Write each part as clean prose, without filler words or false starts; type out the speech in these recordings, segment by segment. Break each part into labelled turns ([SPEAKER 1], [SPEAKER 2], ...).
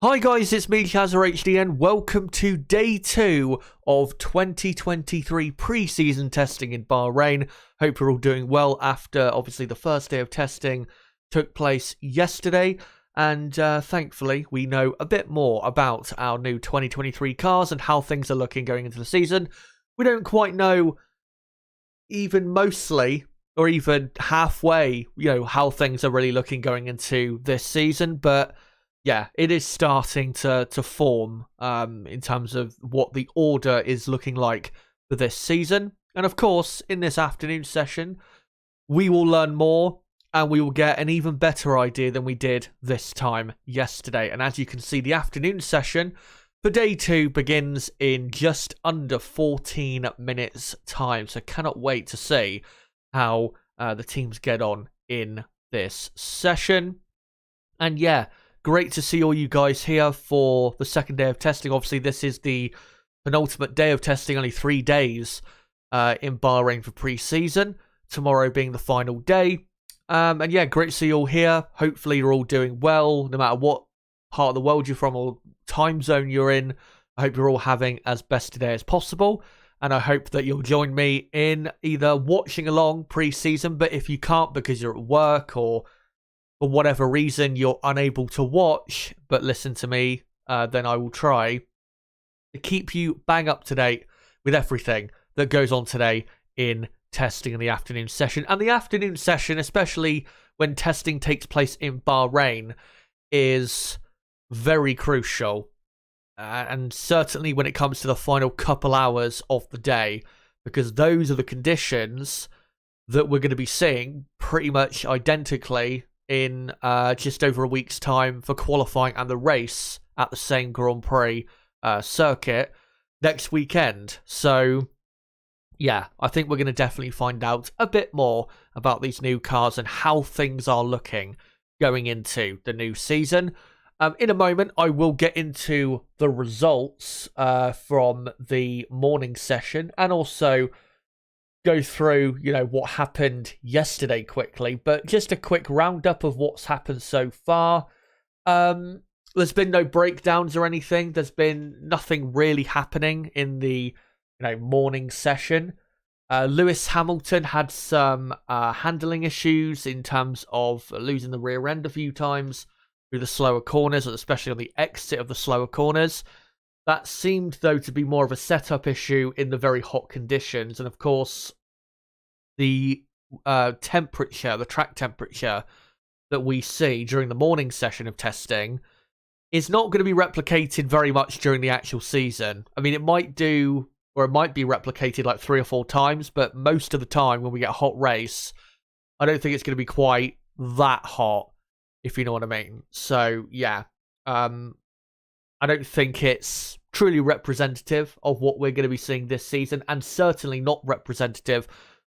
[SPEAKER 1] Hi guys, it's me, Shazza HD, and welcome to day 2 of 2023 pre-season testing in Bahrain. Hope you're all doing well after, obviously, the first day of testing took place yesterday. And thankfully, we know a bit more about our new 2023 cars and how things are looking going into the season. We don't quite know even mostly or even halfway, how things are really looking going into this season, but yeah, it is starting to form in terms of what the order is looking like for this season. And of course, in this afternoon session, we will learn more and we will get an even better idea than we did this time yesterday. And as you can see, the afternoon session for day 2 begins in just under 14 minutes time. So cannot wait to see how the teams get on in this session. And yeah, great to see all you guys here for the second day of testing. Obviously, this is the penultimate day of testing, only 3 days in Bahrain for pre-season. Tomorrow being the final day. And yeah, great to see you all here. Hopefully you're all doing well, no matter what part of the world you're from or time zone you're in. I hope you're all having as best a day as possible. And I hope that you'll join me in either watching along pre-season, but if you can't because you're at work or for whatever reason you're unable to watch but listen to me, then I will try to keep you bang up to date with everything that goes on today in testing in the afternoon session. And the afternoon session, especially when testing takes place in Bahrain, is very crucial. And certainly when it comes to the final couple hours of the day, because those are the conditions that we're going to be seeing pretty much identically in just over a week's time for qualifying and the race at the same Grand Prix circuit next weekend. So yeah, I think we're going to definitely find out a bit more about these new cars and how things are looking going into the new season. In a moment, I will get into the results from the morning session and also go through, what happened yesterday quickly, but just a quick roundup of what's happened so far. There's been no breakdowns or anything. There's been nothing really happening in the, morning session. Lewis Hamilton had some handling issues in terms of losing the rear end a few times through the slower corners, especially on the exit of the slower corners. That seemed, though, to be more of a setup issue in the very hot conditions. And, of course, the temperature, the track temperature that we see during the morning session of testing is not going to be replicated very much during the actual season. I mean, it might do, or it might be replicated like 3 or 4 times, but most of the time when we get a hot race, I don't think it's going to be quite that hot, if you know what I mean. So, yeah. I don't think it's truly representative of what we're going to be seeing this season, and certainly not representative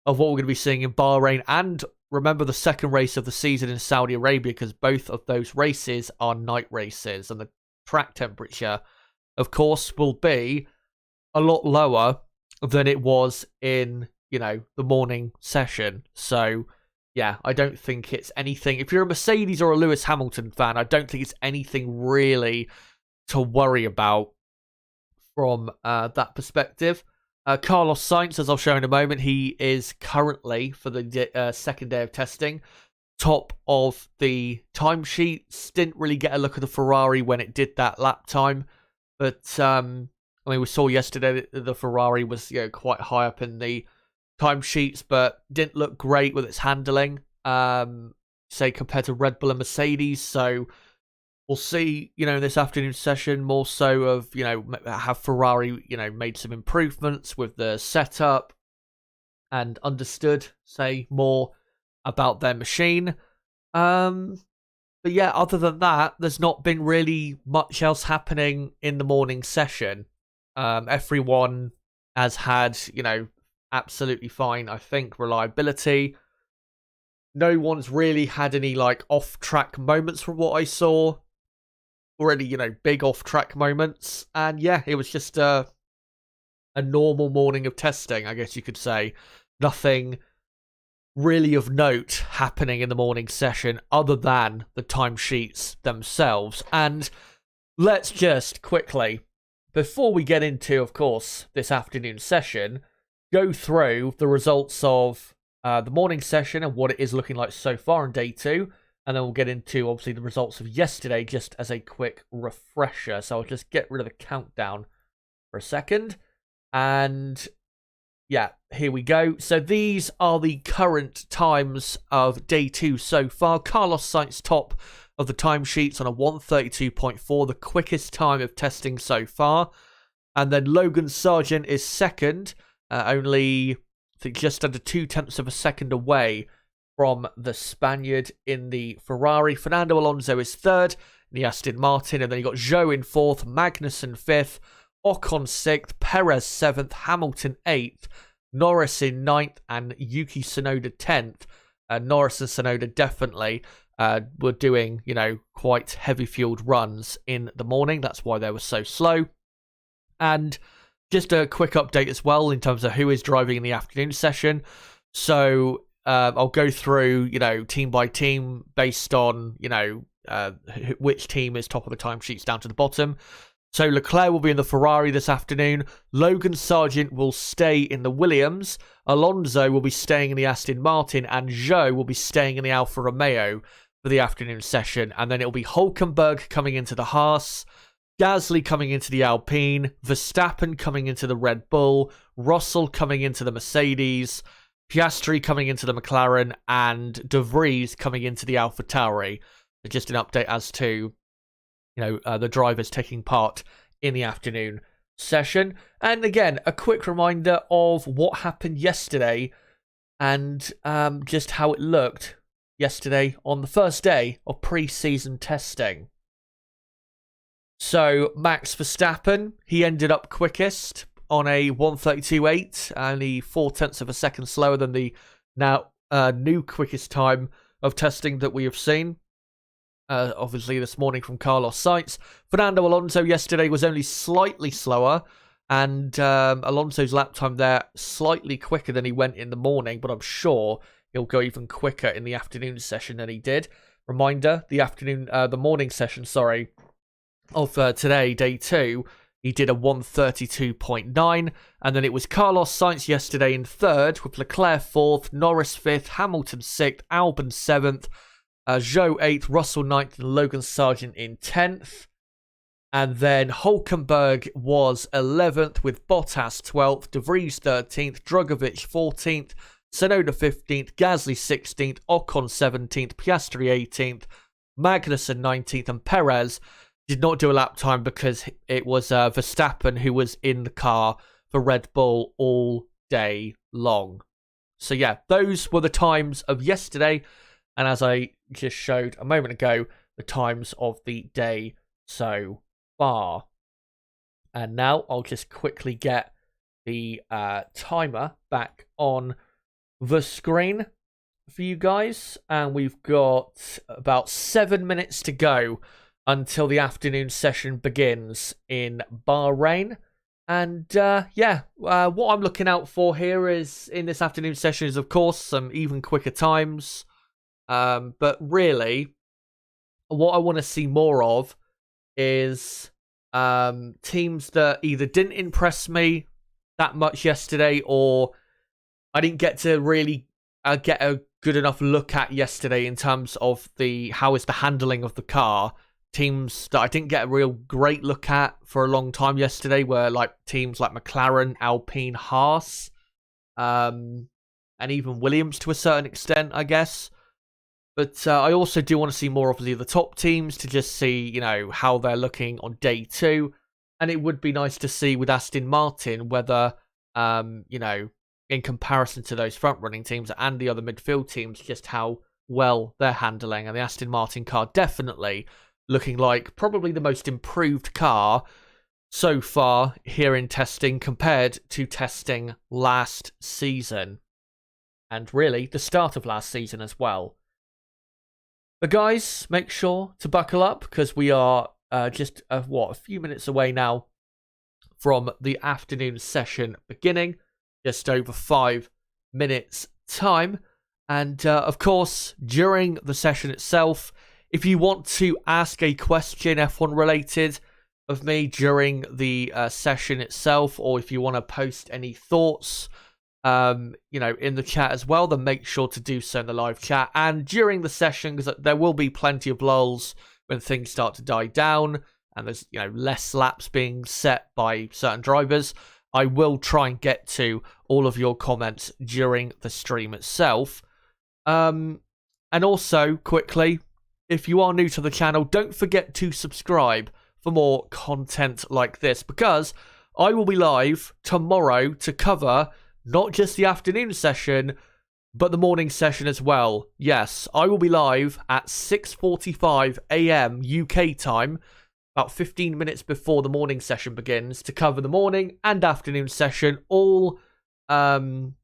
[SPEAKER 1] of what we're going to be seeing in Bahrain. And remember the second race of the season in Saudi Arabia, because both of those races are night races, and the track temperature, of course, will be a lot lower than it was in, the morning session. So, yeah, I don't think it's anything. If you're a Mercedes or a Lewis Hamilton fan, I don't think it's anything really to worry about from that perspective. Carlos Sainz, as I'll show in a moment, he is currently, for the second day of testing, top of the timesheets. Didn't really get a look at the Ferrari when it did that lap time, but we saw yesterday that the Ferrari was quite high up in the timesheets, but didn't look great with its handling, say compared to Red Bull and Mercedes. So we'll see, in this afternoon session, more so of, have Ferrari, made some improvements with the setup and understood, say, more about their machine. But yeah, other than that, there's not been really much else happening in the morning session. Everyone has had, absolutely fine, I think, reliability. No one's really had any, off-track moments from what I saw. Already, big off-track moments. And yeah, it was just a normal morning of testing, I guess you could say. Nothing really of note happening in the morning session other than the timesheets themselves. And let's just quickly, before we get into, of course, this afternoon session, go through the results of the morning session and what it is looking like so far in day 2. And then we'll get into, obviously, the results of yesterday just as a quick refresher. So I'll just get rid of the countdown for a second. And yeah, here we go. So these are the current times of day 2 so far. Carlos Sainz top of the timesheets on a 1:32.4, the quickest time of testing so far. And then Logan Sargent is second, only, I think, just under 0.2 of a second away from the Spaniard in the Ferrari. Fernando Alonso is third in the Aston Martin, and then you got Zhou in fourth, Magnussen fifth, Ocon sixth, Perez seventh, Hamilton eighth, Norris in ninth, and Yuki Tsunoda 10th. Norris and Tsunoda definitely were doing, quite heavy-fueled runs in the morning. That's why they were so slow. And just a quick update as well in terms of who is driving in the afternoon session. So I'll go through, team by team based on, which team is top of the timesheets down to the bottom. So Leclerc will be in the Ferrari this afternoon. Logan Sargent will stay in the Williams. Alonso will be staying in the Aston Martin. And Zhou will be staying in the Alfa Romeo for the afternoon session. And then it'll be Hülkenberg coming into the Haas, Gasly coming into the Alpine, Verstappen coming into the Red Bull, Russell coming into the Mercedes, Piastri coming into the McLaren, and De Vries coming into the AlphaTauri. Just an update as to the drivers taking part in the afternoon session. And again, a quick reminder of what happened yesterday and just how it looked yesterday on the first day of pre-season testing. So Max Verstappen, he ended up quickest on a 1:32.8, only 0.4 of a second slower than the now new quickest time of testing that we have seen. Obviously this morning from Carlos Sainz. Fernando Alonso yesterday was only slightly slower, and Alonso's lap time there slightly quicker than he went in the morning, but I'm sure he'll go even quicker in the afternoon session than he did. Reminder, the morning session, of today, day 2, he did a 1:32.9, and then it was Carlos Sainz yesterday in third, with Leclerc fourth, Norris fifth, Hamilton sixth, Albon seventh, Zhou 8th, Russell 9th, and Logan Sargent in 10th. And then Hülkenberg was 11th, with Bottas 12th, De Vries 13th, Drugovich 14th, Tsunoda 15th, Gasly 16th, Ocon 17th, Piastri 18th, Magnussen 19th, and Perez did not do a lap time because it was Verstappen who was in the car for Red Bull all day long. So yeah, those were the times of yesterday. And as I just showed a moment ago, the times of the day so far. And now I'll just quickly get the timer back on the screen for you guys. And we've got about 7 minutes to go until the afternoon session begins in Bahrain. And what I'm looking out for here is in this afternoon session is, of course, some even quicker times. But really, what I want to see more of is teams that either didn't impress me that much yesterday, or I didn't get to really get a good enough look at yesterday in terms of how is the handling of the car. Teams that I didn't get a real great look at for a long time yesterday were like teams like McLaren, Alpine, Haas, and even Williams to a certain extent, I guess. But I also do want to see more of the top teams to just see, how they're looking on day 2. And it would be nice to see with Aston Martin whether, in comparison to those front-running teams and the other midfield teams, just how well they're handling. And the Aston Martin car definitely looking like probably the most improved car so far here in testing compared to testing last season. And really, the start of last season as well. But guys, make sure to buckle up because we are just a few minutes away now from the afternoon session beginning. Just over 5 minutes time. And of course, during the session itself, if you want to ask a question F1 related, of me during the session itself, or if you want to post any thoughts, you know, in the chat as well, then make sure to do so in the live chat and during the session, because there will be plenty of lulls when things start to die down and there's, you know, less laps being set by certain drivers. I will try and get to all of your comments during the stream itself. And also, quickly, if you are new to the channel, don't forget to subscribe for more content like this, because I will be live tomorrow to cover not just the afternoon session, but the morning session as well. Yes, I will be live at 6:45 a.m. UK time, about 15 minutes before the morning session begins, to cover the morning and afternoon session. All, I'm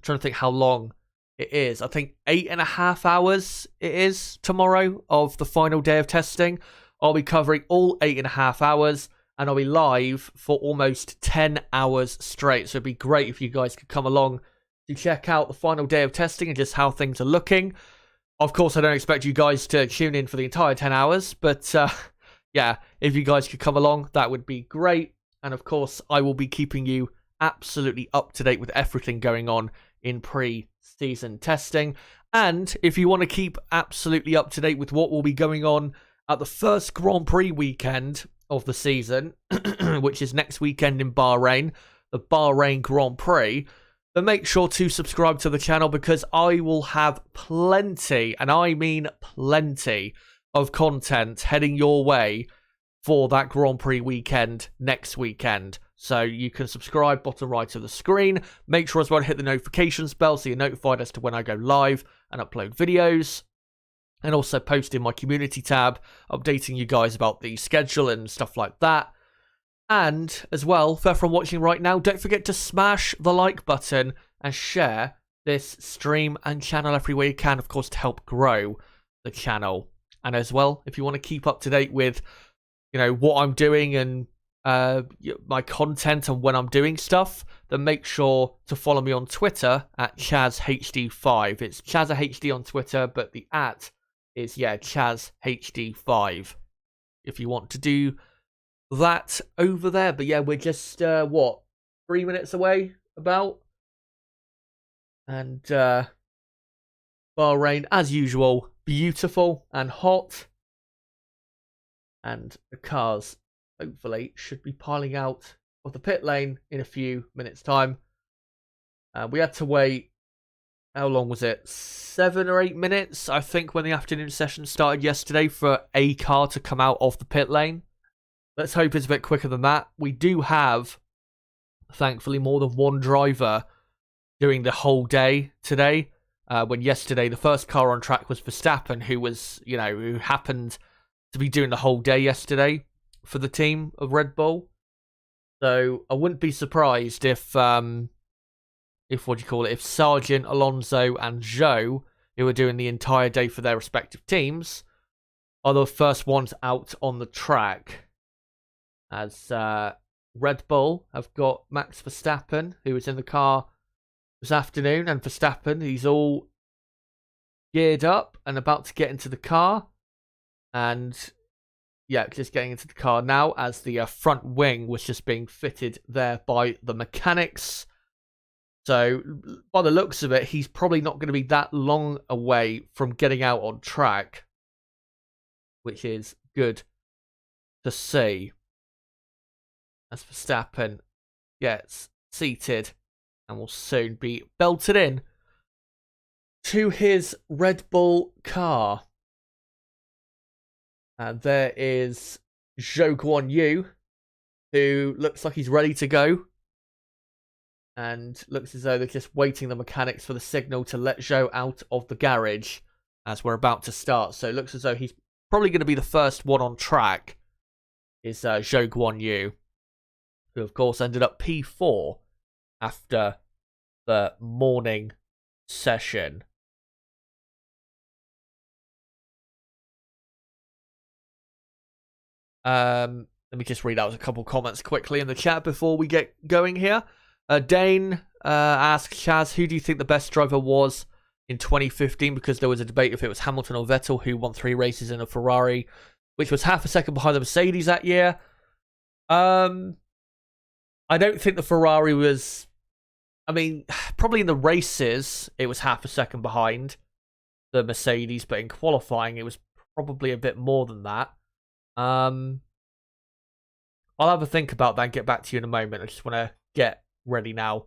[SPEAKER 1] trying to think how long it is. I think 8.5 hours it is tomorrow of the final day of testing. I'll be covering all 8.5 hours, and I'll be live for almost 10 hours straight. So it'd be great if you guys could come along to check out the final day of testing and just how things are looking. Of course, I don't expect you guys to tune in for the entire 10 hours, but yeah, if you guys could come along, that would be great. And of course, I will be keeping you absolutely up to date with everything going on in pre-season testing. And if you want to keep absolutely up to date with what will be going on at the first Grand Prix weekend of the season, which is next weekend in Bahrain, the Bahrain Grand Prix, then make sure to subscribe to the channel, because I will have plenty, and I mean plenty, of content heading your way for that Grand Prix weekend next weekend. So you can subscribe bottom right of the screen. Make sure as well to hit the notifications bell so you're notified as to when I go live and upload videos. And also post in my community tab, updating you guys about the schedule and stuff like that. And as well, for everyone watching right now, don't forget to smash the like button and share this stream and channel everywhere you can, of course, to help grow the channel. And as well, if you want to keep up to date with, you know, what I'm doing and my content and when I'm doing stuff, then make sure to follow me on Twitter at ChazHD5. It's ChazHD on Twitter, but the @ is, yeah, ChazHD5. If you want to do that over there. But yeah, we're just, 3 minutes away, about. And Bahrain, as usual, beautiful and hot. And the cars, hopefully, should be piling out of the pit lane in a few minutes' time. We had to wait, how long was it? 7 or 8 minutes, I think, when the afternoon session started yesterday, for a car to come out of the pit lane. Let's hope it's a bit quicker than that. We do have, thankfully, more than one driver doing the whole day today. When yesterday, the first car on track was Verstappen, who was, you know, who happened to be doing the whole day yesterday for the team of Red Bull. So I wouldn't be surprised if if Sargent, Alonso, and Zhou, who were doing the entire day for their respective teams, are the first ones out on the track. As Red Bull have got Max Verstappen, who was in the car this afternoon, and Verstappen, he's all geared up and about to get into the car. And yeah, just getting into the car now, as the front wing was just being fitted there by the mechanics. So by the looks of it, he's probably not going to be that long away from getting out on track, which is good to see. As Verstappen gets seated and will soon be belted in to his Red Bull car. And there is Zhou Guanyu, who looks like he's ready to go. And looks as though they're just waiting the mechanics for the signal to let Zhou out of the garage as we're about to start. So it looks as though he's probably going to be the first one on track, is Zhou Guanyu, who of course ended up P4 after the morning session. Let me just read out a couple comments quickly in the chat before we get going here. Dane asks Chaz, who do you think the best driver was in 2015? Because there was a debate if it was Hamilton or Vettel, who won 3 races in a Ferrari, which was half a second behind the Mercedes that year. I don't think the Ferrari was... I mean, probably in the races, it was half a second behind the Mercedes, but in qualifying, it was probably a bit more than that. I'll have a think about that and get back to you in a moment. I just want to get ready now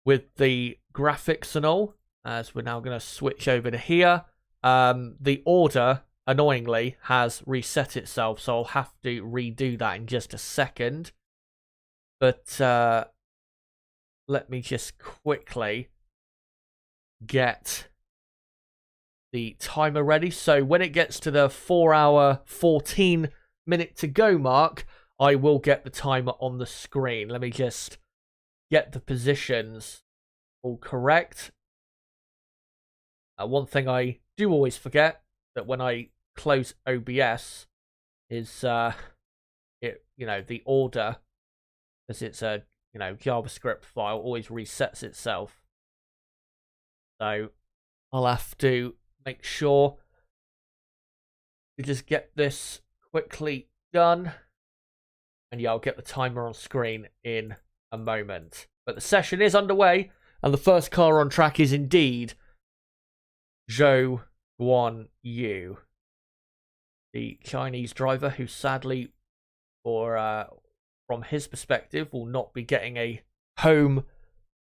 [SPEAKER 1] with the graphics and all, as we're now going to switch over to here. The order, annoyingly, has reset itself, so I'll have to redo that in just a second. But let me just quickly get the timer ready. So when it gets to the 4-hour, 14-minute to go mark, I will get the timer on the screen. Let me just get the positions all correct. One thing I do always forget that when I close OBS is the order, because it's a JavaScript file, always resets itself. So I'll have to make sure to just get this quickly done. And yeah, I'll get the timer on screen in a moment. But the session is underway, and the first car on track is indeed Zhou Guanyu, the Chinese driver who sadly, from his perspective, will not be getting a home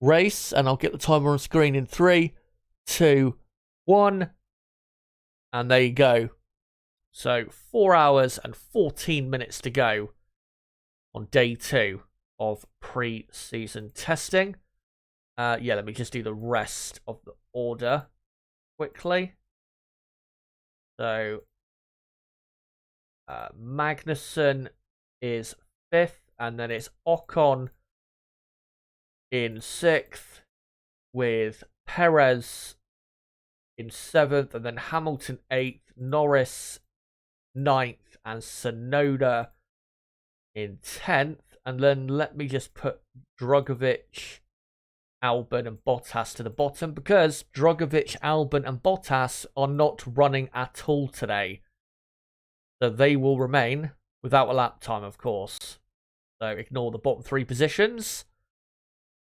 [SPEAKER 1] race. And I'll get the timer on screen in 3, 2, 1. And there you go. So 4 hours and 14 minutes to go on day 2 of pre-season testing. Yeah, let me just do the rest of the order quickly. So Magnussen is 5th, and then it's Ocon in 6th, with Perez in 7th, and then Hamilton 8th, Norris 9th, and Tsunoda in 10th. And then let me just put Drugovich, Albon, and Bottas to the bottom, because Drugovich, Albon, and Bottas are not running at all today. So they will remain without a lap time, of course. So ignore the bottom 3 positions.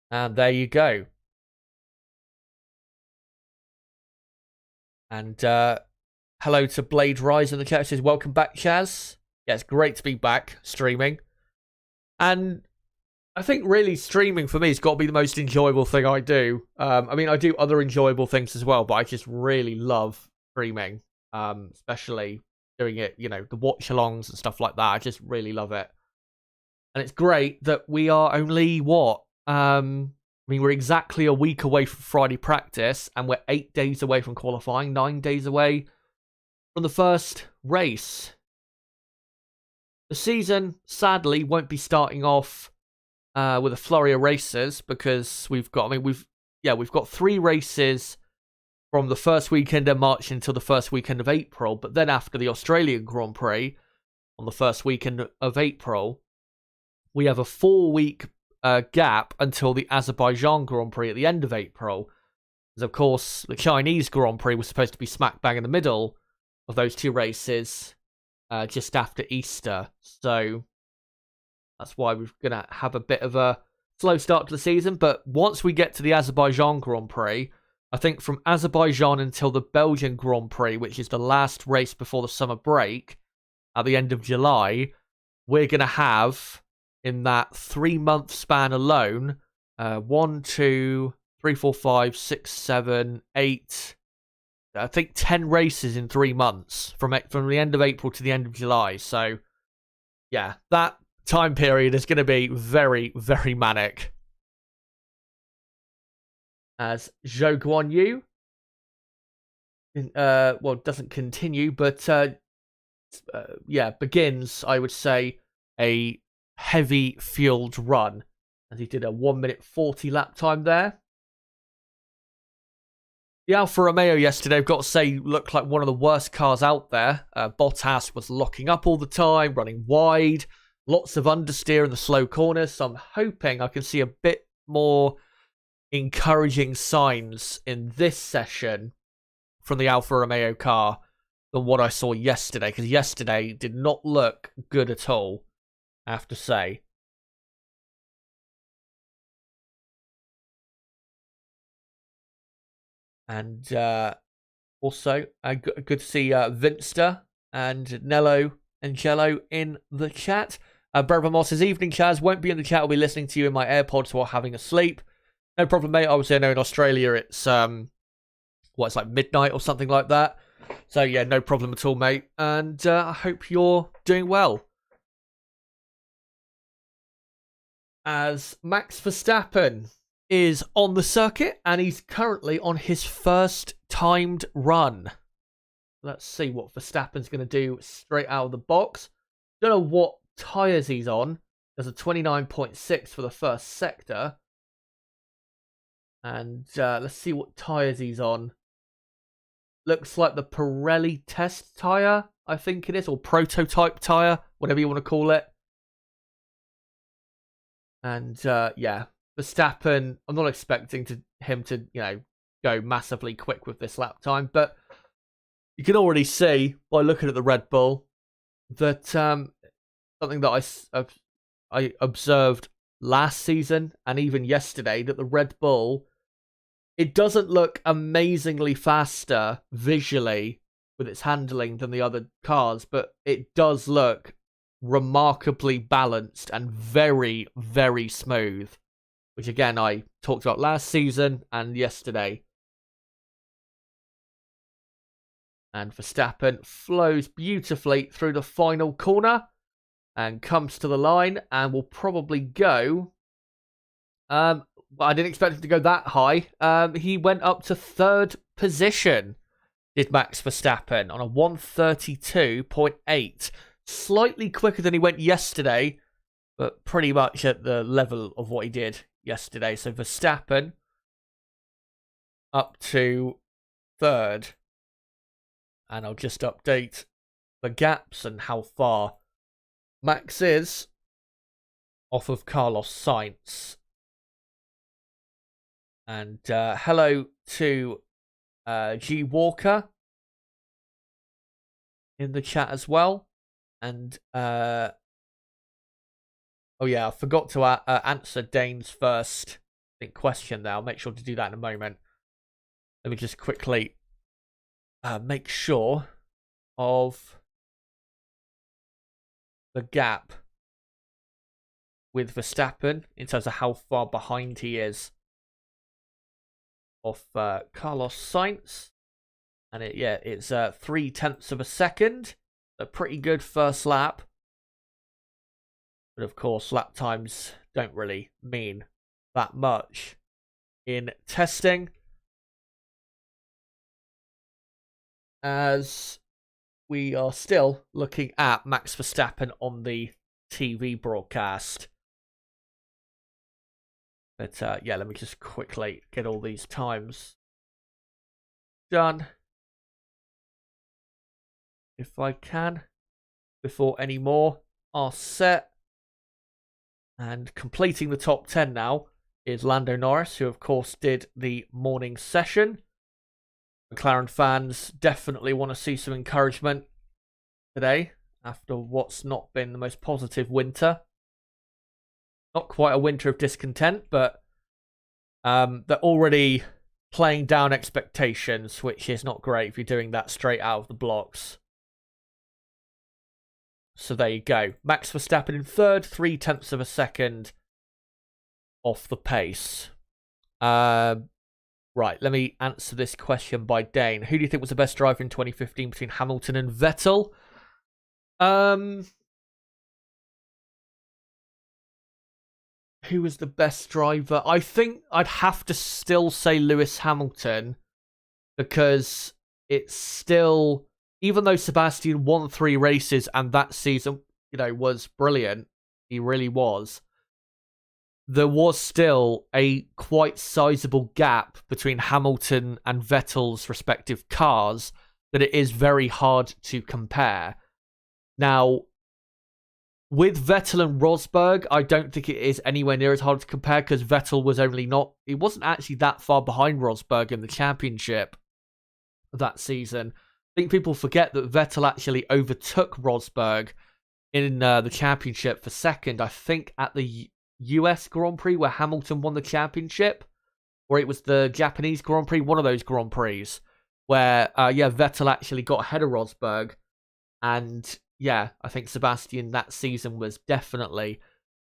[SPEAKER 1] And there you go. And hello to Blade Rise in the chat. It says, welcome back, Chaz. Yeah, it's great to be back streaming. And I think really streaming for me has got to be the most enjoyable thing I do. I mean, I do other enjoyable things as well, but I just really love streaming. Especially doing it, the watchalongs and stuff like that. I just really love it. And it's great that we are only, we're exactly a week away from Friday practice, and we're 8 days away from qualifying, 9 days away from the first race. The season, sadly, won't be starting off with a flurry of races, because we've got 3 races from the first weekend of March until the first weekend of April. But then after the Australian Grand Prix on the first weekend of April, we have a 4-week gap until the Azerbaijan Grand Prix at the end of April. Because, of course, the Chinese Grand Prix was supposed to be smack bang in the middle of those 2 races just after Easter. So that's why we're going to have a bit of a slow start to the season. But once we get to the Azerbaijan Grand Prix, I think from Azerbaijan until the Belgian Grand Prix, which is the last race before the summer break at the end of July, we're going to have, in that 3-month span alone, 1, 2, 3, 4, 5, 6, 7, 8, I think 10 races in 3 months from the end of April to the end of July. So, yeah, that time period is going to be very, very manic. As Zhou Guanyu, doesn't continue, but begins, I would say, a heavy fueled run, as he did a 1-minute 40 lap time there. The Alfa Romeo yesterday, I've got to say, looked like one of the worst cars out there. Bottas was locking up all the time, running wide, lots of understeer in the slow corners. So I'm hoping I can see a bit more encouraging signs in this session from the Alfa Romeo car than what I saw yesterday, because yesterday did not look good at all. I have to say. And also, good to see Vinster and Nello and Jello in the chat. Brother Moss says, evening, Chaz. Won't be in the chat. I'll be listening to you in my AirPods while having a sleep. No problem, mate. I was in Australia. It's, it's like midnight or something like that. So, yeah, no problem at all, mate. And I hope you're doing well. As Max Verstappen is on the circuit, and he's currently on his first timed run. Let's see what Verstappen's going to do straight out of the box. Don't know what tyres he's on. There's a 29.6 for the first sector. And let's see what tyres he's on. Looks like the Pirelli test tyre, I think it is, or prototype tyre, whatever you want to call it. And yeah, Verstappen, I'm not expecting him to, go massively quick with this lap time, but you can already see by looking at the Red Bull that something that I observed last season and even yesterday, that the Red Bull, it doesn't look amazingly faster visually with its handling than the other cars, but it does look remarkably balanced and very, very smooth, which again I talked about last season and yesterday. And Verstappen flows beautifully through the final corner and comes to the line and will probably go. I didn't expect him to go that high. He went up to third position, did Max Verstappen, on a 132.8. Slightly quicker than he went yesterday, but pretty much at the level of what he did yesterday. So Verstappen up to third. And I'll just update the gaps and how far Max is off of Carlos Sainz. And hello to G Walker in the chat as well. And oh yeah, I forgot to answer Dane's first question there. I'll make sure to do that in a moment. Let me just quickly make sure of the gap with Verstappen in terms of how far behind he is off Carlos Sainz. And it's 0.3 of a second. A pretty good first lap. But of course, lap times don't really mean that much in testing, as we are still looking at Max Verstappen on the TV broadcast. But yeah, let me just quickly get all these times done, if I can, before any more are set. And completing the top 10 now is Lando Norris, who of course did the morning session. McLaren fans definitely want to see some encouragement today after what's not been the most positive winter. Not quite a winter of discontent, but they're already playing down expectations, which is not great if you're doing that straight out of the blocks. So there you go. Max Verstappen in third, 0.3 of a second off the pace. Right, let me answer this question by Dane. Who do you think was the best driver in 2015 between Hamilton and Vettel? Who was the best driver? I think I'd have to still say Lewis Hamilton, because it's still, even though Sebastian won 3 races and that season, was brilliant, he really was, there was still a quite sizable gap between Hamilton and Vettel's respective cars that it is very hard to compare. Now, with Vettel and Rosberg, I don't think it is anywhere near as hard to compare, because Vettel he wasn't actually that far behind Rosberg in the championship that season. I think people forget that Vettel actually overtook Rosberg in the championship for second, I think at the US Grand Prix where Hamilton won the championship, or it was the Japanese Grand Prix, one of those Grand Prix, where, Vettel actually got ahead of Rosberg. And, yeah, I think Sebastian that season was definitely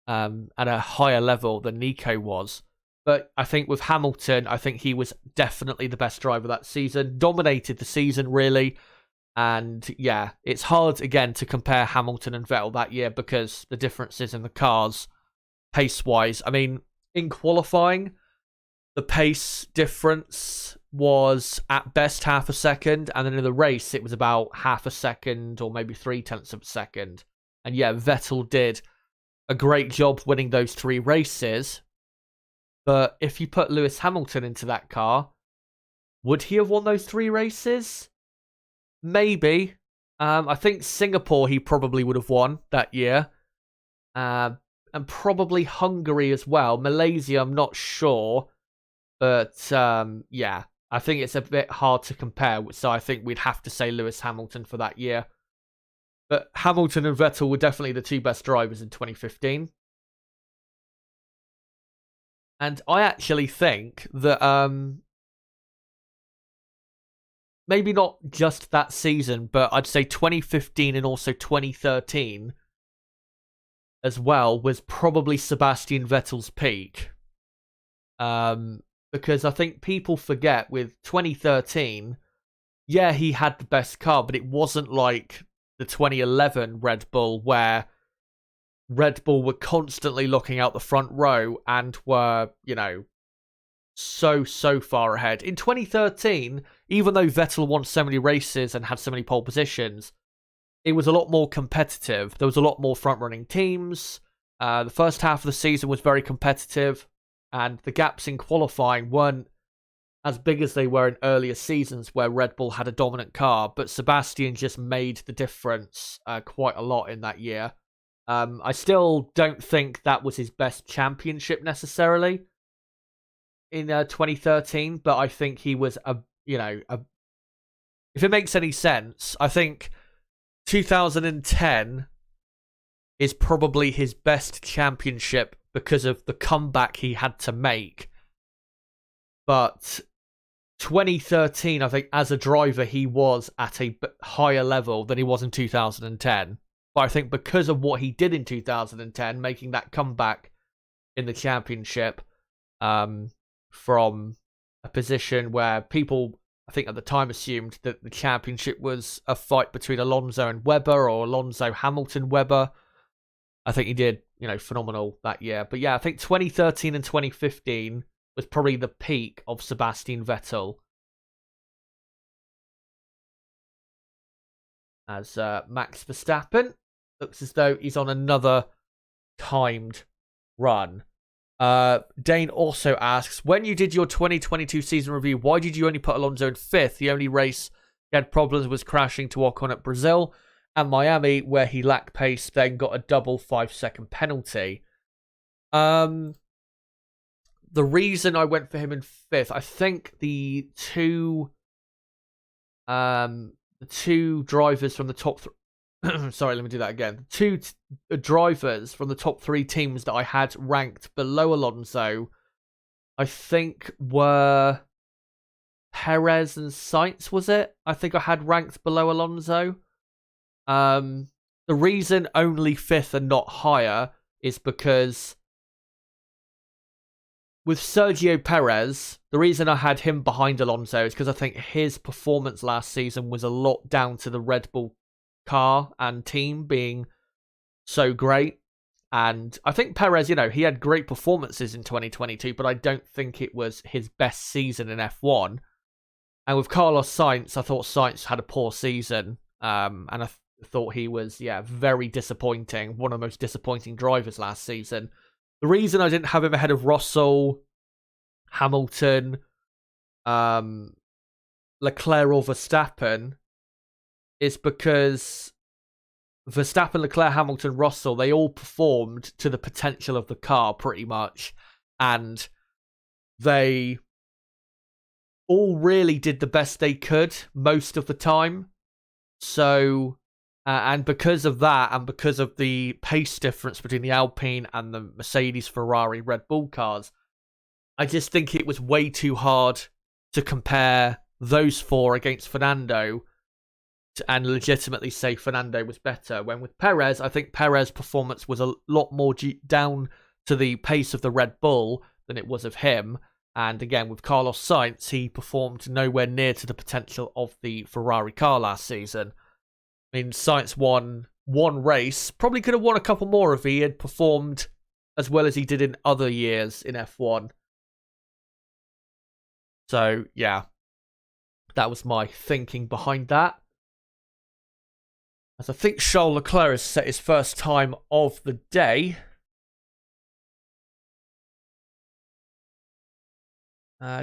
[SPEAKER 1] at a higher level than Nico was. But I think with Hamilton, I think he was definitely the best driver that season. Dominated the season, really. And, yeah, it's hard, again, to compare Hamilton and Vettel that year because the differences in the cars, pace-wise. I mean, in qualifying, the pace difference was at best half a second, and then in the race, it was about half a second or maybe 0.3 of a second. And, yeah, Vettel did a great job winning those 3 races. But if you put Lewis Hamilton into that car, would he have won those 3 races? Maybe. I think Singapore he probably would have won that year. And probably Hungary as well. Malaysia, I'm not sure. But, yeah, I think it's a bit hard to compare. So I think we'd have to say Lewis Hamilton for that year. But Hamilton and Vettel were definitely the 2 best drivers in 2015. And I actually think that maybe not just that season, but I'd say 2015 and also 2013 as well was probably Sebastian Vettel's peak. Because I think people forget with 2013, yeah, he had the best car, but it wasn't like the 2011 Red Bull where Red Bull were constantly looking out the front row and were, so far ahead. In 2013, even though Vettel won so many races and had so many pole positions, it was a lot more competitive. There was a lot more front-running teams. The first half of the season was very competitive, and the gaps in qualifying weren't as big as they were in earlier seasons where Red Bull had a dominant car, but Sebastian just made the difference quite a lot in that year. I still don't think that was his best championship necessarily in 2013, but I think he was if it makes any sense, I think 2010 is probably his best championship because of the comeback he had to make. But 2013, I think as a driver, he was at a higher level than he was in 2010. But I think because of what he did in 2010, making that comeback in the championship from a position where people, I think at the time, assumed that the championship was a fight between Alonso and Webber or Alonso, Hamilton, Webber. I think he did, phenomenal that year. But yeah, I think 2013 and 2015 was probably the peak of Sebastian Vettel. As Max Verstappen looks as though he's on another timed run. Dane also asks, when you did your 2022 season review, why did you only put Alonso in 5th? The only race he had problems was crashing to Ocon at Brazil and Miami, where he lacked pace, then got a double 5-second penalty. The reason I went for him in 5th, I think the two drivers from the top sorry, let me do that again. Two drivers from the top 3 teams that I had ranked below Alonso, I think were Perez and Sainz, was it? I think I had ranked below Alonso. The reason only 5th and not higher is because with Sergio Perez, the reason I had him behind Alonso is because I think his performance last season was a lot down to the Red Bull car and team being so great. And I think Perez, he had great performances in 2022, but I don't think it was his best season in F1. And with Carlos Sainz, I thought Sainz had a poor season. And I thought he was, very disappointing. One of the most disappointing drivers last season. The reason I didn't have him ahead of Russell, Hamilton, Leclerc or Verstappen is because Verstappen, Leclerc, Hamilton, Russell, they all performed to the potential of the car pretty much. And they all really did the best they could most of the time. So And because of that, and because of the pace difference between the Alpine and the Mercedes, Ferrari, Red Bull cars, I just think it was way too hard to compare those four against Fernando and legitimately say Fernando was better. When with Perez, I think Perez's performance was a lot more down to the pace of the Red Bull than it was of him. And again, with Carlos Sainz, he performed nowhere near to the potential of the Ferrari car last season. I mean, Sainz won one race, probably could have won a couple more if he had performed as well as he did in other years in F1. So, yeah, that was my thinking behind that. As I think Charles Leclerc has set his first time of the day.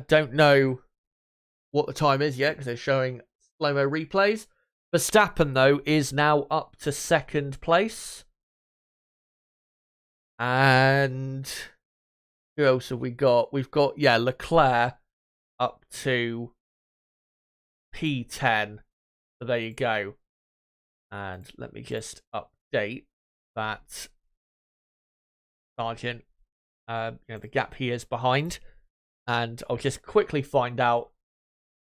[SPEAKER 1] Don't know what the time is yet because they're showing slow-mo replays. Verstappen, though, is now up to second place. And who else have we got? We've got, Leclerc up to P10. So there you go. And let me just update that Sergeant, the gap he is behind. And I'll just quickly find out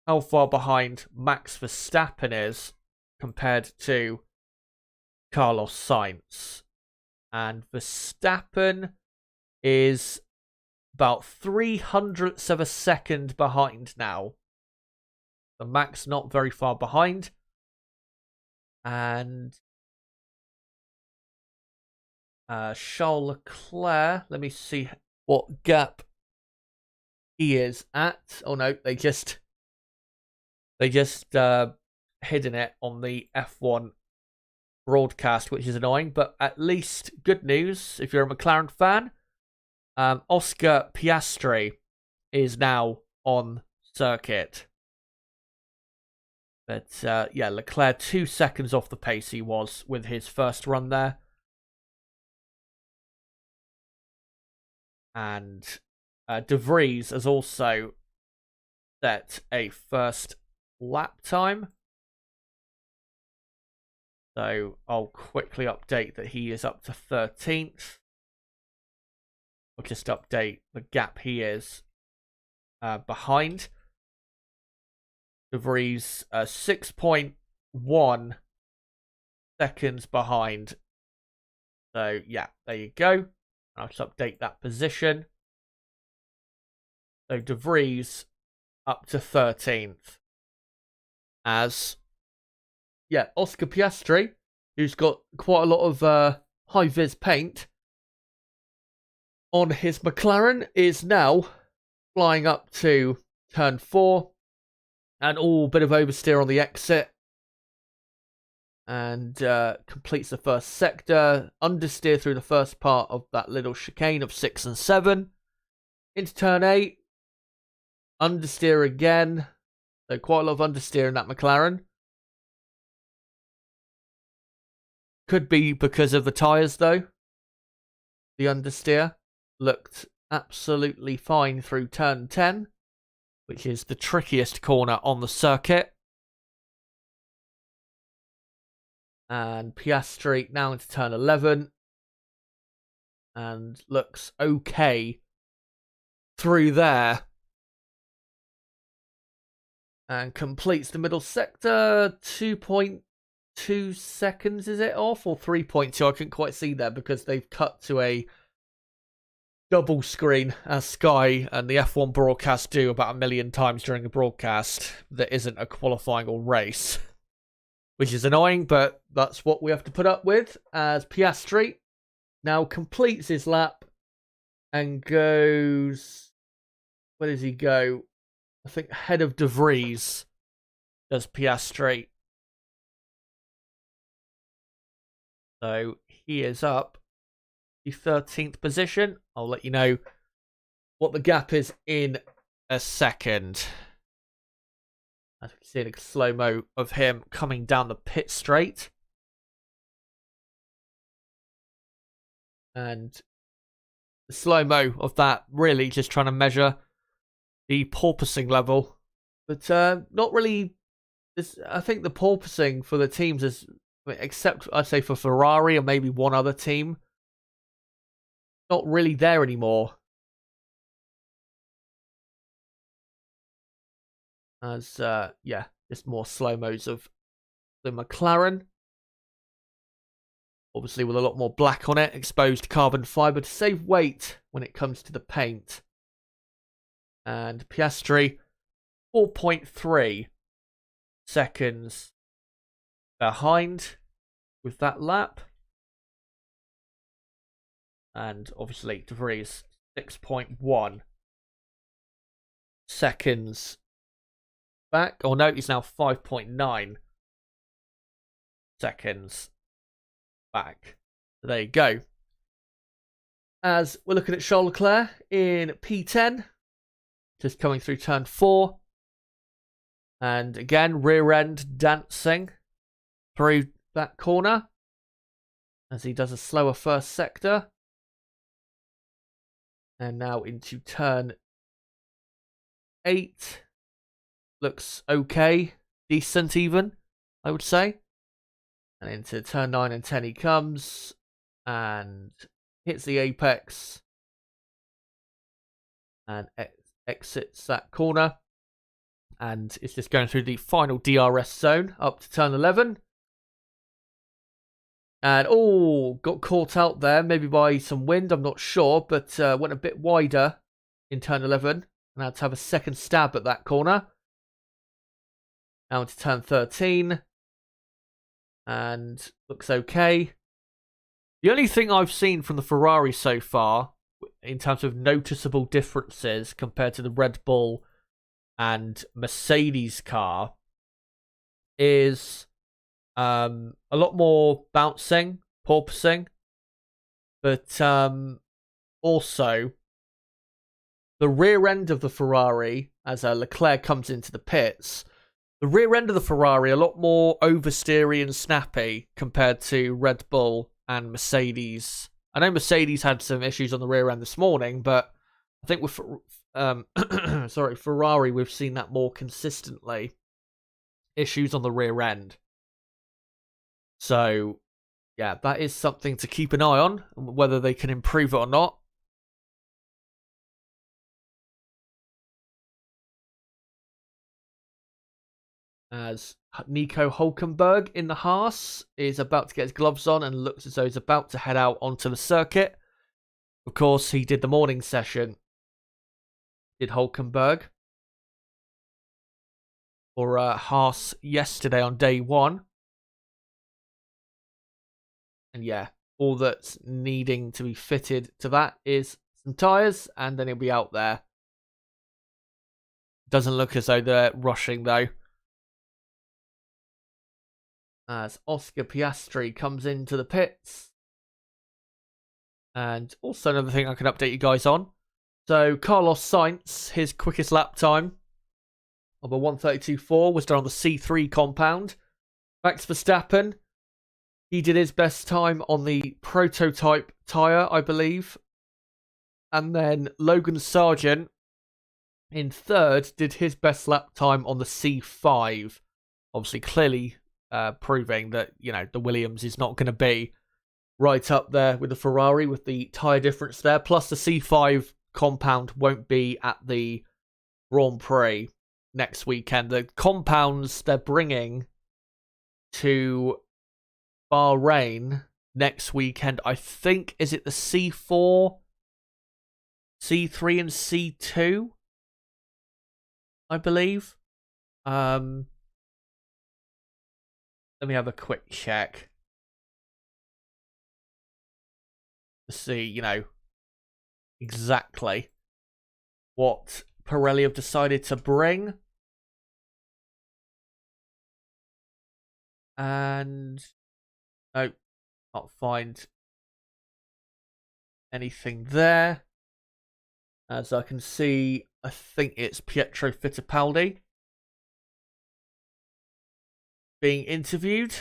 [SPEAKER 1] how far behind Max Verstappen is compared to Carlos Sainz. And Verstappen is about 0.03 of a second behind now. So Max not very far behind. And Charles Leclerc, let me see what gap he is at. Oh no, they just hidden it on the F1 broadcast, which is annoying, but at least good news if you're a McLaren fan. Oscar Piastri is now on circuit. But Leclerc 2 seconds off the pace he was with his first run there. And De Vries has also set a first lap time. So I'll quickly update that he is up to 13th. I'll just update the gap he is behind. De Vries 6.1 seconds behind. So yeah, there you go. I'll just update that position. So De Vries up to 13th. As Oscar Piastri, who's got quite a lot of high-vis paint on his McLaren, is now flying up to turn 4. And bit of oversteer on the exit. And completes the first sector. Understeer through the first part of that little chicane of 6 and 7. Into turn 8. Understeer again. So quite a lot of understeer in that McLaren. Could be because of the tyres, though. The understeer looked absolutely fine through turn 10, which is the trickiest corner on the circuit. And Piastri now into turn 11. And looks okay through there. And completes the middle sector. 2.2 seconds, is it off? Or 3.2? I couldn't quite see there because they've cut to a double screen as Sky and the F1 broadcast do about 1 million times during a broadcast that isn't a qualifying or race. Which is annoying, but that's what we have to put up with, as Piastri now completes his lap and goes... Where does he go? I think ahead of De Vries does Piastri. So he is up the 13th position. I'll let you know what the gap is in a second. As we can see a slow-mo of him coming down the pit straight. And the slow-mo of that really just trying to measure the porpoising level. But not really... I think the porpoising for the teams has I mean, except I'd say for Ferrari or maybe one other team, not really there anymore. As yeah, just more slow-mos of the McLaren. Obviously with a lot more black on it, exposed carbon fibre to save weight when it comes to the paint. And Piastri, 4.3 seconds behind with that lap. And obviously De Vries, 6.1 seconds back. Oh no, he's now 5.9 seconds back. So there you go. As we're looking at Charles Leclerc in P10, just coming through turn 4. And again, rear end dancing through that corner as he does a slower first sector. And now into turn 8. Looks okay. Decent even, I would say. And into turn 9 and 10 he comes. And hits the apex. And exits that corner. And it's just going through the final DRS zone up to turn 11. And, got caught out there, maybe by some wind, I'm not sure. But went a bit wider in turn 11. And had to have a second stab at that corner. Now into turn 13. And looks okay. The only thing I've seen from the Ferrari so far, in terms of noticeable differences compared to the Red Bull and Mercedes car, is a lot more bouncing, porpoising, but also the rear end of the Ferrari, as Leclerc comes into the pits, the rear end of the Ferrari a lot more oversteery and snappy compared to Red Bull and Mercedes. I know Mercedes had some issues on the rear end this morning, but I think with Ferrari, we've seen that more consistently. Issues on the rear end. So, yeah, that is something to keep an eye on, whether they can improve it or not. As Nico Hülkenberg in the Haas is about to get his gloves on and looks as though he's about to head out onto the circuit. Of course, he did the morning session. Did Hülkenberg for Haas yesterday on day 1. And yeah, all that's needing to be fitted to that is some tyres, and then he'll be out there. Doesn't look as though they're rushing though. As Oscar Piastri comes into the pits. And also another thing I can update you guys on. So Carlos Sainz, his quickest lap time of a 1:32.4 was done on the C3 compound. Max Verstappen, he did his best time on the prototype tyre, I believe. And then Logan Sargent, in third, did his best lap time on the C5. Obviously, clearly proving that, the Williams is not going to be right up there with the Ferrari with the tyre difference there. Plus, the C5 compound won't be at the Grand Prix next weekend. The compounds they're bringing to Bahrain next weekend, I think, is it the C4, C3 and C2? I believe. Let me have a quick check to see, exactly what Pirelli have decided to bring. And no, can't find anything there. As I can see, I think it's Pietro Fittipaldi being interviewed.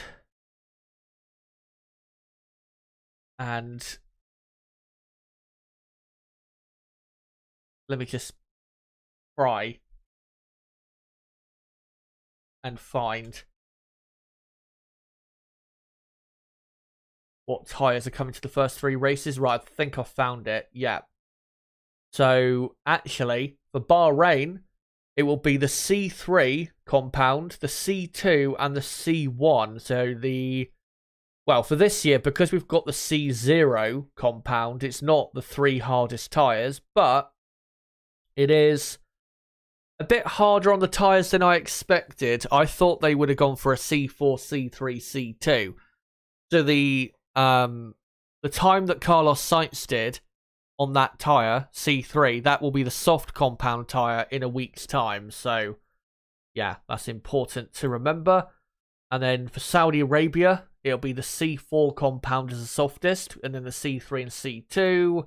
[SPEAKER 1] And let me just try and find what tyres are coming to the first 3 races. Right, I think I found it. Yeah. So, actually, for Bahrain, it will be the C3 compound, the C2, and the C1. So, well, for this year, because we've got the C0 compound, it's not the 3 hardest tyres, but it is a bit harder on the tyres than I expected. I thought they would have gone for a C4, C3, C2. So the time that Carlos Sainz did on that tyre, C3, that will be the soft compound tyre in a week's time. So, yeah, that's important to remember. And then for Saudi Arabia, it'll be the C4 compound as the softest, and then the C3 and C2.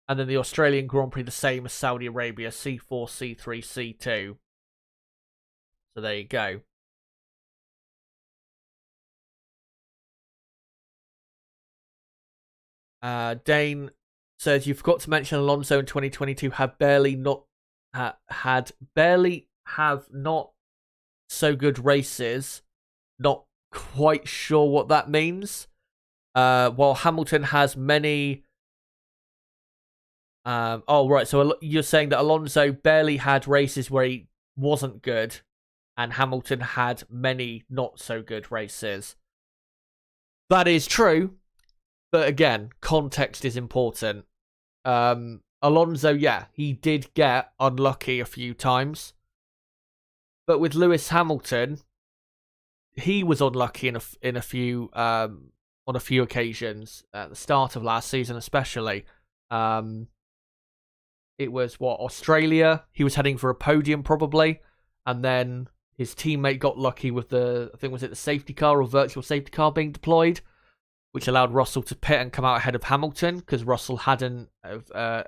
[SPEAKER 1] And then the Australian Grand Prix, the same as Saudi Arabia, C4, C3, C2. So there you go. Dane says, you forgot to mention Alonso in 2022 have not so good races. Not quite sure what that means. While Hamilton has many... oh, right. So you're saying that Alonso barely had races where he wasn't good, and Hamilton had many not so good races. That is true, but again, context is important. Alonso, yeah, he did get unlucky a few times, but with Lewis Hamilton, he was unlucky on a few occasions at the start of last season, especially. It was, Australia? He was heading for a podium probably. And then his teammate got lucky with the safety car or virtual safety car being deployed, which allowed Russell to pit and come out ahead of Hamilton because Russell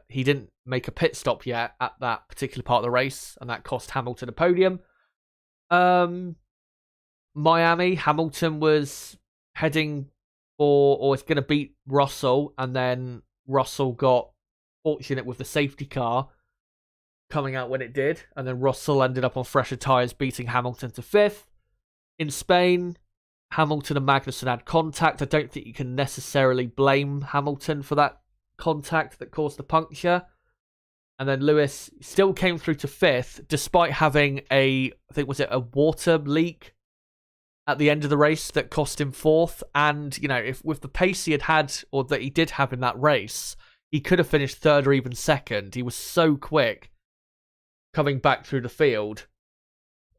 [SPEAKER 1] he didn't make a pit stop yet at that particular part of the race, and that cost Hamilton a podium. Miami, Hamilton was heading for, or it's going to beat Russell, and then Russell got fortunate with the safety car coming out when it did, and then Russell ended up on fresher tyres, beating Hamilton to 5th. In Spain, Hamilton and Magnussen had contact. I don't think you can necessarily blame Hamilton for that contact that caused the puncture. And then Lewis still came through to 5th, despite having a water leak at the end of the race that cost him 4th. And, if with the pace he had, or that he did have in that race, he could have finished 3rd or even 2nd. He was so quick coming back through the field.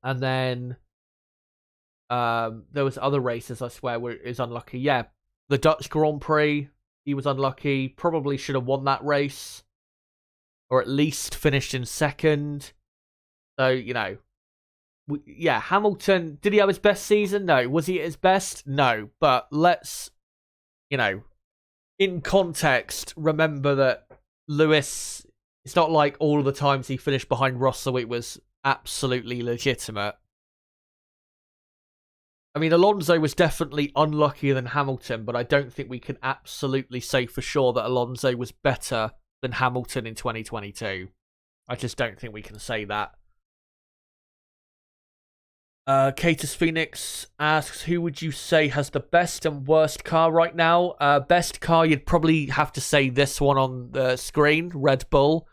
[SPEAKER 1] And then there was other races, I swear, where he was unlucky. Yeah, the Dutch Grand Prix, he was unlucky. Probably should have won that race, or at least finished in 2nd. So, Hamilton, did he have his best season? No. Was he at his best? No. But let's, in context, remember that Lewis, it's not like all of the times he finished behind Russell, it was absolutely legitimate. I mean, Alonso was definitely unluckier than Hamilton, but I don't think we can absolutely say for sure that Alonso was better than Hamilton in 2022. I just don't think we can say that. Catus Phoenix asks, who would you say has the best and worst car right now? Best car, you'd probably have to say this one on the screen, Red Bull.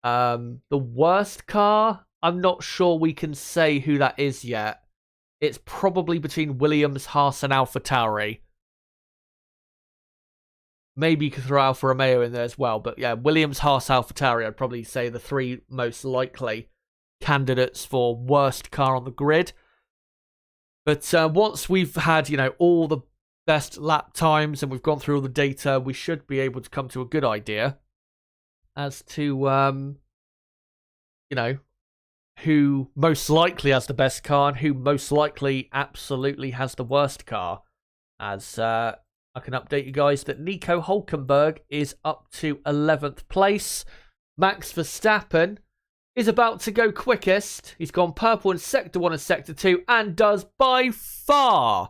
[SPEAKER 1] The worst car, I'm not sure we can say who that is yet. It's probably between Williams, Haas, and AlphaTauri. Maybe you could throw Alfa Romeo in there as well. But yeah, Williams, Haas, AlphaTauri, I'd probably say the 3 most likely candidates for worst car on the grid. But once we've had, all the best lap times and we've gone through all the data, we should be able to come to a good idea as to, who most likely has the best car and who most likely absolutely has the worst car. As I can update you guys that Nico Hülkenberg is up to 11th place. Max Verstappen is about to go quickest. He's gone purple in Sector 1 and Sector 2 and does by far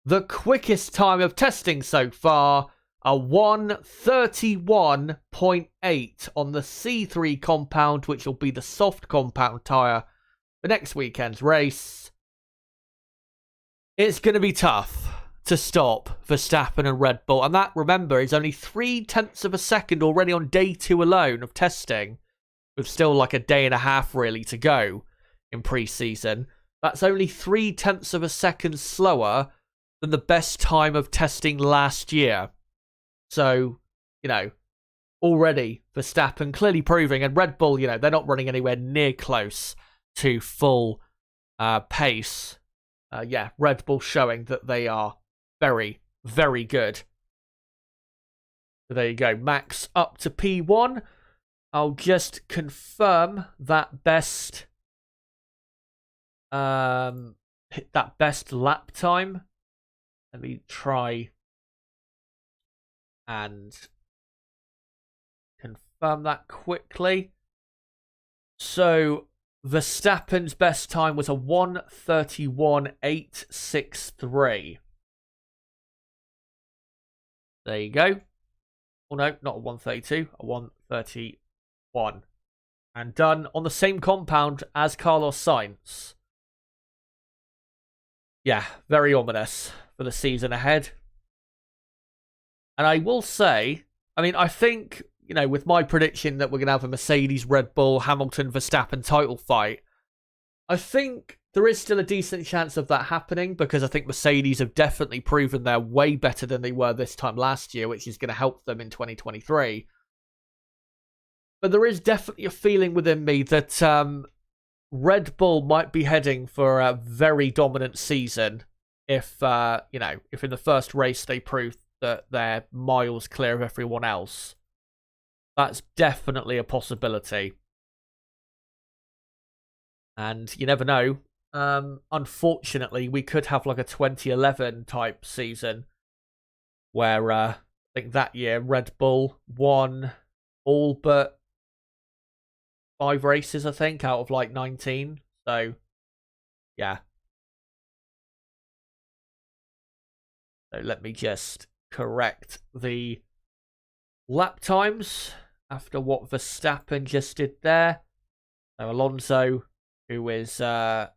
[SPEAKER 1] the quickest time of testing so far. A 1:31.8 on the C3 compound, which will be the soft compound tyre for next weekend's race. It's going to be tough. to stop Verstappen and Red Bull. And that, remember, is only 0.3 of a second already on day 2 alone of testing, with still like a day and a half really to go in pre-season. That's only 0.3 of a second slower than the best time of testing last year. So, you know, already Verstappen clearly proving, and Red Bull, you know, they're not running anywhere near close to full pace. Yeah, Red Bull showing that they are very, very good. So there you go. Max up to P1. I'll just confirm that best that best lap time. Let me try and confirm that quickly. So Verstappen's best time was a 1:31.863. There you go. Oh no, not a 1:32, a 1:31. And done on the same compound as Carlos Sainz. Yeah, very ominous for the season ahead. And I will say, I mean, I think, you know, with my prediction that we're going to have a Mercedes, Red Bull, Hamilton, Verstappen title fight, I think there is still a decent chance of that happening, because I think Mercedes have definitely proven they're way better than they were this time last year, which is going to help them in 2023. But there is definitely a feeling within me that Red Bull might be heading for a very dominant season if, you know, if in the first race they prove that they're miles clear of everyone else. That's definitely a possibility. And you never know. Unfortunately, we could have like a 2011 type season where I think that year Red Bull won all but 5 races, I think, out of like 19. So, yeah. So let me just correct the lap times after what Verstappen just did there. So Alonso, who is on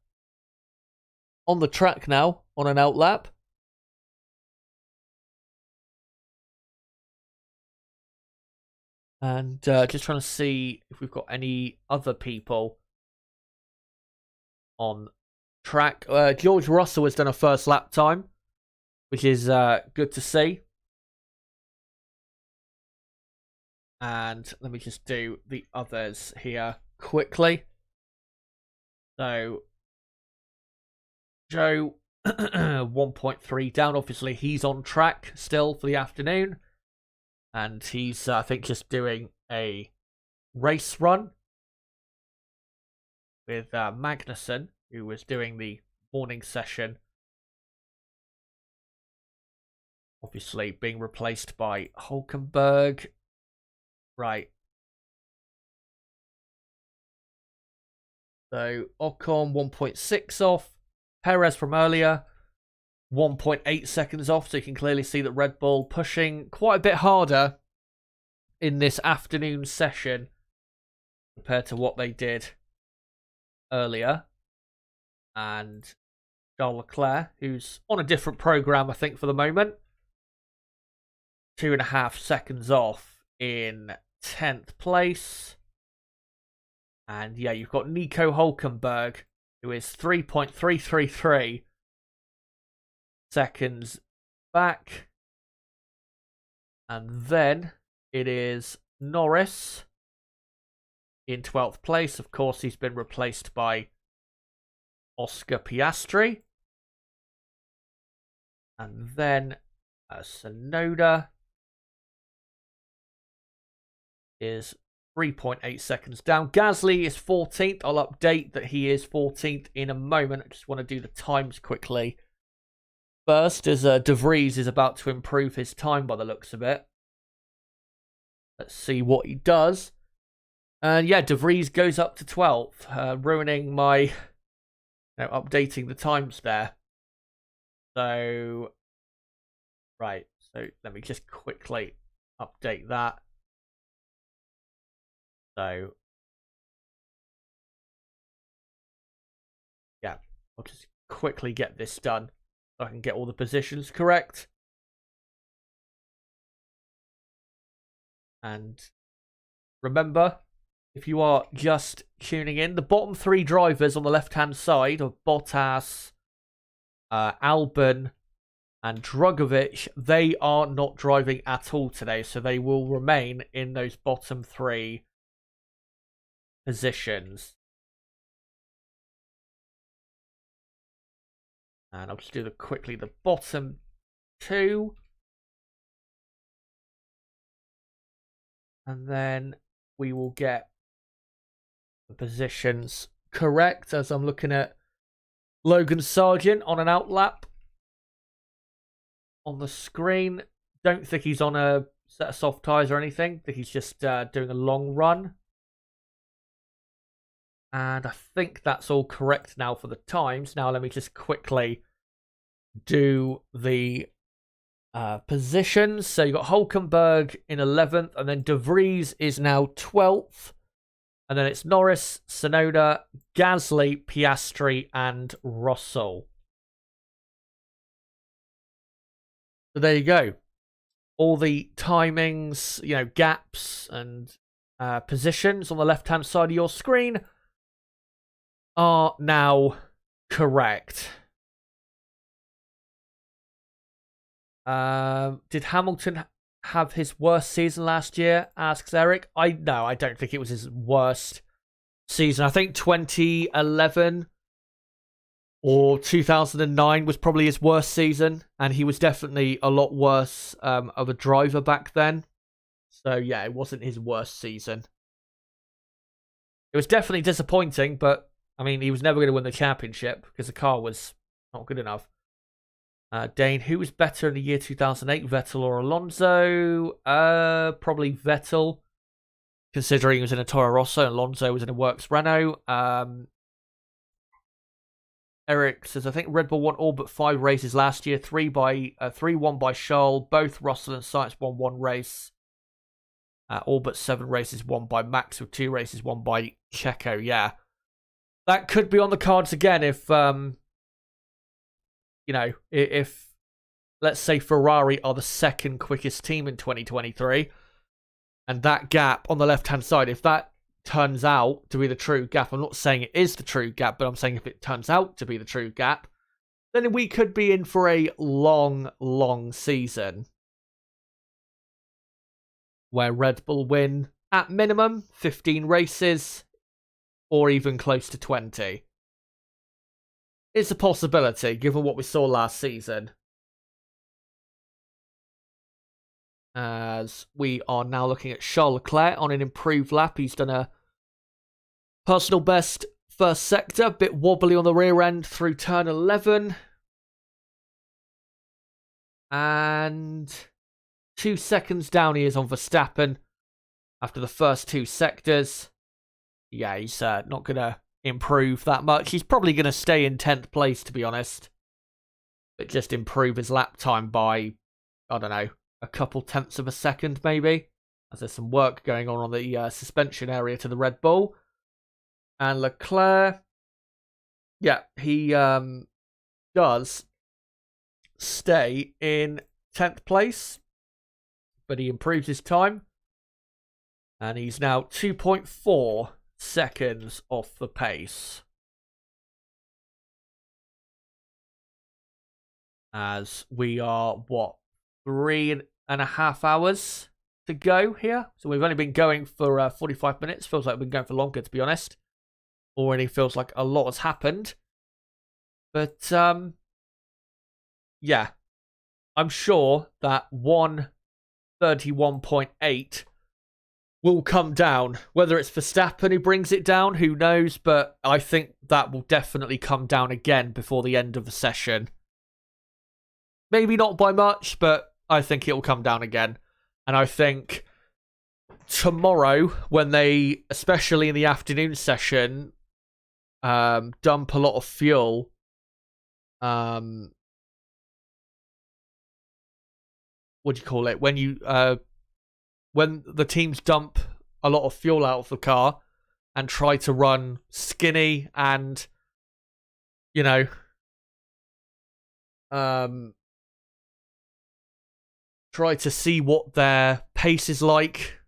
[SPEAKER 1] the track now on an outlap. And just trying to see if we've got any other people on track. George Russell has done a first lap time, which is good to see. And let me just do the others here quickly. So, Joe, 1.3 down. Obviously, he's on track still for the afternoon. And he's, I think, just doing a race run with Magnussen, who was doing the morning session. Obviously, being replaced by Hulkenberg. Right. So, Ocon 1.6 off. Perez from earlier, 1.8 seconds off. So you can clearly see that Red Bull pushing quite a bit harder in this afternoon session compared to what they did earlier. And Charles Leclerc, who's on a different program, I think, for the moment, 2.5 seconds off in 10th place. And yeah, you've got Nico Hulkenberg, who is 3.333 seconds back. And then it is Norris in 12th place. Of course, he's been replaced by Oscar Piastri. And then Tsunoda is 3.8 seconds down. Gasly is 14th. I'll update that he is 14th in a moment. I just want to do the times quickly first, as De Vries is about to improve his time by the looks of it. Let's see what he does. And yeah, De Vries goes up to 12th, ruining my updating the times there. So, right. So let me just quickly update that. So, yeah, I'll just quickly get this done. I can get all the positions correct. And remember, if you are just tuning in, the bottom 3 drivers on the left-hand side of Bottas, Albon, and Drugovich, they are not driving at all today, so they will remain in those bottom 3 positions. And I'll just do quickly the bottom 2. And then we will get the positions correct as I'm looking at Logan Sargent on an outlap on the screen. Don't think he's on a set of soft tyres or anything. I think he's just doing a long run. And I think that's all correct now for the times. Now let me just quickly do the positions. So you've got Hulkenberg in 11th, and then De Vries is now 12th. And then it's Norris, Tsunoda, Gasly, Piastri, and Russell. So there you go. All the timings, gaps and positions on the left-hand side of your screen are now correct. Did Hamilton have his worst season last year? Asks Eric. No, I don't think it was his worst season. I think 2011 or 2009 was probably his worst season, and he was definitely a lot worse of a driver back then. So yeah, it wasn't his worst season. It was definitely disappointing, but I mean, he was never going to win the championship because the car was not good enough. Dane, who was better in the year 2008, Vettel or Alonso? Probably Vettel, considering he was in a Toro Rosso and Alonso was in a Works Renault. Eric says, I think Red Bull won all but 5 races last year. 3 won by Charles. Both Russell and Sainz won 1 race. All but 7 races won by Max, with 2 races won by Checo. Yeah, that could be on the cards again if if let's say Ferrari are the second quickest team in 2023, and that gap on the left-hand side, if that turns out to be the true gap, I'm not saying it is the true gap, but I'm saying if it turns out to be the true gap, then we could be in for a long, long season where Red Bull win at minimum 15 races or even close to 20. It's a possibility, given what we saw last season. As we are now looking at Charles Leclerc on an improved lap. He's done a personal best first sector, bit wobbly on the rear end through turn 11. And 2 seconds down he is on Verstappen after the first 2 sectors. Yeah, he's not going to improve that much. He's probably going to stay in 10th place, to be honest, but just improve his lap time by, I don't know, a couple tenths of a second maybe, as there's some work going on the suspension area to the Red Bull. And Leclerc, yeah, he does stay in 10th place, but he improves his time, and he's now 2.4 seconds off the pace. As we are, 3.5 hours to go here? So we've only been going for 45 minutes. Feels like we've been going for longer, to be honest. Already feels like a lot has happened. But, yeah. I'm sure that 1:31.8 will come down. Whether it's Verstappen who brings it down, who knows? But I think that will definitely come down again before the end of the session. Maybe not by much, but I think it will come down again. And I think tomorrow, when they, especially in the afternoon session, dump a lot of fuel, what do you call it? When the teams dump a lot of fuel out of the car and try to run skinny and, try to see what their pace is like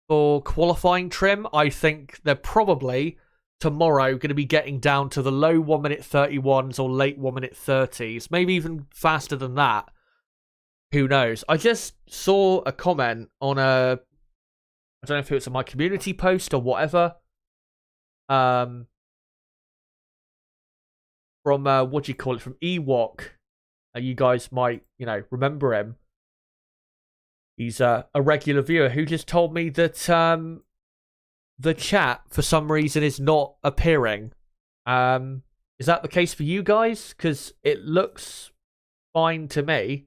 [SPEAKER 1] for qualifying trim. I think they're probably tomorrow going to be getting down to the low 1 minute 31s or late 1 minute 30s, maybe even faster than that. Who knows? I just saw a comment on I don't know if it was on my community post or whatever. From what do you call it? From Ewok. You guys might, remember him. He's a regular viewer who just told me that the chat for some reason is not appearing. Is that the case for you guys? Because it looks fine to me.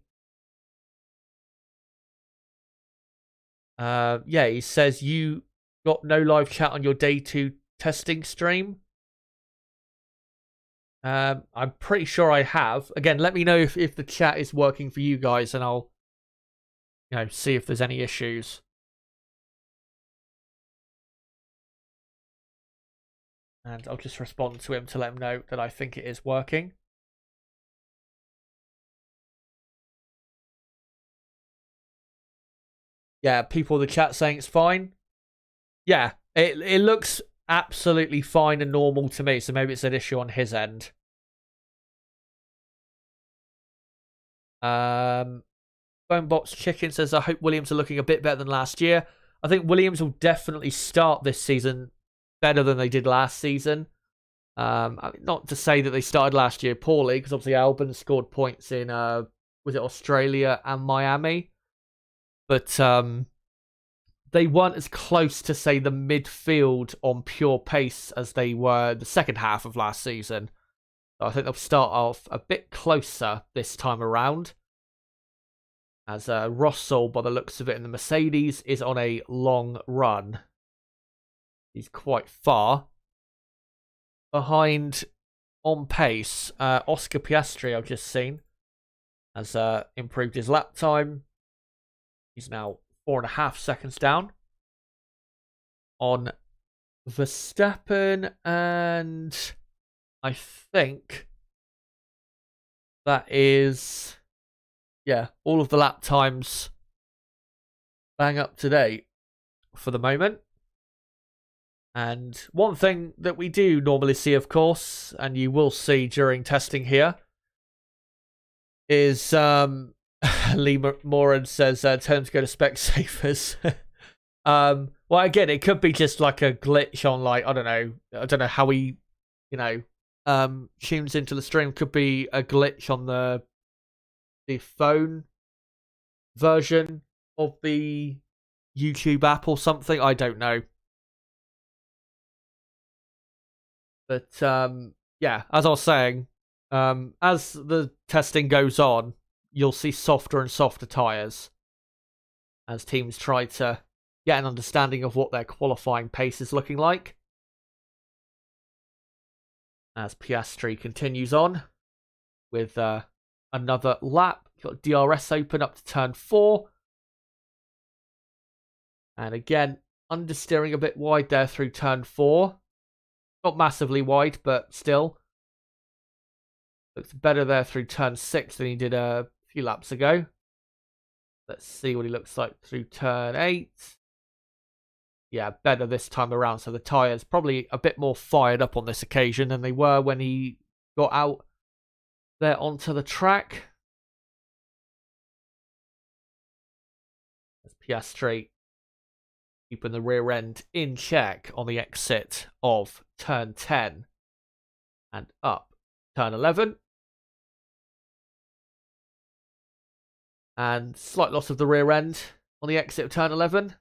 [SPEAKER 1] Yeah, he says you got no live chat on your day 2 testing stream. I'm pretty sure I have. Again, let me know if the chat is working for you guys, and I'll see if there's any issues. And I'll just respond to him to let him know that I think it is working. Yeah, people in the chat saying it's fine. Yeah, it looks absolutely fine and normal to me, so maybe it's an issue on his end. Bonebox Chicken says, I hope Williams are looking a bit better than last year. I think Williams will definitely start this season better than they did last season. Not to say that they started last year poorly, because obviously Albon scored points in, was it Australia and Miami? But they weren't as close to, say, the midfield on pure pace as they were the second half of last season. So I think they'll start off a bit closer this time around. As Russell, by the looks of it, in the Mercedes, is on a long run. He's quite far behind on pace. Oscar Piastri, I've just seen, has improved his lap time. He's now 4.5 seconds down on Verstappen, and I think that is, yeah, all of the lap times bang up to date for the moment. And one thing that we do normally see, of course, and you will see during testing here, is Lee Moran says terms go to Specsavers. Well, again, it could be just like a glitch on, like, I don't know how he, tunes into the stream. Could be a glitch on the phone version of the YouTube app or something. I don't know. But yeah, as I was saying, as the testing goes on, you'll see softer and softer tyres as teams try to get an understanding of what their qualifying pace is looking like. As Piastri continues on with another lap. Got DRS open up to turn 4. And again, understeering a bit wide there through turn 4. Not massively wide, but still. Looks better there through turn 6 than he did a few laps ago. Let's see what he looks like through turn 8. Yeah, better this time around. So the tyres probably a bit more fired up on this occasion than they were when he got out there onto the track. As Piastri keeping the rear end in check on the exit of turn 10 and up turn 11. And slight loss of the rear end on the exit of turn 11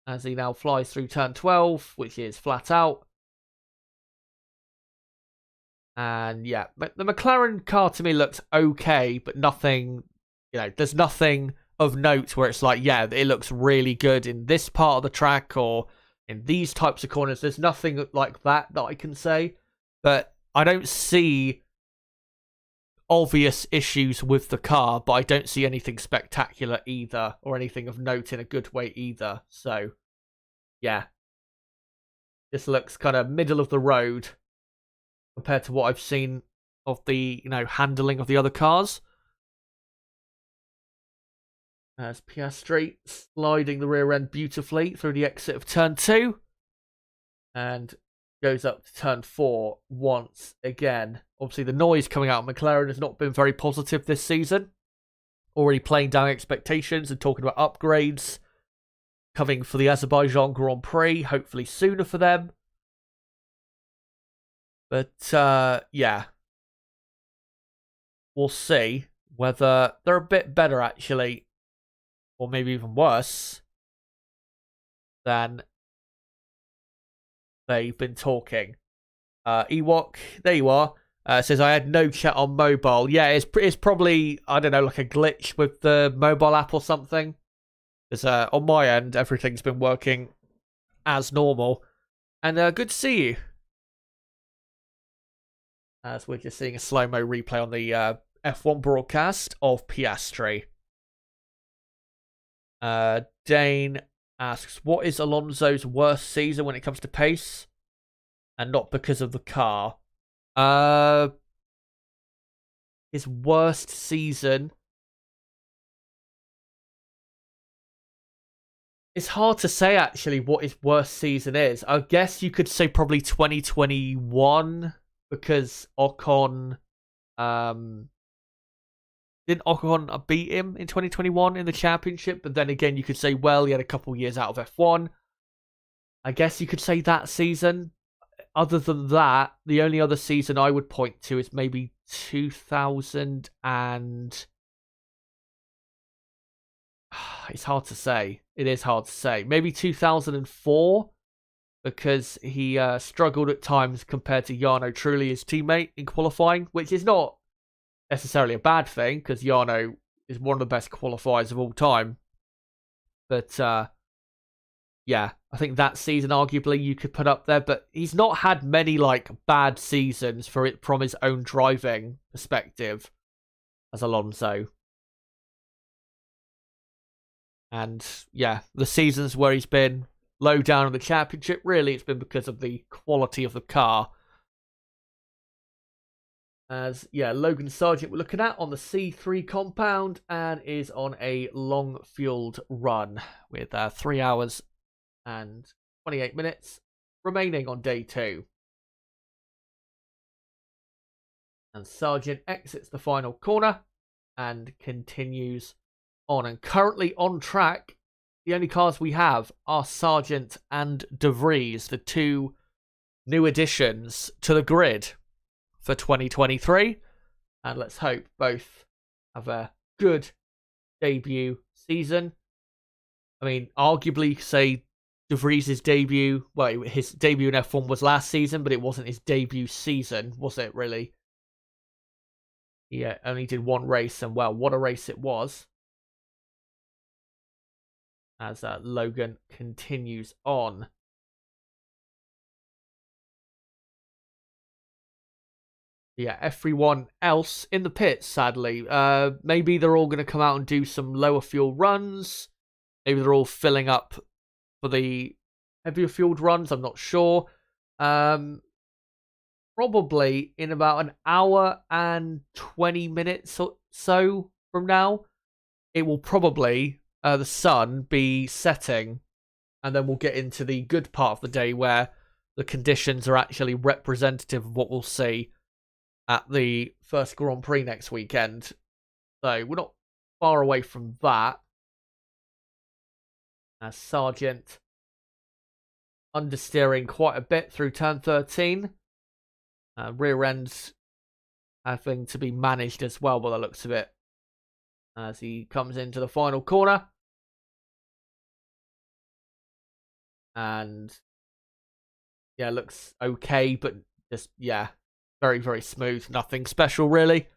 [SPEAKER 1] as he now flies through turn 12, which is flat out. And yeah, but the McLaren car to me looks okay, but nothing, there's nothing of note where it's like, yeah, it looks really good in this part of the track or in these types of corners. There's nothing like that I can say. But I don't see obvious issues with the car, but I don't see anything spectacular either, or anything of note in a good way either. So, yeah. This looks kind of middle of the road compared to what I've seen of the, handling of the other cars. As Piastri sliding the rear end beautifully through the exit of turn 2. And goes up to turn 4 once again. Obviously, the noise coming out of McLaren has not been very positive this season. Already playing down expectations and talking about upgrades coming for the Azerbaijan Grand Prix, hopefully sooner for them. But, yeah. We'll see whether they're a bit better, actually, or maybe even worse than they've been talking. Ewok, there you are. Says, I had no chat on mobile. Yeah, it's probably, I don't know, like a glitch with the mobile app or something. Because on my end, everything's been working as normal. And good to see you. As we're just seeing a slow-mo replay on the F1 broadcast of Piastri. Dane asks, what is Alonso's worst season when it comes to pace? And not because of the car. His worst season. It's hard to say, actually, what his worst season is. I guess you could say probably 2021, because Ocon... Didn't Ocon beat him in 2021 in the championship? But then again, you could say, well, he had a couple years out of F1. I guess you could say that season. Other than that, the only other season I would point to is maybe 2000 and... It's hard to say. It is hard to say. Maybe 2004, because he struggled at times compared to Jarno Trulli, his teammate, in qualifying, which is not necessarily a bad thing, because Jarno is one of the best qualifiers of all time. But, yeah, I think that season, arguably, you could put up there. But he's not had many, like, bad seasons from his own driving perspective as Alonso. And, yeah, the seasons where he's been low down in the championship, really, it's been because of the quality of the car. As, yeah, Logan Sargent we're looking at on the C3 compound and is on a long-fueled run with 3 hours and 28 minutes remaining on day 2. And Sargent exits the final corner and continues on. And currently on track, the only cars we have are Sargent and De Vries, the two new additions to the grid for 2023. And let's hope both have a good debut season. I mean, arguably, you could say De Vries' debut, well, his debut in F1 was last season, but it wasn't his debut season, was it, really? He only did one race, and, well, what a race it was. As Logan continues on. Yeah, everyone else in the pits, sadly. Maybe they're all going to come out and do some lower fuel runs. Maybe they're all filling up for the heavier fueled runs. I'm not sure. Probably in about an hour and 20 minutes or so from now, it will probably... the sun be setting, and then we'll get into the good part of the day where the conditions are actually representative of what we'll see at the first Grand Prix next weekend. So we're not far away from that. As Sargent understeering quite a bit through turn 13. Rear ends having to be managed as well by the looks of it. As he comes into the final corner. And, yeah, looks okay, but just, yeah, very, very smooth. Nothing special, really.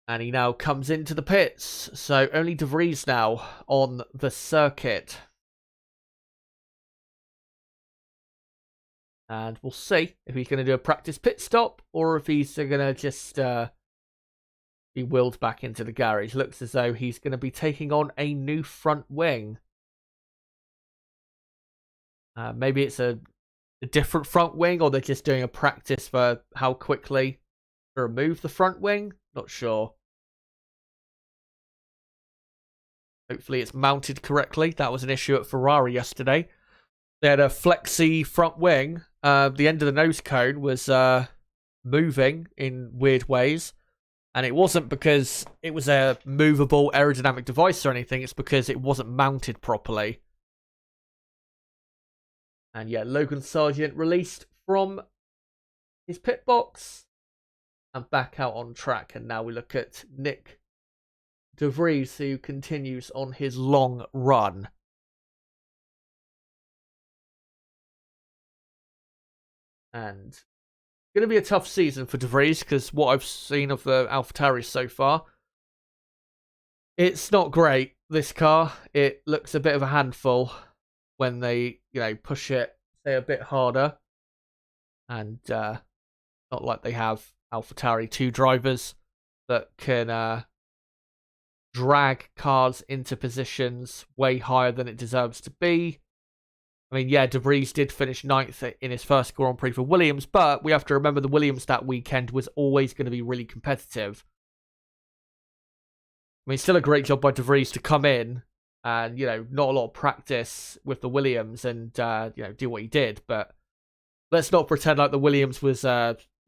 [SPEAKER 1] And he now comes into the pits. So only De Vries now on the circuit. And we'll see if he's going to do a practice pit stop or if he's going to just be wheeled back into the garage. Looks as though he's going to be taking on a new front wing. Maybe it's a different front wing, or they're just doing a practice for how quickly to remove the front wing. Not sure. Hopefully it's mounted correctly. That was an issue at Ferrari yesterday. They had a flexi front wing. The end of the nose cone was moving in weird ways. And it wasn't because it was a movable aerodynamic device or anything. It's because it wasn't mounted properly. And yeah, Logan Sargent released from his pit box and back out on track. And now we look at Nick de Vries, who continues on his long run. And it's going to be a tough season for de Vries, because what I've seen of the AlphaTauri so far, it's not great, this car. It looks a bit of a handful when they, push it, say, a bit harder. And not like they have AlphaTauri 2 drivers that can drag cars into positions way higher than it deserves to be. I mean, yeah, de Vries did finish 9th in his first Grand Prix for Williams, but we have to remember the Williams that weekend was always going to be really competitive. I mean, still a great job by de Vries to come in and, not a lot of practice with the Williams and, do what he did. But let's not pretend like the Williams was,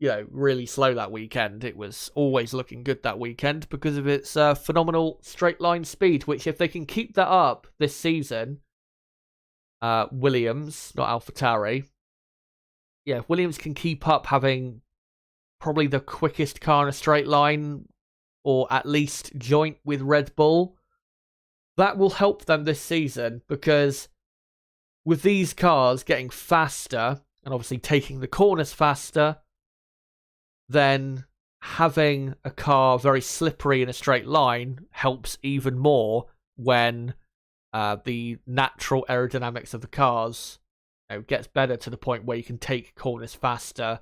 [SPEAKER 1] really slow that weekend. It was always looking good that weekend because of its phenomenal straight line speed, which if they can keep that up this season, Williams, not AlphaTauri. Yeah, if Williams can keep up having probably the quickest car in a straight line, or at least joint with Red Bull, that will help them this season, because with these cars getting faster and obviously taking the corners faster, then having a car very slippery in a straight line helps even more when the natural aerodynamics of the cars gets better to the point where you can take corners faster,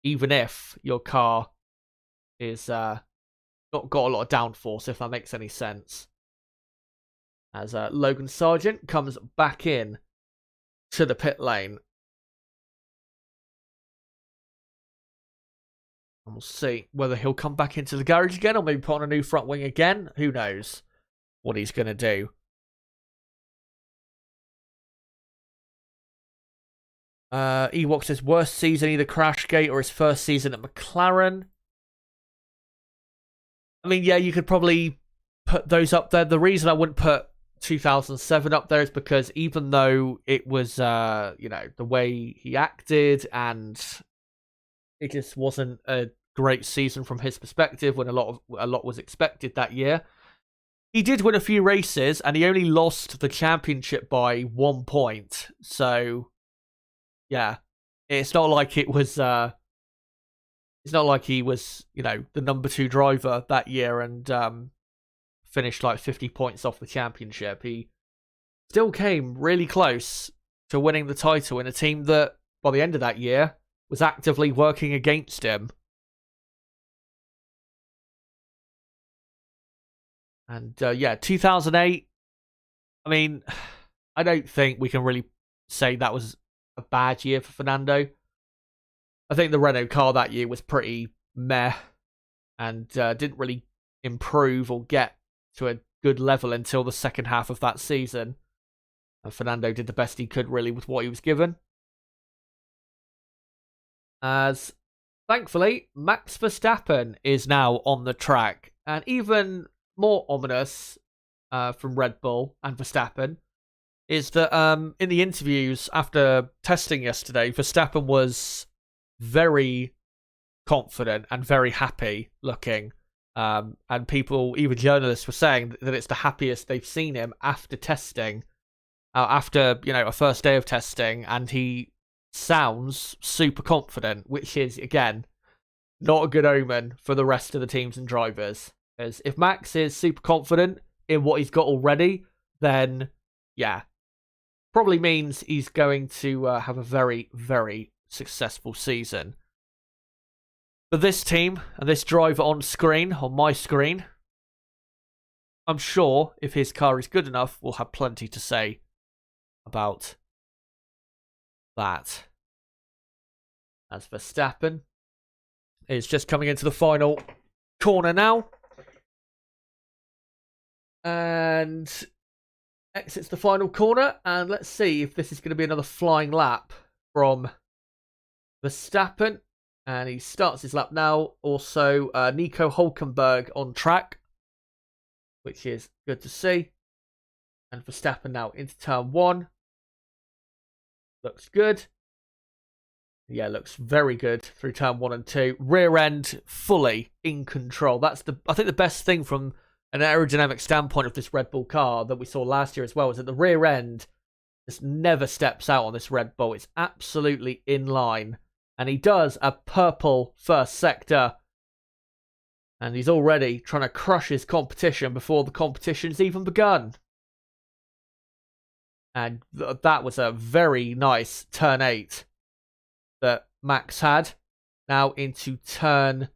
[SPEAKER 1] even if your car is not got a lot of downforce, if that makes any sense. As Logan Sargent comes back in to the pit lane. And we'll see whether he'll come back into the garage again or maybe put on a new front wing again. Who knows what he's going to do. Ewok says, worst season, either Crashgate or his first season at McLaren. I mean, yeah, you could probably put those up there. The reason I wouldn't put 2007 up there is because even though it was, the way he acted and it just wasn't a great season from his perspective when a lot was expected that year, he did win a few races and he only lost the championship by 1 point. So, yeah, it's not like it was. It's not like he was, the number 2 driver that year and finished like 50 points off the championship. He still came really close to winning the title in a team that, by the end of that year, was actively working against him. And 2008. I mean, I don't think we can really say that was a bad year for Fernando. I think the Renault car that year was pretty meh and didn't really improve or get to a good level until the second half of that season. And Fernando did the best he could really with what he was given. As thankfully, Max Verstappen is now on the track. And even more ominous from Red Bull and Verstappen is that in the interviews after testing yesterday, Verstappen was very confident and very happy looking. And people, even journalists, were saying that it's the happiest they've seen him after testing, after, a first day of testing, and he sounds super confident, which is, again, not a good omen for the rest of the teams and drivers. Because if Max is super confident in what he's got already, then, yeah, probably means he's going to have a very, very successful season. But this team and this driver on screen, on my screen, I'm sure if his car is good enough, we'll have plenty to say about that. As Verstappen is just coming into the final corner now. And exits the final corner. And let's see if this is going to be another flying lap from Verstappen. And he starts his lap now. Also, Nico Hülkenberg on track, which is good to see. And Verstappen now into turn 1. Looks good. Yeah, looks very good through turn 1 and 2. Rear end fully in control. That's I think the best thing from an aerodynamic standpoint of this Red Bull car that we saw last year as well is that the rear end just never steps out on this Red Bull. It's absolutely in line. And he does a purple first sector. And he's already trying to crush his competition before the competition's even begun. And that was a very nice turn 8 that Max had. Now into turn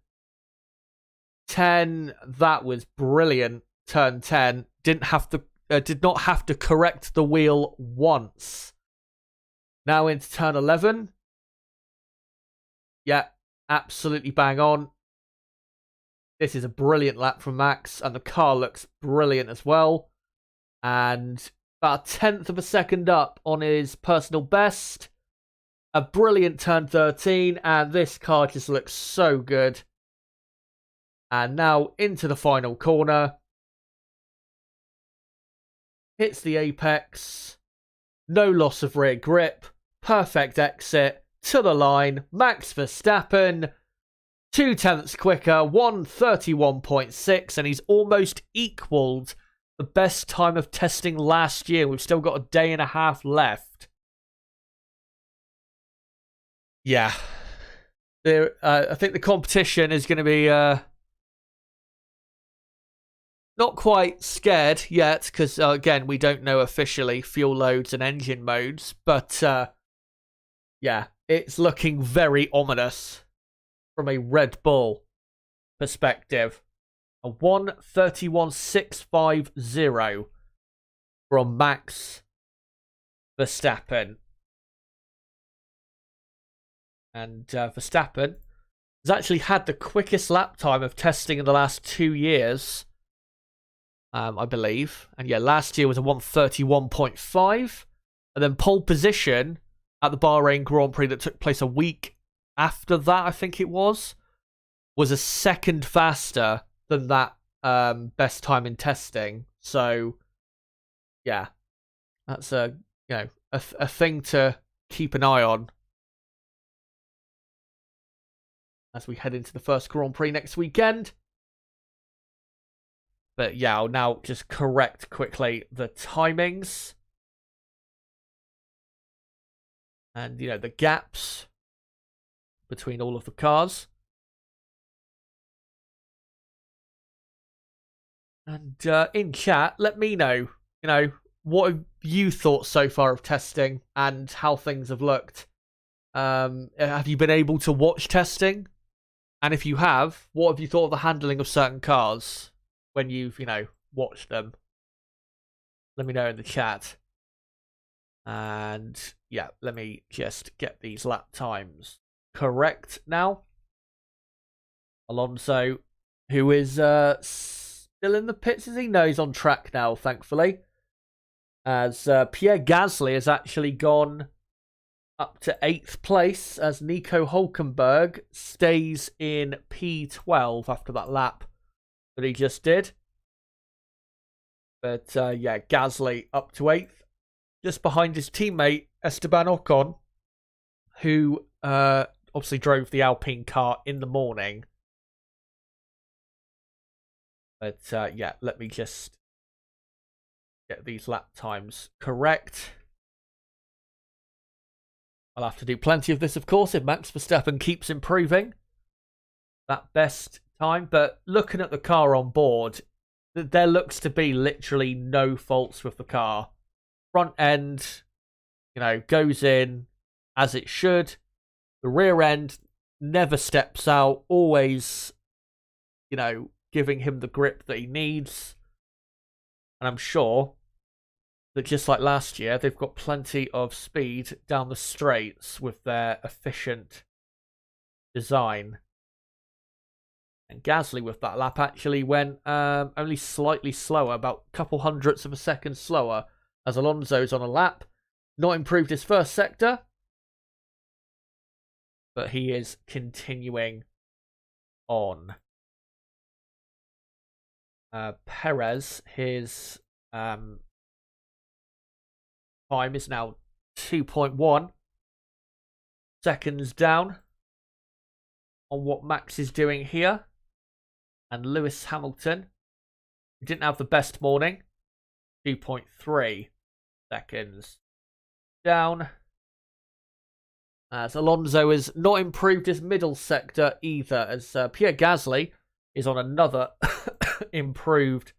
[SPEAKER 1] 10. That was brilliant. Turn 10. Did not have to correct the wheel once. Now into turn 11. Yeah, absolutely bang on. This is a brilliant lap from Max, and the car looks brilliant as well. And about a 1/10 of a second up on his personal best. A brilliant turn 13, and this car just looks so good. And now into the final corner. Hits the apex. No loss of rear grip. Perfect exit. To the line. Max Verstappen. 0.2 quicker. 1:31.6. And he's almost equaled the best time of testing last year. We've still got a day and a half left. Yeah. I think the competition is going to be not quite scared yet, because, again, we don't know officially fuel loads and engine modes. But, yeah, it's looking very ominous from a Red Bull perspective. A 1:31.650 from Max Verstappen. And Verstappen has actually had the quickest lap time of testing in the last 2 years, I believe. And yeah, last year was a 1:31.5. And then pole position at the Bahrain Grand Prix that took place a week after that, I think it was a second faster than that best time in testing. So yeah, that's a thing to keep an eye on as we head into the first Grand Prix next weekend. But yeah, I'll now just correct quickly the timings and the gaps between all of the cars. And in chat, let me know, what have you thought so far of testing and how things have looked. Have you been able to watch testing? And if you have, what have you thought of the handling of certain cars when you've, watched them? Let me know in the chat. And yeah, let me just get these lap times correct now. Alonso, who is still in the pits, as he knows, on track now, thankfully. As Pierre Gasly has actually gone up to 8th place, as Nico Hülkenberg stays in P12 after that lap that he just did. But yeah, Gasly up to 8th, just behind his teammate Esteban Ocon, who obviously drove the Alpine car in the morning. But yeah, let me just get these lap times correct. I'll have to do plenty of this, of course, if Max Verstappen keeps improving that best time. But looking at the car on board, there looks to be literally no faults with the car. Front end, goes in as it should. The rear end never steps out, always, giving him the grip that he needs. And I'm sure that just like last year, they've got plenty of speed down the straights with their efficient design. And Gasly with that lap actually went only slightly slower, about a couple hundredths of a second slower, as Alonso's on a lap. Not improved his first sector, but he is continuing on. Perez, his time is now 2.1 seconds down on what Max is doing here. And Lewis Hamilton, who didn't have the best morning, 2.3 seconds down. As Alonso has not improved his middle sector either, as Pierre Gasly is on another improved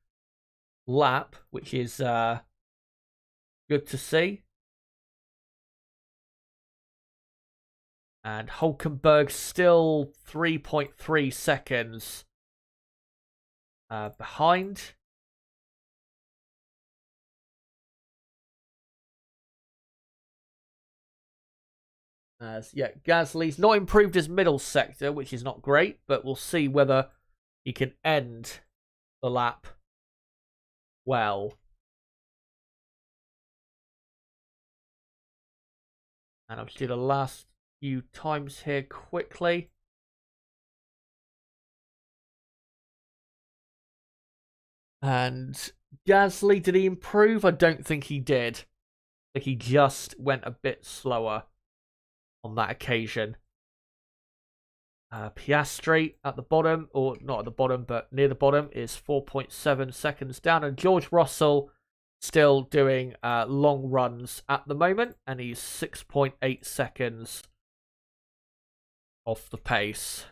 [SPEAKER 1] lap, which is good to see. And Hulkenberg still 3.3 seconds behind. Yeah, Gasly's not improved his middle sector, which is not great, but we'll see whether he can end the lap well. And I'll just do the last few times here quickly. And Gasly, did he improve? I don't think he did. I think he just went a bit slower on that occasion. Piastri at the bottom, or not at the bottom, but near the bottom, is 4.7 seconds down. And George Russell still doing long runs at the moment, and he's 6.8 seconds off the pace.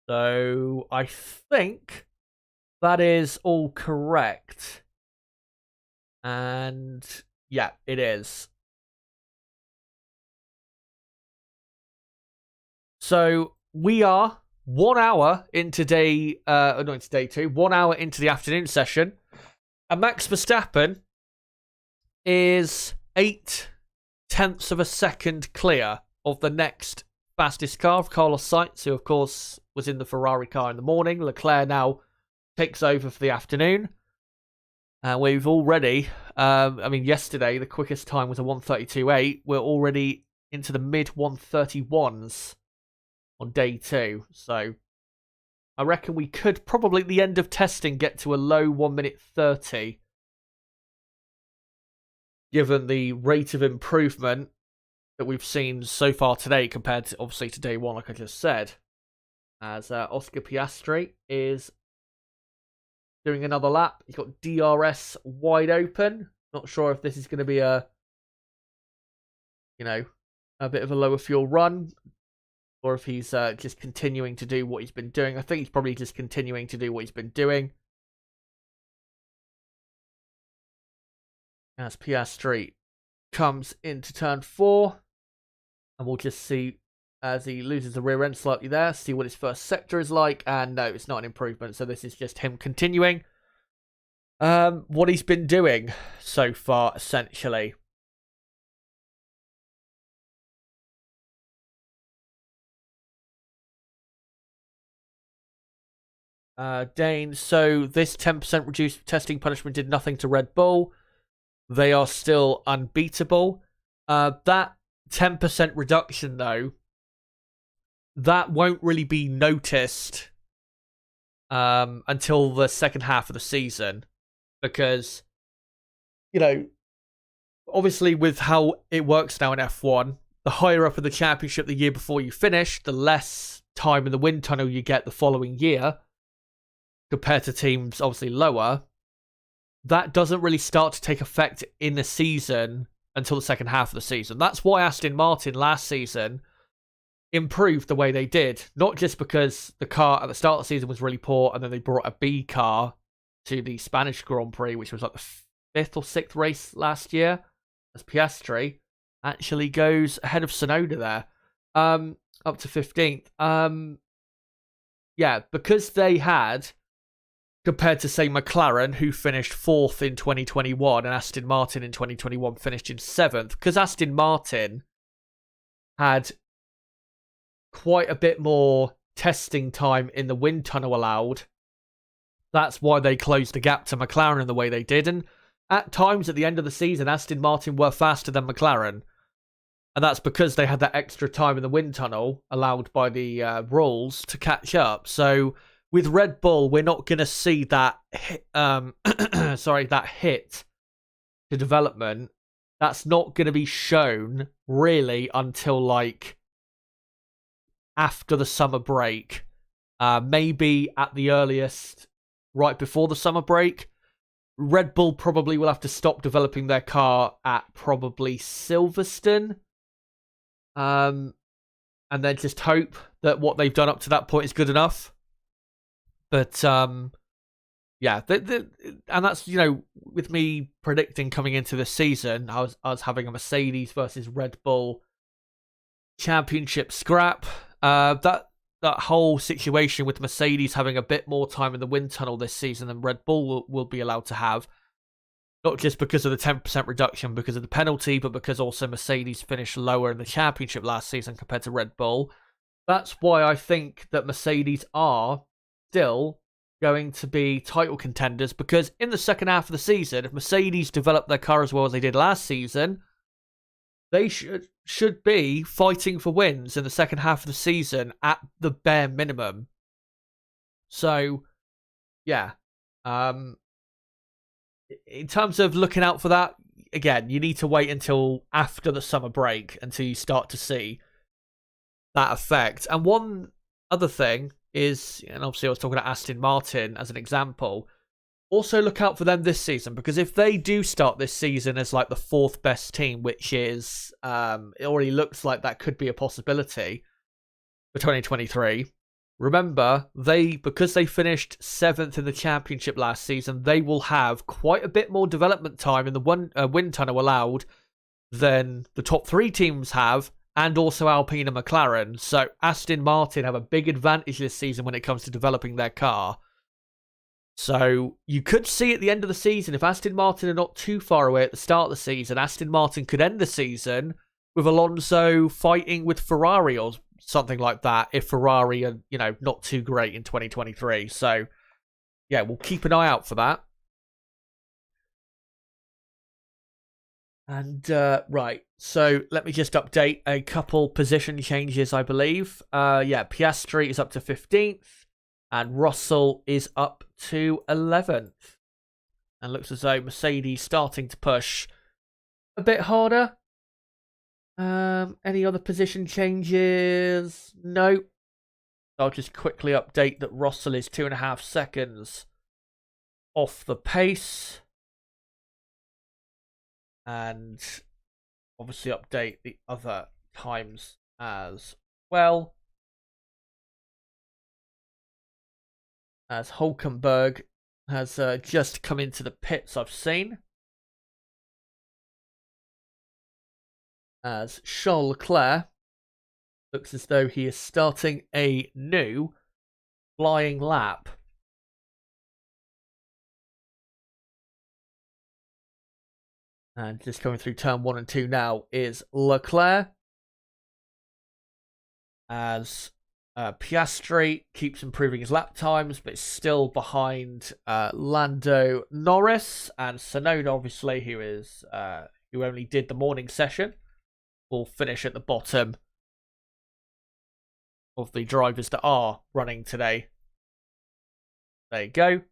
[SPEAKER 1] So I think that is all correct. And yeah, it is. So we are 1 hour into day, not into day 2, 1 hour into the afternoon session. And Max Verstappen is 0.8 of a second clear of the next fastest car of Carlos Sainz, who of course was in the Ferrari car in the morning. Leclerc now takes over for the afternoon. We've already, yesterday the quickest time was a 1:32.8. We're already into the mid 1:31s on day 2. So I reckon we could probably at the end of testing get to a low 1:30, given the rate of improvement that we've seen so far today compared to obviously to day 1, like I just said. As Oscar Piastri is doing another lap. He's got DRS wide open. Not sure if this is going to be a bit of a lower fuel run, or if he's just continuing to do what he's been doing. I think he's probably just continuing to do what he's been doing. As Piastri comes into turn 4. And we'll just see as he loses the rear end slightly there, see what his first sector is like. And no, it's not an improvement. So this is just him continuing what he's been doing so far, essentially. Dane, so this 10% reduced testing punishment did nothing to Red Bull. They are still unbeatable. That 10% reduction, though, that won't really be noticed until the second half of the season. Because, obviously with how it works now in F1, the higher up in the championship the year before you finish, the less time in the wind tunnel you get the following year, compared to teams obviously lower. That doesn't really start to take effect in the season until the second half of the season. That's why Aston Martin last season improved the way they did. Not just because the car at the start of the season was really poor and then they brought a B car to the Spanish Grand Prix, which was like the 5th or 6th race last year, as Piastri actually goes ahead of Tsunoda there, up to 15th. Yeah, because they had, compared to, say, McLaren, who finished 4th in 2021, and Aston Martin in 2021 finished in 7th, because Aston Martin had quite a bit more testing time in the wind tunnel allowed. That's why they closed the gap to McLaren in the way they did. And at times at the end of the season, Aston Martin were faster than McLaren. And that's because they had that extra time in the wind tunnel allowed by the rules to catch up. So with Red Bull, we're not going to see that that hit to development. That's not going to be shown really until like after the summer break. Maybe at the earliest right before the summer break. Red Bull probably will have to stop developing their car at probably Silverstone. And then just hope that what they've done up to that point is good enough. But yeah, and that's, with me predicting coming into this season, I was having a Mercedes versus Red Bull championship scrap. That whole situation with Mercedes having a bit more time in the wind tunnel this season than Red Bull will be allowed to have. Not just because of the 10% reduction because of the penalty, but because also Mercedes finished lower in the championship last season compared to Red Bull. That's why I think that Mercedes are still going to be title contenders, because in the second half of the season, if Mercedes develop their car as well as they did last season, they should be fighting for wins in the second half of the season at the bare minimum. So, yeah. In terms of looking out for that, again, you need to wait until after the summer break until you start to see that effect. And one other thing is, and obviously I was talking about Aston Martin as an example, also look out for them this season, because if they do start this season as like the fourth best team, which is, it already looks like that could be a possibility for 2023. Remember, because they finished 7th in the championship last season, they will have quite a bit more development time in the wind tunnel allowed than the top 3 teams have, and also Alpine and McLaren. So Aston Martin have a big advantage this season when it comes to developing their car. So you could see at the end of the season, if Aston Martin are not too far away at the start of the season, Aston Martin could end the season with Alonso fighting with Ferrari or something like that, if Ferrari are, not too great in 2023. So, yeah, we'll keep an eye out for that. And, right, so let me just update a couple position changes, I believe. Piastri is up to 15th, and Russell is up to 11th. And looks as though Mercedes starting to push a bit harder. Any other position changes? No. I'll just quickly update that Russell is 2.5 seconds off the pace. And obviously update the other times as well. As Hulkenberg has just come into the pits, I've seen. As Charles Leclerc looks as though he is starting a new flying lap. And just coming through turn 1 and 2 now is Leclerc. As Piastri keeps improving his lap times, but is still behind Lando Norris. And Tsunoda, obviously, who only did the morning session, will finish at the bottom of the drivers that are running today. There you go.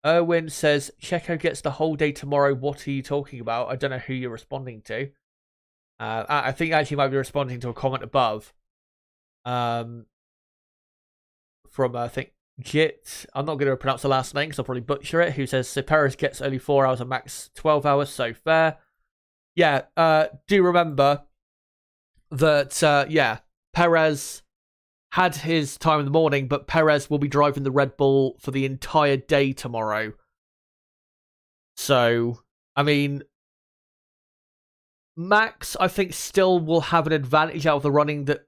[SPEAKER 1] Erwin says, Checo gets the whole day tomorrow. What are you talking about? I don't know who you're responding to. I think actually might be responding to a comment above. From I think Jit, I'm not going to pronounce the last name because I'll probably butcher it, who says so Perez gets only 4 hours and max 12 hours, so fair. Yeah, do remember that Perez had his time in the morning, but Perez will be driving the Red Bull for the entire day tomorrow. So, I mean, Max, I think, still will have an advantage out of the running that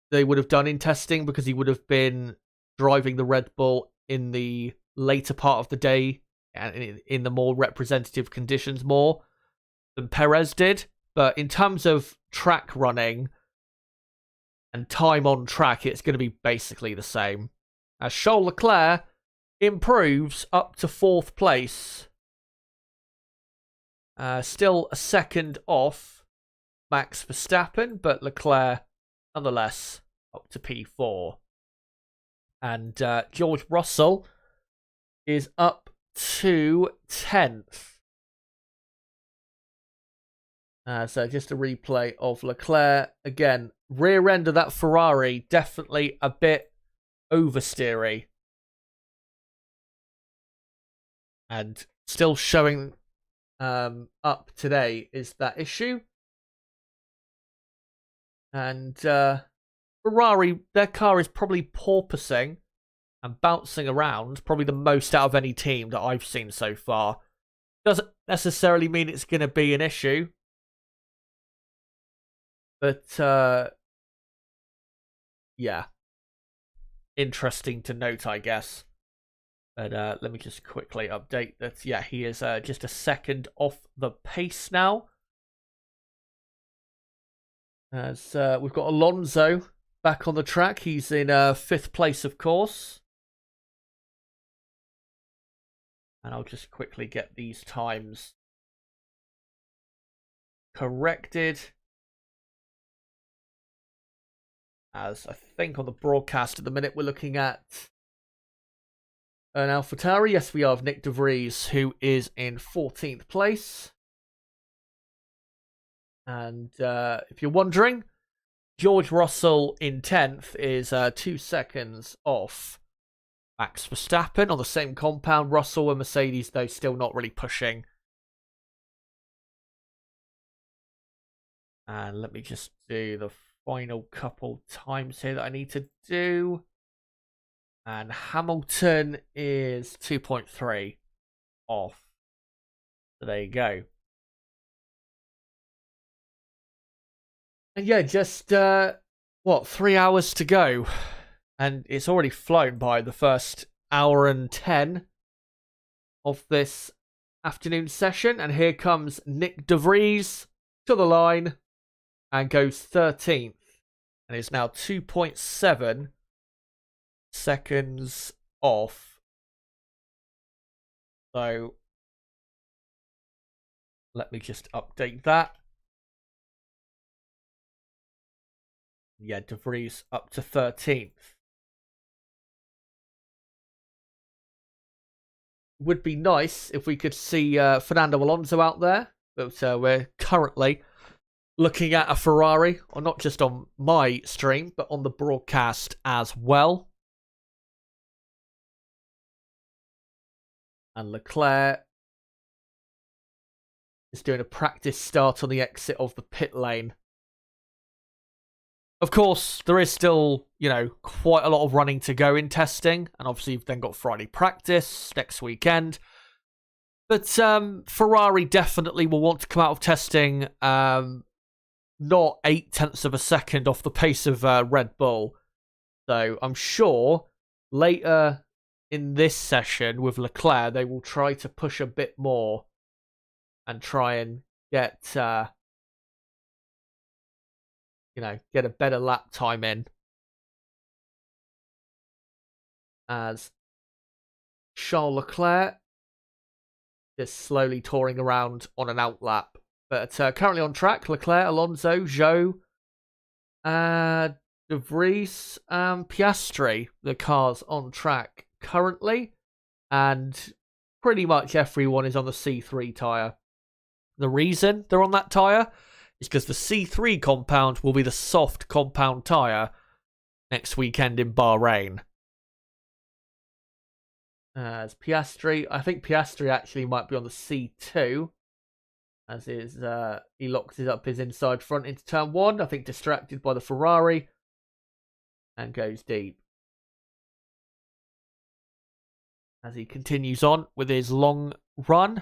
[SPEAKER 1] they would have done in testing, because he would have been driving the Red Bull in the later part of the day and in the more representative conditions more than Perez did. But in terms of track running and time on track, it's going to be basically the same. As Charles Leclerc improves up to 4th place. Still a second off Max Verstappen, but Leclerc nonetheless up to P4. And George Russell is up to 10th. So just a replay of Leclerc. Again, rear end of that Ferrari, definitely a bit oversteery. And still showing up today is that issue. And Ferrari, their car is probably porpoising and bouncing around, probably the most out of any team that I've seen so far. Doesn't necessarily mean it's going to be an issue. But, yeah. Interesting to note, I guess. But let me just quickly update that. Yeah, he is just a second off the pace now. As we've got Alonso back on the track. He's in 5th place, of course. And I'll just quickly get these times corrected. As I think on the broadcast at the minute, we're looking at an AlphaTauri. Yes, we are, of Nick De Vries, who is in 14th place. And if you're wondering, George Russell in 10th is 2 seconds off Max Verstappen on the same compound. Russell and Mercedes, though, still not really pushing. And let me just do the final couple times here that I need to do. And Hamilton is 2.3 off. So there you go. And yeah, just, 3 hours to go. And it's already flown by the first hour and 10 of this afternoon session. And here comes Nick De Vries to the line and goes 13th. And is now 2.7 seconds off. So let me just update that. Yeah, De Vries up to 13th. Would be nice if we could see Fernando Alonso out there, but we're currently looking at a Ferrari, or not just on my stream, but on the broadcast as well. And Leclerc is doing a practice start on the exit of the pit lane. Of course, there is still, quite a lot of running to go in testing. And obviously, you've then got Friday practice next weekend. But Ferrari definitely will want to come out of testing not 0.8 of a second off the pace of Red Bull. So I'm sure later in this session with Leclerc, they will try to push a bit more and try and get... get a better lap time in. As Charles Leclerc is slowly touring around on an outlap. But currently on track, Leclerc, Alonso, Zhou, De Vries, Piastri. The cars on track currently. And pretty much everyone is on the C3 tyre. The reason they're on that tyre is because the C3 compound will be the soft compound tyre next weekend in Bahrain. As Piastri, I think Piastri actually might be on the C2, as he locks up his inside front into turn 1, I think distracted by the Ferrari, and goes deep. As he continues on with his long run.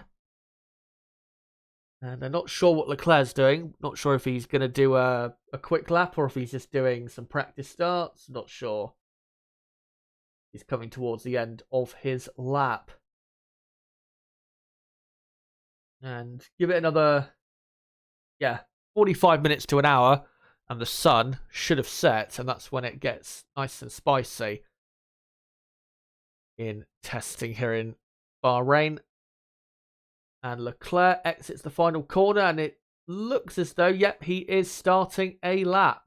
[SPEAKER 1] And I'm not sure what Leclerc's doing. Not sure if he's going to do a quick lap or if he's just doing some practice starts. Not sure. He's coming towards the end of his lap. And give it another, 45 minutes to an hour, and the sun should have set, and that's when it gets nice and spicy in testing here in Bahrain. And Leclerc exits the final corner, and it looks as though, yep, he is starting a lap.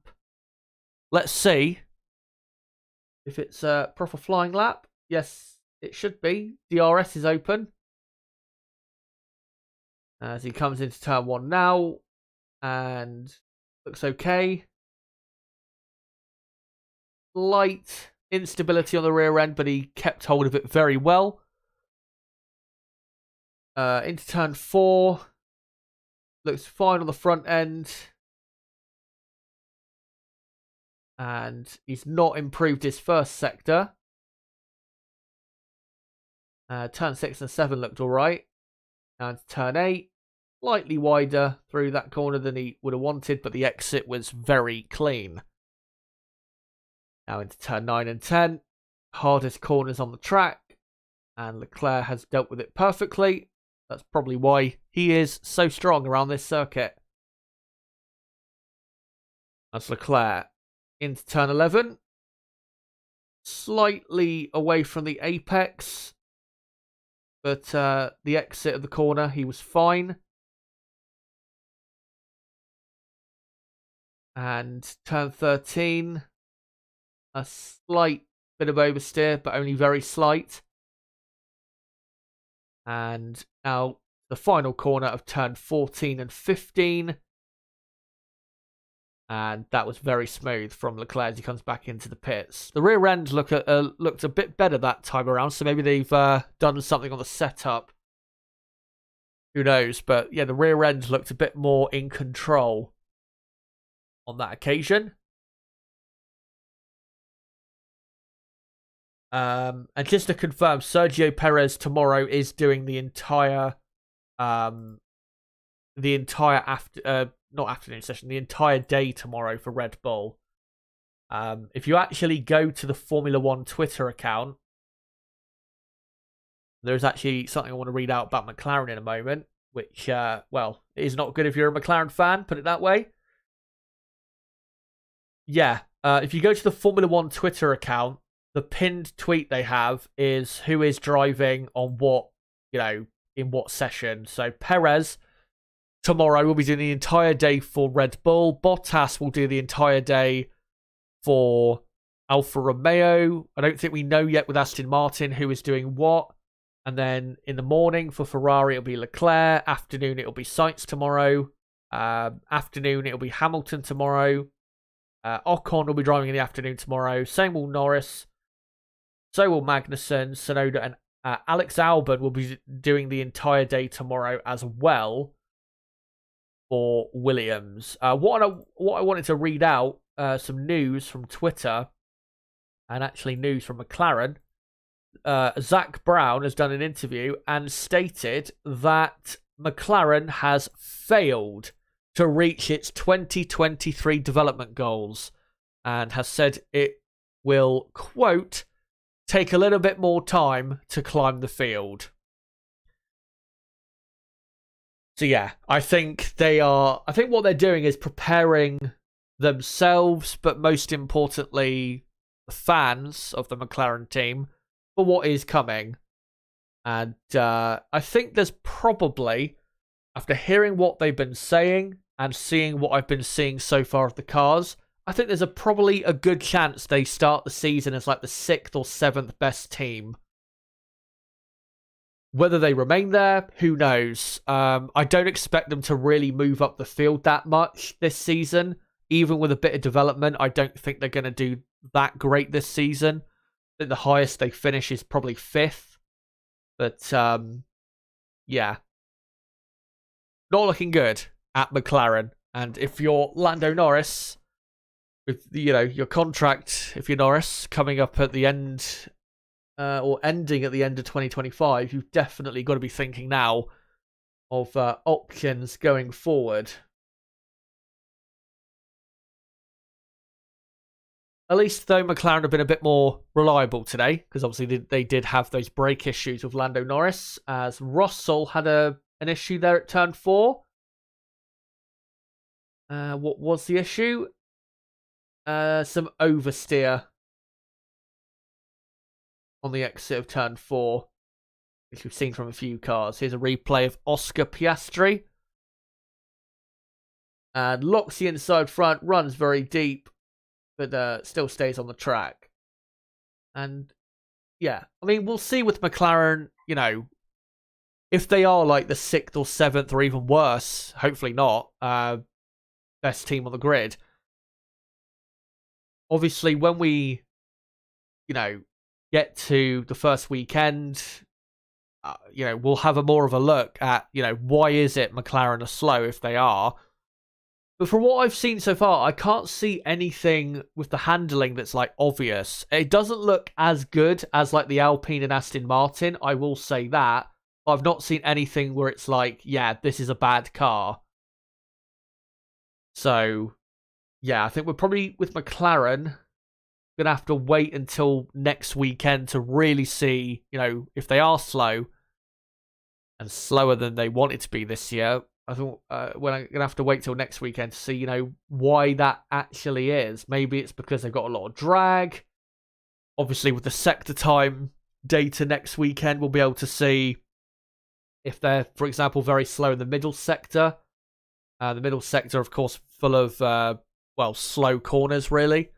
[SPEAKER 1] Let's see if it's a proper flying lap. Yes, it should be. DRS is open as he comes into turn 1 now, and looks okay. Light instability on the rear end, but he kept hold of it very well. Into turn 4. Looks fine on the front end. And he's not improved his first sector. Turn 6 and 7 looked alright. And turn 8. Slightly wider through that corner than he would have wanted, but the exit was very clean. Now into turn 9 and 10. Hardest corners on the track. And Leclerc has dealt with it perfectly. That's probably why he is so strong around this circuit. That's Leclerc. Into turn 11. Slightly away from the apex. But the exit of the corner, he was fine. And turn 13. A slight bit of oversteer, but only very slight. And now the final corner of turn 14 and 15. And that was very smooth from Leclerc as he comes back into the pits. The rear end looked a bit better that time around, so maybe they've done something on the setup. Who knows? But yeah, the rear end looked a bit more in control on that occasion. And just to confirm, Sergio Perez tomorrow is doing the entire the entire day tomorrow for Red Bull. If you actually go to the Formula 1 Twitter account, there's actually something I want to read out about McLaren in a moment, which, well, is not good if you're a McLaren fan, put it that way. Yeah, if you go to the Formula 1 Twitter account, the pinned tweet they have is who is driving on what, in what session. So Perez tomorrow will be doing the entire day for Red Bull. Bottas will do the entire day for Alfa Romeo. I don't think we know yet with Aston Martin who is doing what. And then in the morning for Ferrari, it'll be Leclerc. Afternoon, it'll be Sainz tomorrow. Afternoon, it'll be Hamilton tomorrow. Ocon will be driving in the afternoon tomorrow. Same will Norris. So will Magnussen, Tsunoda, and Alex Albon will be doing the entire day tomorrow as well for Williams. What I wanted to read out, some news from Twitter, and actually news from McLaren. Zach Brown has done an interview and stated that McLaren has failed to reach its 2023 development goals and has said it will, quote, take a little bit more time to climb the field. So yeah, I think what they're doing is preparing themselves, but most importantly, the fans of the McLaren team for what is coming. And I think there's probably, after hearing what they've been saying and seeing what I've been seeing so far of the cars, I think there's probably a good chance they start the season as like the 6th or 7th best team. Whether they remain there, who knows? I don't expect them to really move up the field that much this season. Even with a bit of development, I don't think they're going to do that great this season. I think the highest they finish is probably 5th. But, yeah. Not looking good at McLaren. And if you're Lando Norris, with, your contract, if you're Norris, coming up at the end, or ending at the end of 2025, you've definitely got to be thinking now of options going forward. At least, though, McLaren have been a bit more reliable today, because obviously they did have those brake issues with Lando Norris, as Russell had an issue there at turn 4. What was the issue? Some oversteer on the exit of turn 4, which we've seen from a few cars. Here's a replay of Oscar Piastri. And locks the inside front, runs very deep, but still stays on the track. And yeah, I mean, we'll see with McLaren, if they are like the 6th or 7th or even worse, hopefully not, best team on the grid. Obviously, when we, get to the first weekend, we'll have a more of a look at, why is it McLaren are slow if they are. But from what I've seen so far, I can't see anything with the handling that's like obvious. It doesn't look as good as like the Alpine and Aston Martin, I will say that. I've not seen anything where it's like, yeah, this is a bad car. So, yeah, I think we're probably, with McLaren, going to have to wait until next weekend to really see, if they are slow and slower than they want it to be this year. I think we're going to have to wait till next weekend to see, why that actually is. Maybe it's because they've got a lot of drag. Obviously, with the sector time data next weekend, we'll be able to see if they're, for example, very slow in the middle sector. The middle sector, of course, full of, slow corners, really.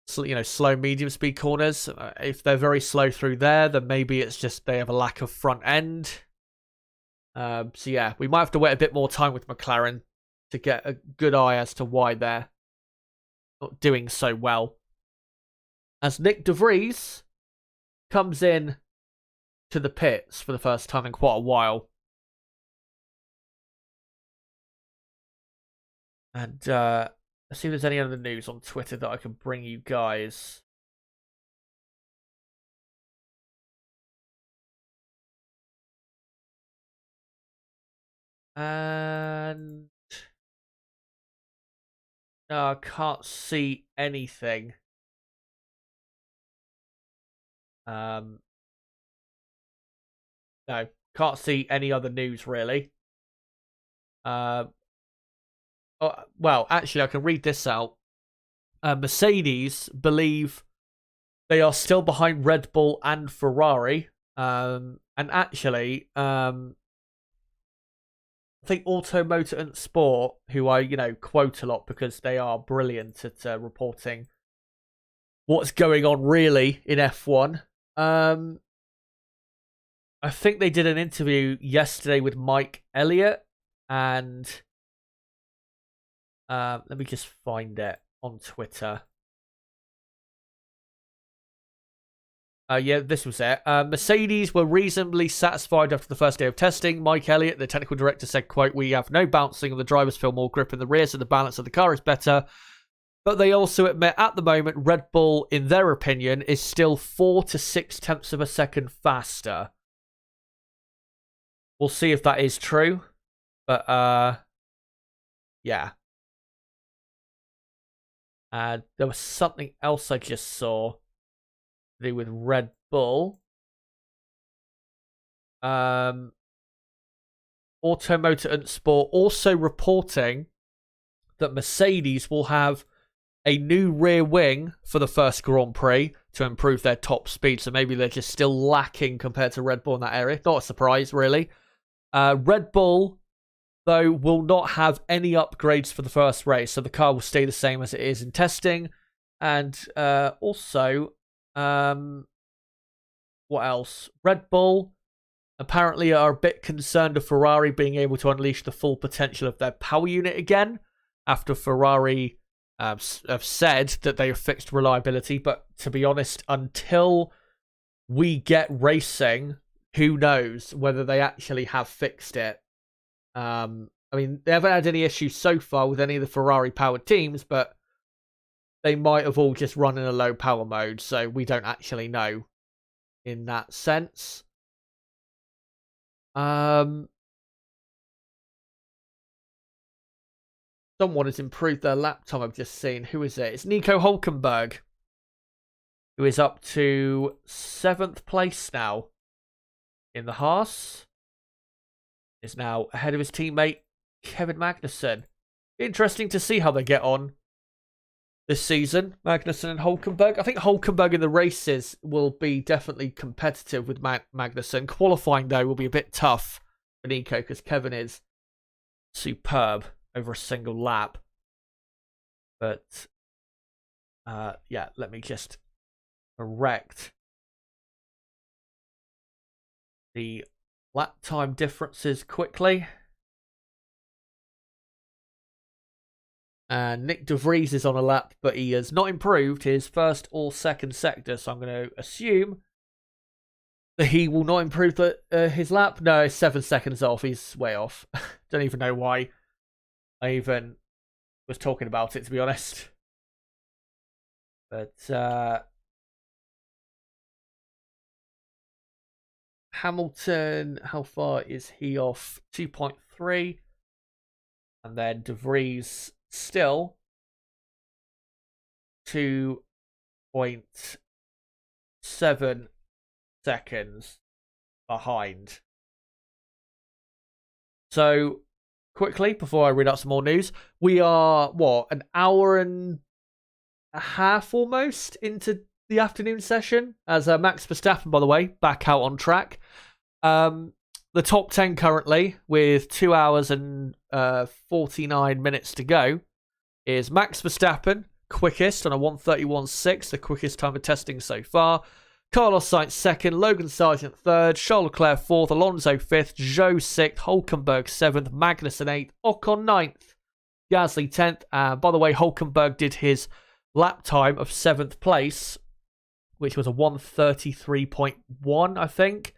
[SPEAKER 1] Slow medium speed corners. If they're very slow through there, then maybe it's just they have a lack of front end. So yeah, we might have to wait a bit more time with McLaren to get a good eye as to why they're not doing so well. As Nick De Vries comes in to the pits for the first time in quite a while. And let's see if there's any other news on Twitter that I can bring you guys. And no, I can't see anything. No, can't see any other news really. Well, actually, I can read this out. Mercedes believe they are still behind Red Bull and Ferrari. And actually, I think Automotor and Sport, who I, quote a lot because they are brilliant at reporting what's going on really in F1. I think they did an interview yesterday with Mike Elliott, and let me just find it on Twitter. Yeah, this was it. Mercedes were reasonably satisfied after the first day of testing. Mike Elliott, the technical director, said, quote, "We have no bouncing and the drivers feel more grip in the rear, so the balance of the car is better." But they also admit at the moment, Red Bull, in their opinion, is still 4 to 6 tenths of a second faster. We'll see if that is true. But, yeah. There was something else I just saw to do with Red Bull. Automotor and Sport also reporting that Mercedes will have a new rear wing for the first Grand Prix to improve their top speed. So maybe they're just still lacking compared to Red Bull in that area. Not a surprise, really. Red Bull, though, will not have any upgrades for the first race. So the car will stay the same as it is in testing. And also, what else? Red Bull apparently are a bit concerned of Ferrari being able to unleash the full potential of their power unit again after Ferrari have said that they have fixed reliability. But to be honest, until we get racing, who knows whether they actually have fixed it. I mean, they haven't had any issues so far with any of the Ferrari powered teams, but they might have all just run in a low power mode, so we don't actually know in that sense. someone has improved their lap time. I've just seen. Who is it? It's Nico Hülkenberg, who is up to 7th place now in the Haas. Is now ahead of his teammate Kevin Magnussen. Interesting to see how they get on this season, Magnussen and Hülkenberg. I think Hülkenberg in the races will be definitely competitive with Magnussen. Qualifying, though, will be a bit tough for Nico because Kevin is superb over a single lap. But, yeah, let me just correct the lap time differences quickly. And Nick De Vries is on a lap, but he has not improved his first or second sector. So I'm going to assume that he will not improve his lap. No, it's 7 seconds off. He's way off. Don't even know why I even was talking about it, to be honest. But Hamilton, how far is he off? 2.3. And then De Vries still 2.7 seconds behind. So, quickly, before I read out some more news, we are, an hour and a half almost into the afternoon session, as Max Verstappen, by the way, back out on track. The top 10 currently, with 2 hours and 49 minutes to go, is Max Verstappen, quickest on a 1:31.6, the quickest time of testing so far. Carlos Sainz second, Logan Sargent third, Charles Leclerc fourth, Alonso fifth, Zhou sixth, Hülkenberg seventh, Magnussen eighth, Ocon ninth, Gasly 10th. By the way, Hülkenberg did his lap time of 7th place, which was a 1:33.1, I think.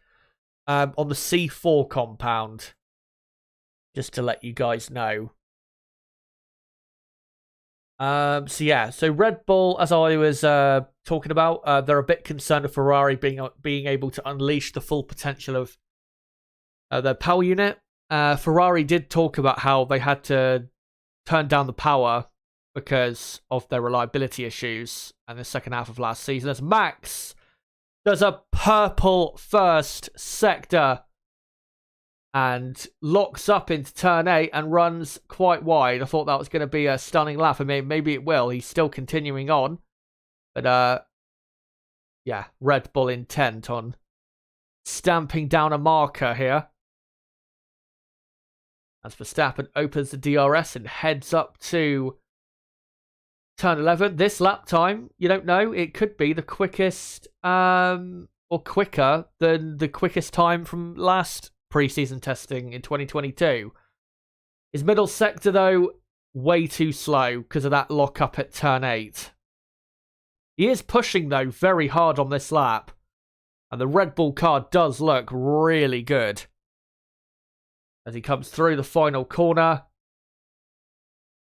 [SPEAKER 1] On the C4 compound, just to let you guys know. So Red Bull, as I was talking about, they're a bit concerned of Ferrari being able to unleash the full potential of their power unit. Ferrari did talk about how they had to turn down the power because of their reliability issues in the second half of last season, as Max does a purple first sector and locks up into turn 8 and runs quite wide. I thought that was going to be a stunning lap. I mean, maybe it will. He's still continuing on. But, yeah, Red Bull intent on stamping down a marker here. As Verstappen opens the DRS and heads up to turn 11. This lap time, you don't know. It could be the quickest, or quicker than the quickest time from last preseason testing in 2022. His middle sector, though, way too slow because of that lock-up at turn 8. He is pushing, though, very hard on this lap. And the Red Bull car does look really good as he comes through the final corner.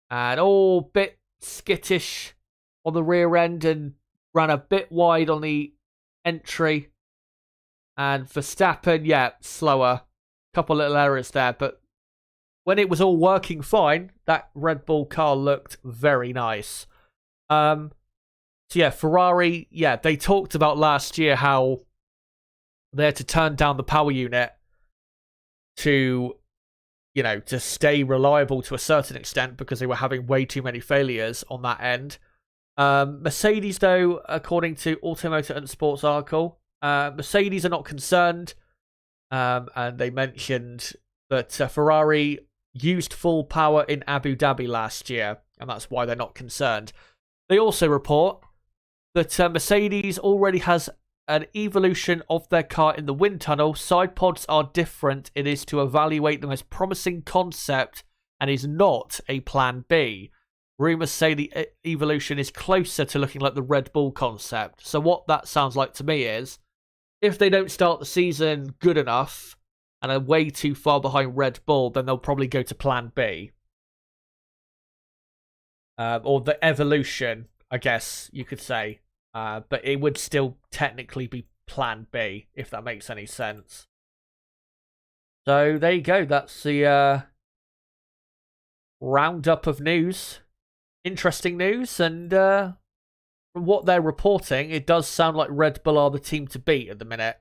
[SPEAKER 1] And all bit skittish on the rear end and ran a bit wide on the entry. And Verstappen, yeah, slower. Couple little errors there, but when it was all working fine, that Red Bull car looked very nice. So yeah, Ferrari, yeah, they talked about last year how they had to turn down the power unit to, you know, to stay reliable to a certain extent because they were having way too many failures on that end. Mercedes, though, according to Automotive and Sports article, Mercedes are not concerned, and they mentioned that Ferrari used full power in Abu Dhabi last year, and that's why they're not concerned. They also report that Mercedes already has an evolution of their car in the wind tunnel. Side pods are different. It is to evaluate them as promising concept and is not a plan B. Rumours say the evolution is closer to looking like the Red Bull concept. So what that sounds like to me is, if they don't start the season good enough and are way too far behind Red Bull, then they'll probably go to plan B. Or the evolution, I guess you could say. But it would still technically be plan B, if that makes any sense. So there you go. That's the roundup of news. Interesting news, and from what they're reporting, it does sound like Red Bull are the team to beat at the minute.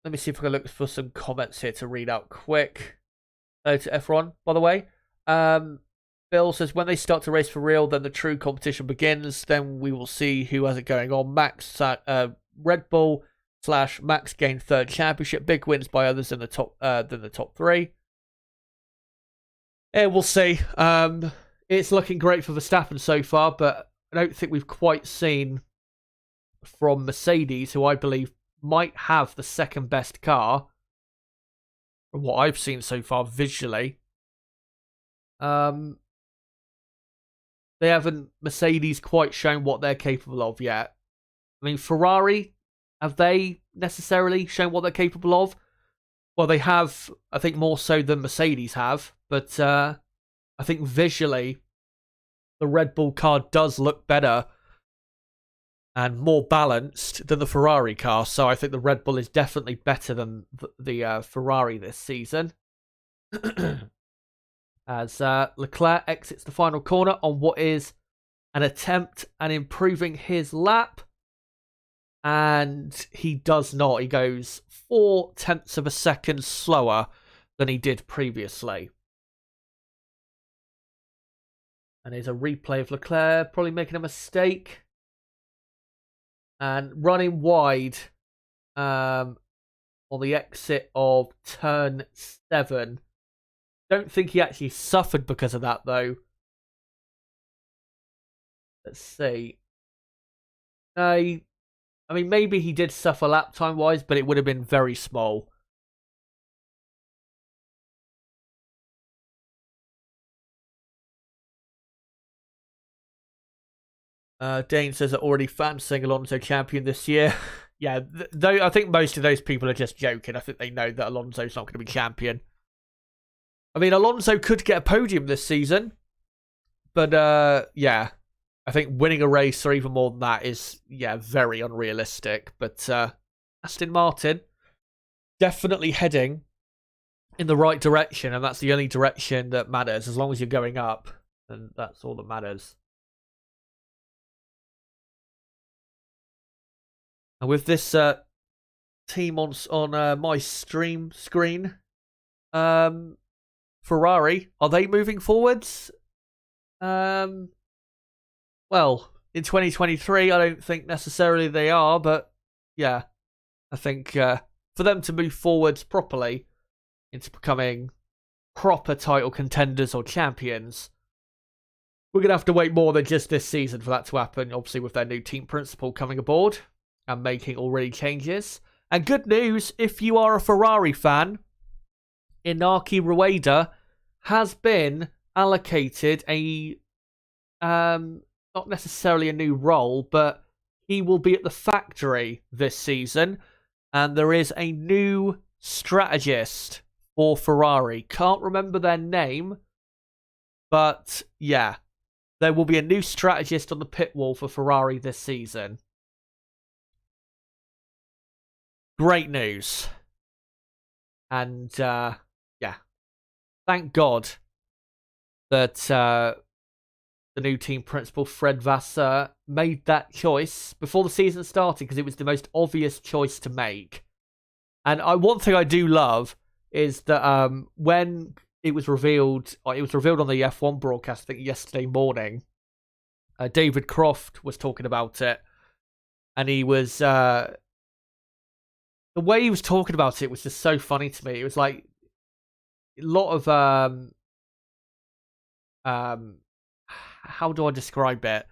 [SPEAKER 1] Let me see if I can look for some comments here to read out quick. Hello to F1, by the way. Bill says, when they start to race for real, then the true competition begins. Then we will see who has it going on. Red Bull / Max gained third championship. Big wins by others in the top than the top three. Yeah, we'll see. It's looking great for Verstappen so far, but I don't think we've quite seen from Mercedes, who I believe might have the second best car from what I've seen so far visually. They haven't, Mercedes, quite shown what they're capable of yet. I mean, Ferrari, have they necessarily shown what they're capable of? Well, they have, I think, more so than Mercedes have, but I think visually the Red Bull car does look better and more balanced than the Ferrari car, so I think the Red Bull is definitely better than the Ferrari this season. As Leclerc exits the final corner on what is an attempt at improving his lap, and he does not. He goes 0.4 of a second slower than he did previously. And here's a replay of Leclerc probably making a mistake and running wide on the exit of turn 7. Don't think he actually suffered because of that, though. Let's see. I mean, maybe he did suffer lap time wise, but it would have been very small. Dane says that already fans saying Alonso champion this year. Yeah, though I think most of those people are just joking. I think they know that Alonso's not going to be champion. I mean, Alonso could get a podium this season, but yeah, I think winning a race or even more than that is, yeah, very unrealistic. But Aston Martin definitely heading in the right direction, and that's the only direction that matters. As long as you're going up, then that's all that matters. And with this team on my stream screen, Ferrari, are they moving forwards? Well, in 2023, I don't think necessarily they are, but yeah, I think for them to move forwards properly into becoming proper title contenders or champions, we're going to have to wait more than just this season for that to happen, obviously with their new team principal coming aboard and making already changes. And good news, if you are a Ferrari fan, Inaki Rueda has been allocated a not necessarily a new role, but he will be at the factory this season, and there is a new strategist for Ferrari. Can't remember their name, but yeah, there will be a new strategist on the pit wall for Ferrari this season. Great news. And yeah, thank God that the new team principal, Fred Vasseur, made that choice before the season started, because it was the most obvious choice to make. And one thing I do love is that when it was revealed on the F1 broadcast, I think yesterday morning, David Croft was talking about it, and he was the way he was talking about it was just so funny to me. It was like a lot of how do I describe it?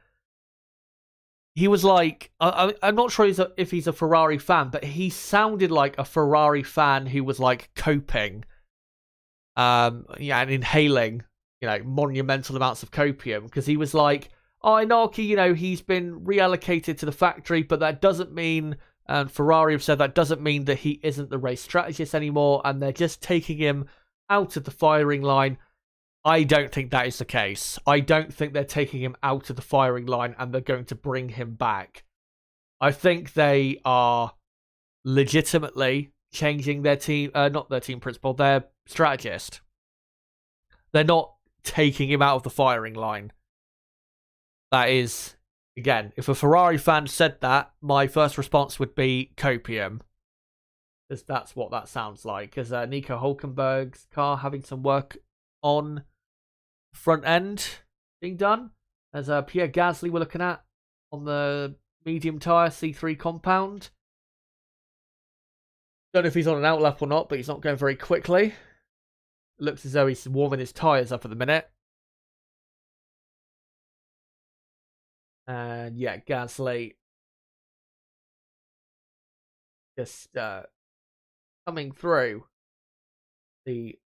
[SPEAKER 1] He was like, I'm not sure if he's a Ferrari fan, but he sounded like a Ferrari fan who was like coping, and inhaling, monumental amounts of copium, because he was like, oh, Inaki, he's been reallocated to the factory, but that doesn't mean, and Ferrari have said that doesn't mean that he isn't the race strategist anymore, and they're just taking him out of the firing line. I don't think that is the case. I don't think they're taking him out of the firing line and they're going to bring him back. I think they are legitimately changing their team, not their team principal, their strategist. They're not taking him out of the firing line. That is, again, if a Ferrari fan said that, my first response would be copium. Because that's what that sounds like. Because Nico Hulkenberg's car having some work on front end being done. As Pierre Gasly we're looking at on the medium tyre C3 compound. Don't know if he's on an outlap or not, but he's not going very quickly. Looks as though he's warming his tyres up at the minute. And yeah, Gasly just coming through the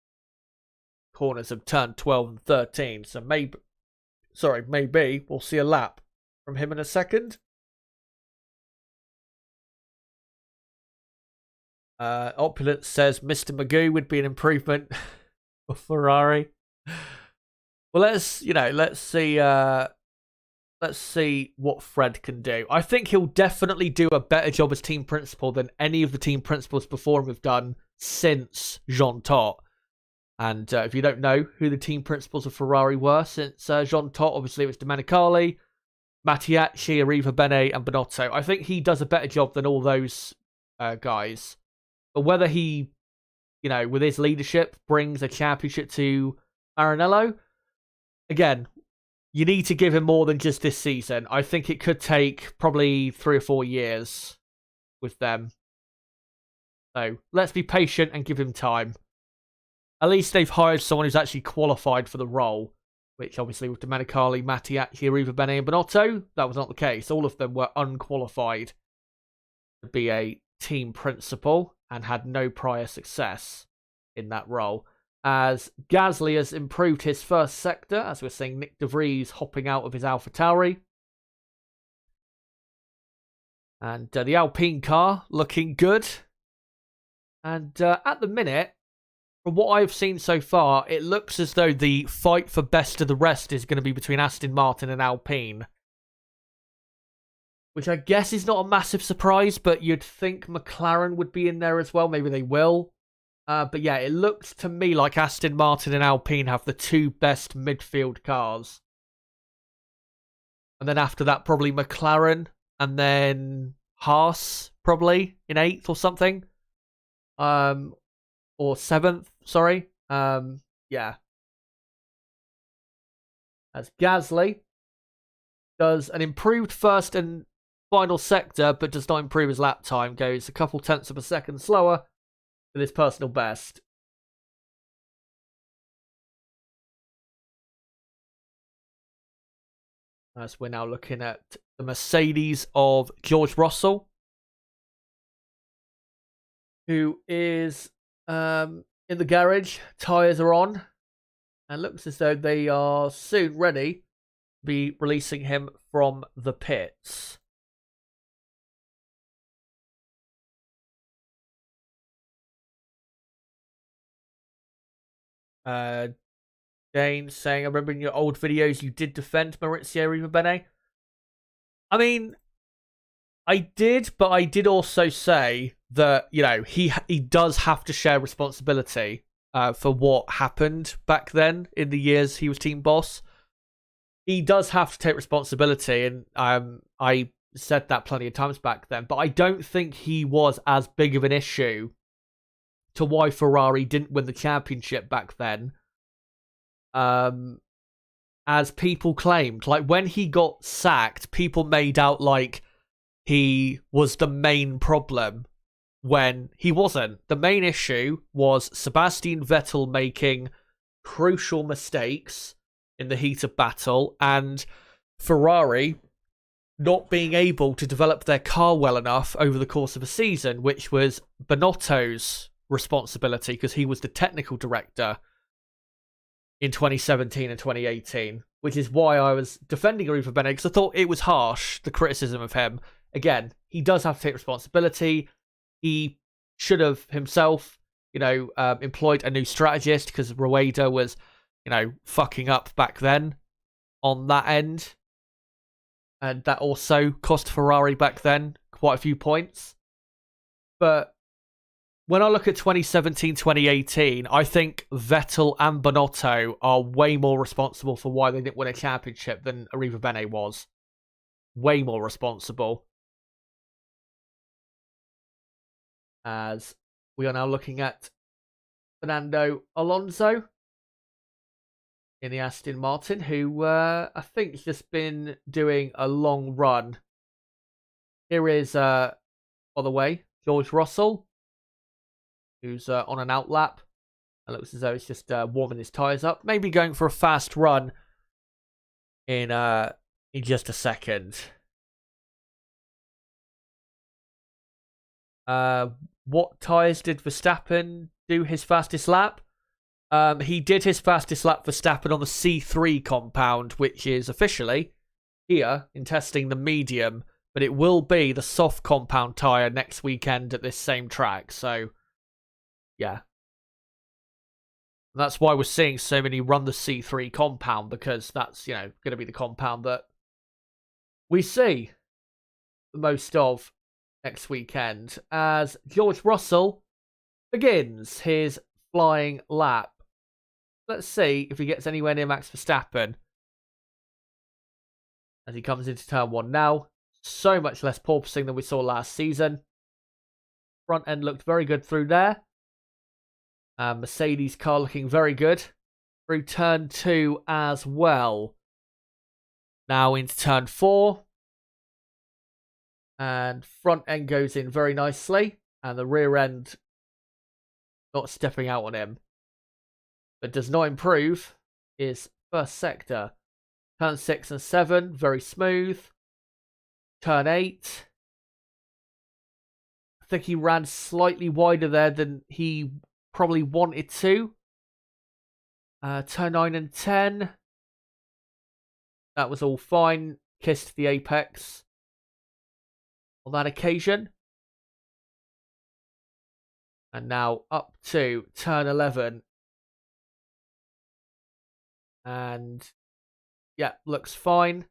[SPEAKER 1] corners of turn 12 and 13. So maybe we'll see a lap from him in a second. Opulence says Mr. Magoo would be an improvement for Ferrari. Well, let's see what Fred can do. I think he'll definitely do a better job as team principal than any of the team principals before him have done since Jean Todt. And if you don't know who the team principals of Ferrari were since Jean Todt, obviously it was Domenicali, Mattiacci, Arrivabene, and Binotto. I think he does a better job than all those guys. But whether he, with his leadership, brings a championship to Maranello, again, you need to give him more than just this season. I think it could take probably 3 or 4 years with them. So let's be patient and give him time. At least they've hired someone who's actually qualified for the role, which obviously with Domenicali, Mattiacci, Arrivabene, and Binotto, that was not the case. All of them were unqualified to be a team principal and had no prior success in that role. As Gasly has improved his first sector, as we're seeing Nick De Vries hopping out of his AlphaTauri. And the Alpine car looking good. And at the minute, from what I've seen so far, it looks as though the fight for best of the rest is going to be between Aston Martin and Alpine. Which I guess is not a massive surprise, but you'd think McLaren would be in there as well. Maybe they will. But yeah, it looks to me like Aston Martin and Alpine have the 2 best midfield cars. And then after that, probably McLaren. And then Haas, probably, in 8th or something. Or 7th, sorry. Yeah. As Gasly does an improved first and final sector, but does not improve his lap time. Goes a couple tenths of a second slower with his personal best. As we're now looking at the Mercedes of George Russell, who is in the garage. Tyres are on, and looks as though they are soon ready to be releasing him from the pits. Dane saying, I remember in your old videos you did defend Maurizio Arrivabene. I mean, I did, but I did also say that, he does have to share responsibility for what happened back then in the years he was team boss. He does have to take responsibility, and I said that plenty of times back then, but I don't think he was as big of an issue to why Ferrari didn't win the championship back then, as people claimed. Like, when he got sacked, people made out like he was the main problem, when he wasn't. The main issue was Sebastian Vettel making crucial mistakes in the heat of battle, and Ferrari not being able to develop their car well enough over the course of a season, which was Binotto's responsibility because he was the technical director in 2017 and 2018, which is why I was defending Arrivabene, because I thought it was harsh, the criticism of him. Again, he does have to take responsibility. He should have himself, employed a new strategist, because Rueda was, fucking up back then on that end. And that also cost Ferrari back then quite a few points. but when I look at 2017, 2018, I think Vettel and Binotto are way more responsible for why they didn't win a championship than Arrivabene was. Way more responsible. As we are now looking at Fernando Alonso in the Aston Martin, who I think has just been doing a long run. Here is, by the way, George Russell, who's on an outlap. It looks as though he's just warming his tyres up. Maybe going for a fast run in just a second. What tyres did Verstappen do his fastest lap? He did his fastest lap Verstappen on the C3 compound, which is officially here in testing the medium, but it will be the soft compound tyre next weekend at this same track. So, yeah. And that's why we're seeing so many run the C3 compound, because that's, going to be the compound that we see the most of next weekend, as George Russell begins his flying lap. Let's see if he gets anywhere near Max Verstappen as he comes into turn 1 now. So much less porpoising than we saw last season. Front end looked very good through there. Mercedes car looking very good through turn 2 as well. Now into turn 4. And front end goes in very nicely. And the rear end not stepping out on him. But does not improve is first sector. Turn 6 and 7, very smooth. Turn 8. I think he ran slightly wider there than he probably wanted to. Turn 9 and 10. That was all fine. Kissed the apex on that occasion. And now up to turn 11. And yeah, looks fine.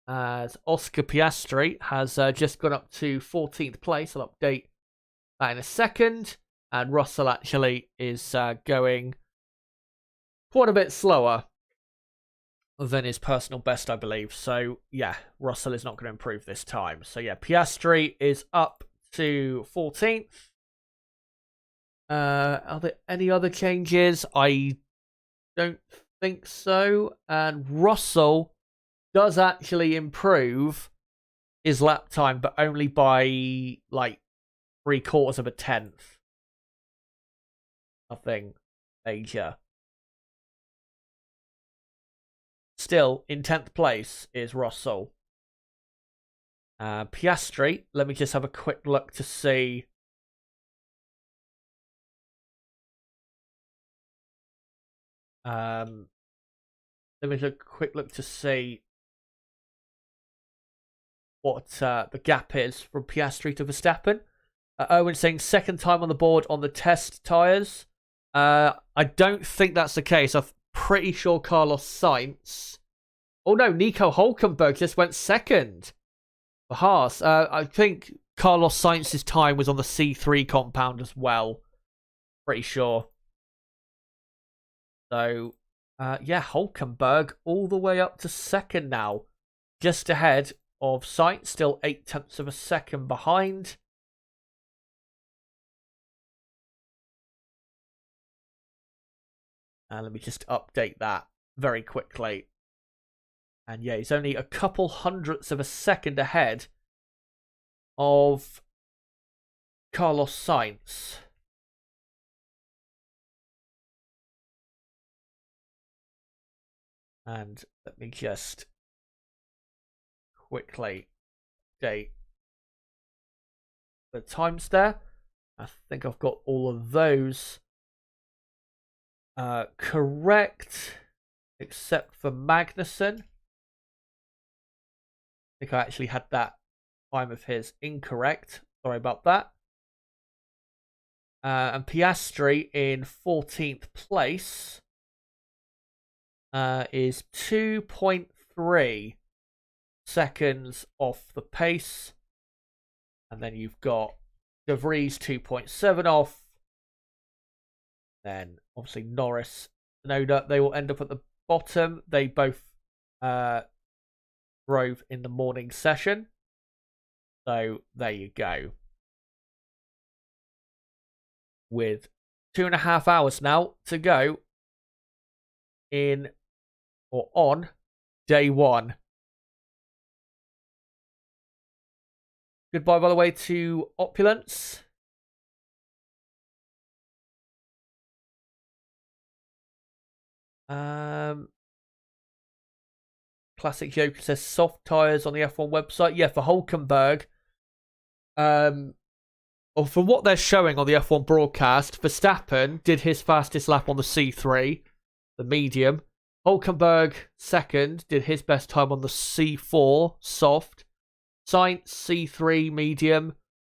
[SPEAKER 1] As Oscar Piastri has just gone up to 14th place. I'll update that in a second. And Russell actually is going quite a bit slower than his personal best, I believe. So, yeah, Russell is not going to improve this time. So, yeah, Piastri is up to 14th. Are there any other changes? I don't think so. And Russell does actually improve his lap time, but only by, like, 3/4 of a tenth. Nothing major. Still, in 10th place is Russell. Piastri, let me just have a quick look to see. Let me have a quick look to see what the gap is from Piastri to Verstappen. Owen saying second time on the board on the test tyres. I don't think that's the case. I'm pretty sure Carlos Sainz. Oh no, Nico Hülkenberg just went second for Haas. I think Carlos Sainz's time was on the C3 compound as well. Pretty sure. So, yeah, Hülkenberg all the way up to second now. Just ahead of Sainz, still 0.8 of a second behind. And let me just update that very quickly. And yeah, he's only a couple hundredths of a second ahead of Carlos Sainz. And let me just quickly update the times there. I think I've got all of those correct, except for Magnussen. I think I actually had that time of his incorrect. Sorry about that. And Piastri in 14th place is 2.3 seconds off the pace. And then you've got De Vries 2.7 off. Then obviously Norris, Tsunoda, they will end up at the bottom. They both drove in the morning session. So there you go. With 2.5 hours now to go in or on day one. Goodbye, by the way, to Opulence. Classic Joker says soft tyres on the F1 website. Yeah, for Hulkenberg. Or from what they're showing on the F1 broadcast, Verstappen did his fastest lap on the C3, the medium. Hulkenberg, second, did his best time on the C4, soft. Sainz, C3, medium.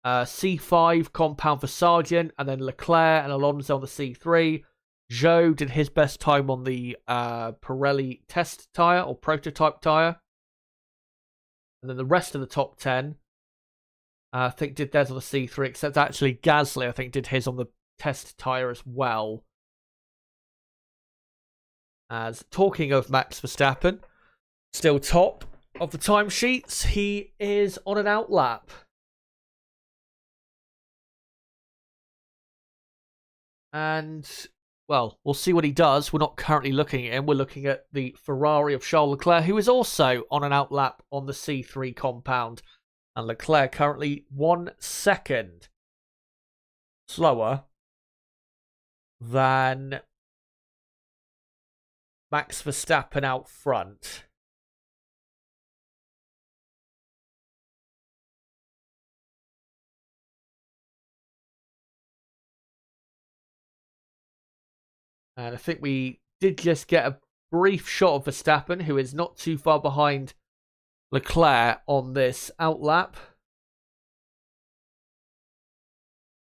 [SPEAKER 1] C5, compound for Sargent. And then Leclerc and Alonso on the C3. Zhou did his best time on the Pirelli test tyre or prototype tyre. And then the rest of the top 10, I think, did theirs on the C3, except actually Gasly, I think, did his on the test tyre as well. As talking of Max Verstappen, still top of the timesheets, he is on an outlap. And, well, we'll see what he does. We're not currently looking at him. We're looking at the Ferrari of Charles Leclerc, who is also on an outlap on the C3 compound. And Leclerc currently 1 second slower than Max Verstappen out front. And I think we did just get a brief shot of Verstappen, who is not too far behind Leclerc on this outlap.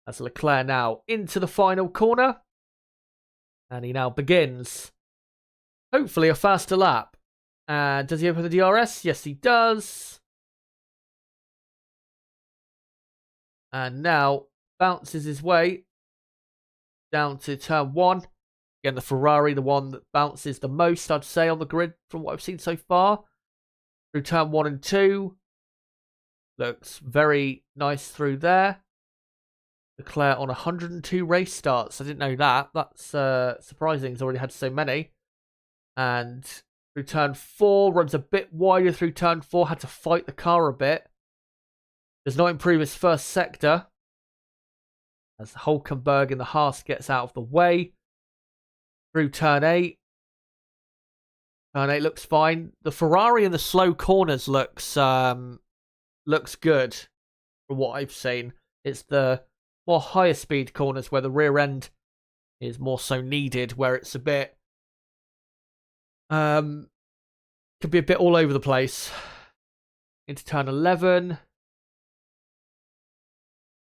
[SPEAKER 1] As Leclerc now into the final corner. And he now begins, hopefully, a faster lap. And does he open the DRS? Yes, he does. And now bounces his way down to turn 1. Again, the Ferrari, the one that bounces the most, I'd say, on the grid from what I've seen so far. Through turn 1 and 2. Looks very nice through there. Leclerc on 102 race starts. I didn't know that. That's surprising. He's already had so many. And through turn 4, runs a bit wider through turn 4. Had to fight the car a bit. Does not improve his first sector. As Hulkenberg in the Haas gets out of the way. Through turn 8. Turn 8 looks fine. The Ferrari in the slow corners looks good from what I've seen. It's the more higher speed corners where the rear end is more so needed, where it's a bit could be a bit all over the place. Into turn 11.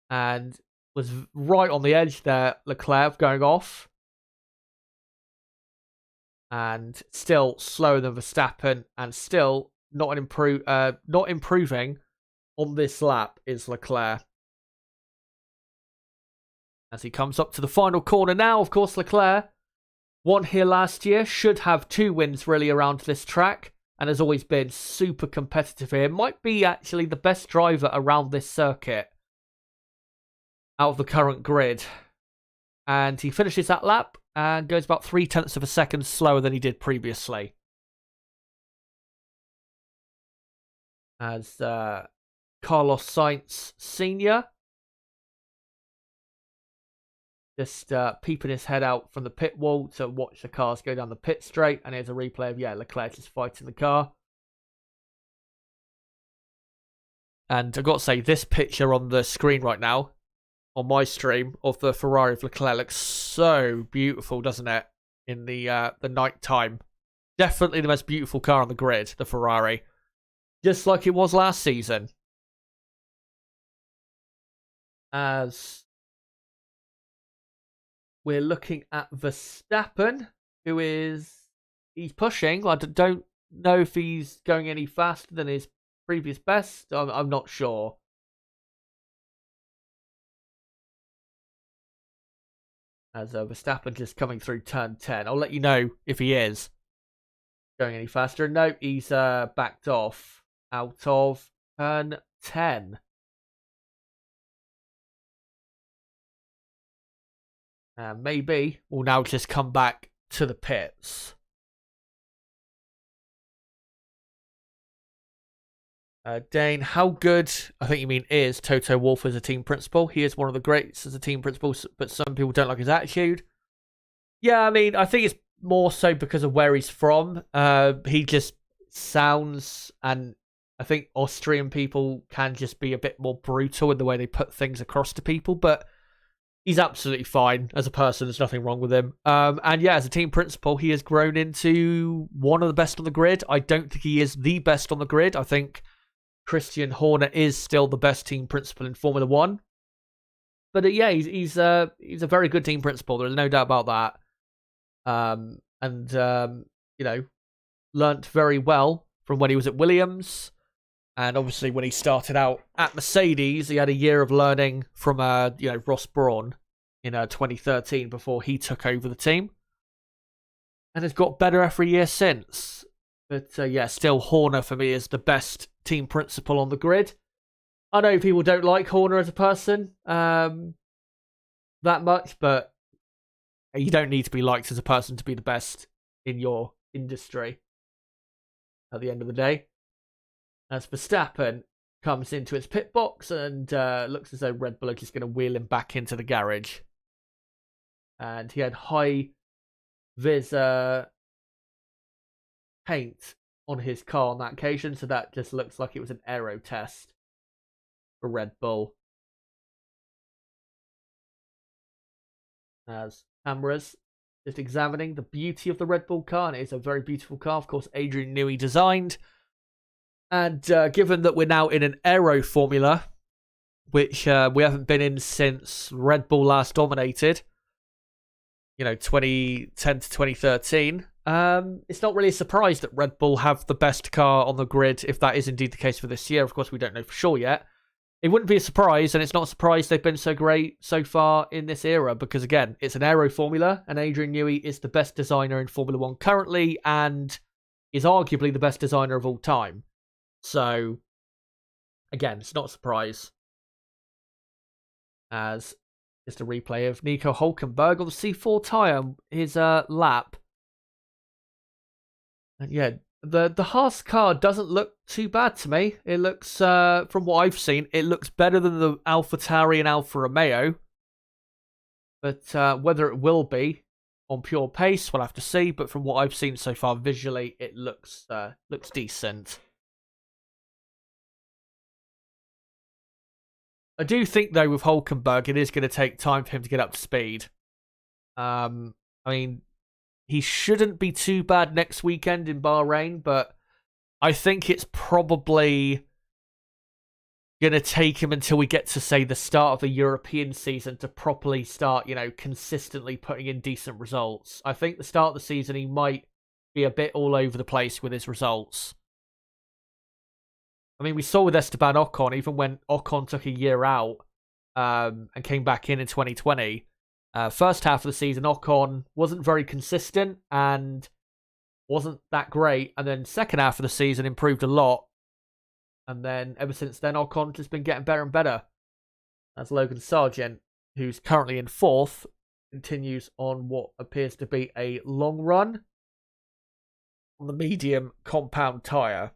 [SPEAKER 1] And was right on the edge there, Leclerc going off. And still slower than Verstappen, and still not improving on this lap is Leclerc. As he comes up to the final corner now, of course, Leclerc won here last year, should have 2 wins really around this track, and has always been super competitive here. Might be actually the best driver around this circuit out of the current grid. And he finishes that lap and goes about 0.3 of a second slower than he did previously. As Carlos Sainz Sr. just peeping his head out from the pit wall to watch the cars go down the pit straight. And here's a replay of, Leclerc just fighting the car. And I've got to say, this picture on the screen right now, on my stream, of the Ferrari of Leclerc looks so beautiful, doesn't it? In the night time. Definitely the most beautiful car on the grid, the Ferrari. Just like it was last season. As we're looking at Verstappen, he's pushing. I don't know if he's going any faster than his previous best. I'm not sure. as Verstappen just coming through turn 10. I'll let you know if he is going any faster. No, he's backed off out of turn 10. Maybe we'll now just come back to the pits. Dane, how good, I think you mean is, Toto Wolff as a team principal? He is one of the greats as a team principal, but some people don't like his attitude. Yeah, I mean, I think it's more so because of where he's from. He just sounds, and I think Austrian people can just be a bit more brutal in the way they put things across to people, but he's absolutely fine as a person. There's nothing wrong with him. And yeah, as a team principal, he has grown into one of the best on the grid. I don't think he is the best on the grid. I think Christian Horner is still the best team principal in Formula One. But yeah, he's a very good team principal. There's no doubt about that. You know, learnt very well from when he was at Williams. And obviously, when he started out at Mercedes, he had a year of learning from Ross Brawn in 2013 before he took over the team, and has got better every year since. But yeah, still Horner for me is the best team principal on the grid. I know people don't like Horner as a person that much, but you don't need to be liked as a person to be the best in your industry. At the end of the day. As Verstappen comes into his pit box and looks as though Red Bull are just going to wheel him back into the garage. And he had high vis paint on his car on that occasion, so that just looks like it was an aero test for Red Bull. As cameras just examining the beauty of the Red Bull car, and it is a very beautiful car, of course, Adrian Newey designed. And given that we're now in an aero formula, which we haven't been in since Red Bull last dominated, 2010 to 2013, it's not really a surprise that Red Bull have the best car on the grid, if that is indeed the case for this year. Of course, we don't know for sure yet. It wouldn't be a surprise, and it's not a surprise they've been so great so far in this era, because, again, it's an aero formula, and Adrian Newey is the best designer in Formula 1 currently, and is arguably the best designer of all time. So, again, it's not a surprise. As just a replay of Nico Hülkenberg on the C4 tyre, his lap. And yeah, the Haas car doesn't look too bad to me. It looks, from what I've seen, it looks better than the AlphaTauri and Alfa Romeo. But whether it will be on pure pace, we'll have to see. But from what I've seen so far visually, it looks decent. I do think, though, with Hülkenberg, it is going to take time for him to get up to speed. I mean, he shouldn't be too bad next weekend in Bahrain, but I think it's probably going to take him until we get to, say, the start of the European season to properly start, consistently putting in decent results. I think the start of the season, he might be a bit all over the place with his results. I mean, we saw with Esteban Ocon, even when Ocon took a year out and came back in 2020, first half of the season, Ocon wasn't very consistent and wasn't that great. And then second half of the season improved a lot. And then ever since then, Ocon just been getting better and better. As Logan Sargent, who's currently in fourth, continues on what appears to be a long run on the medium compound tyre.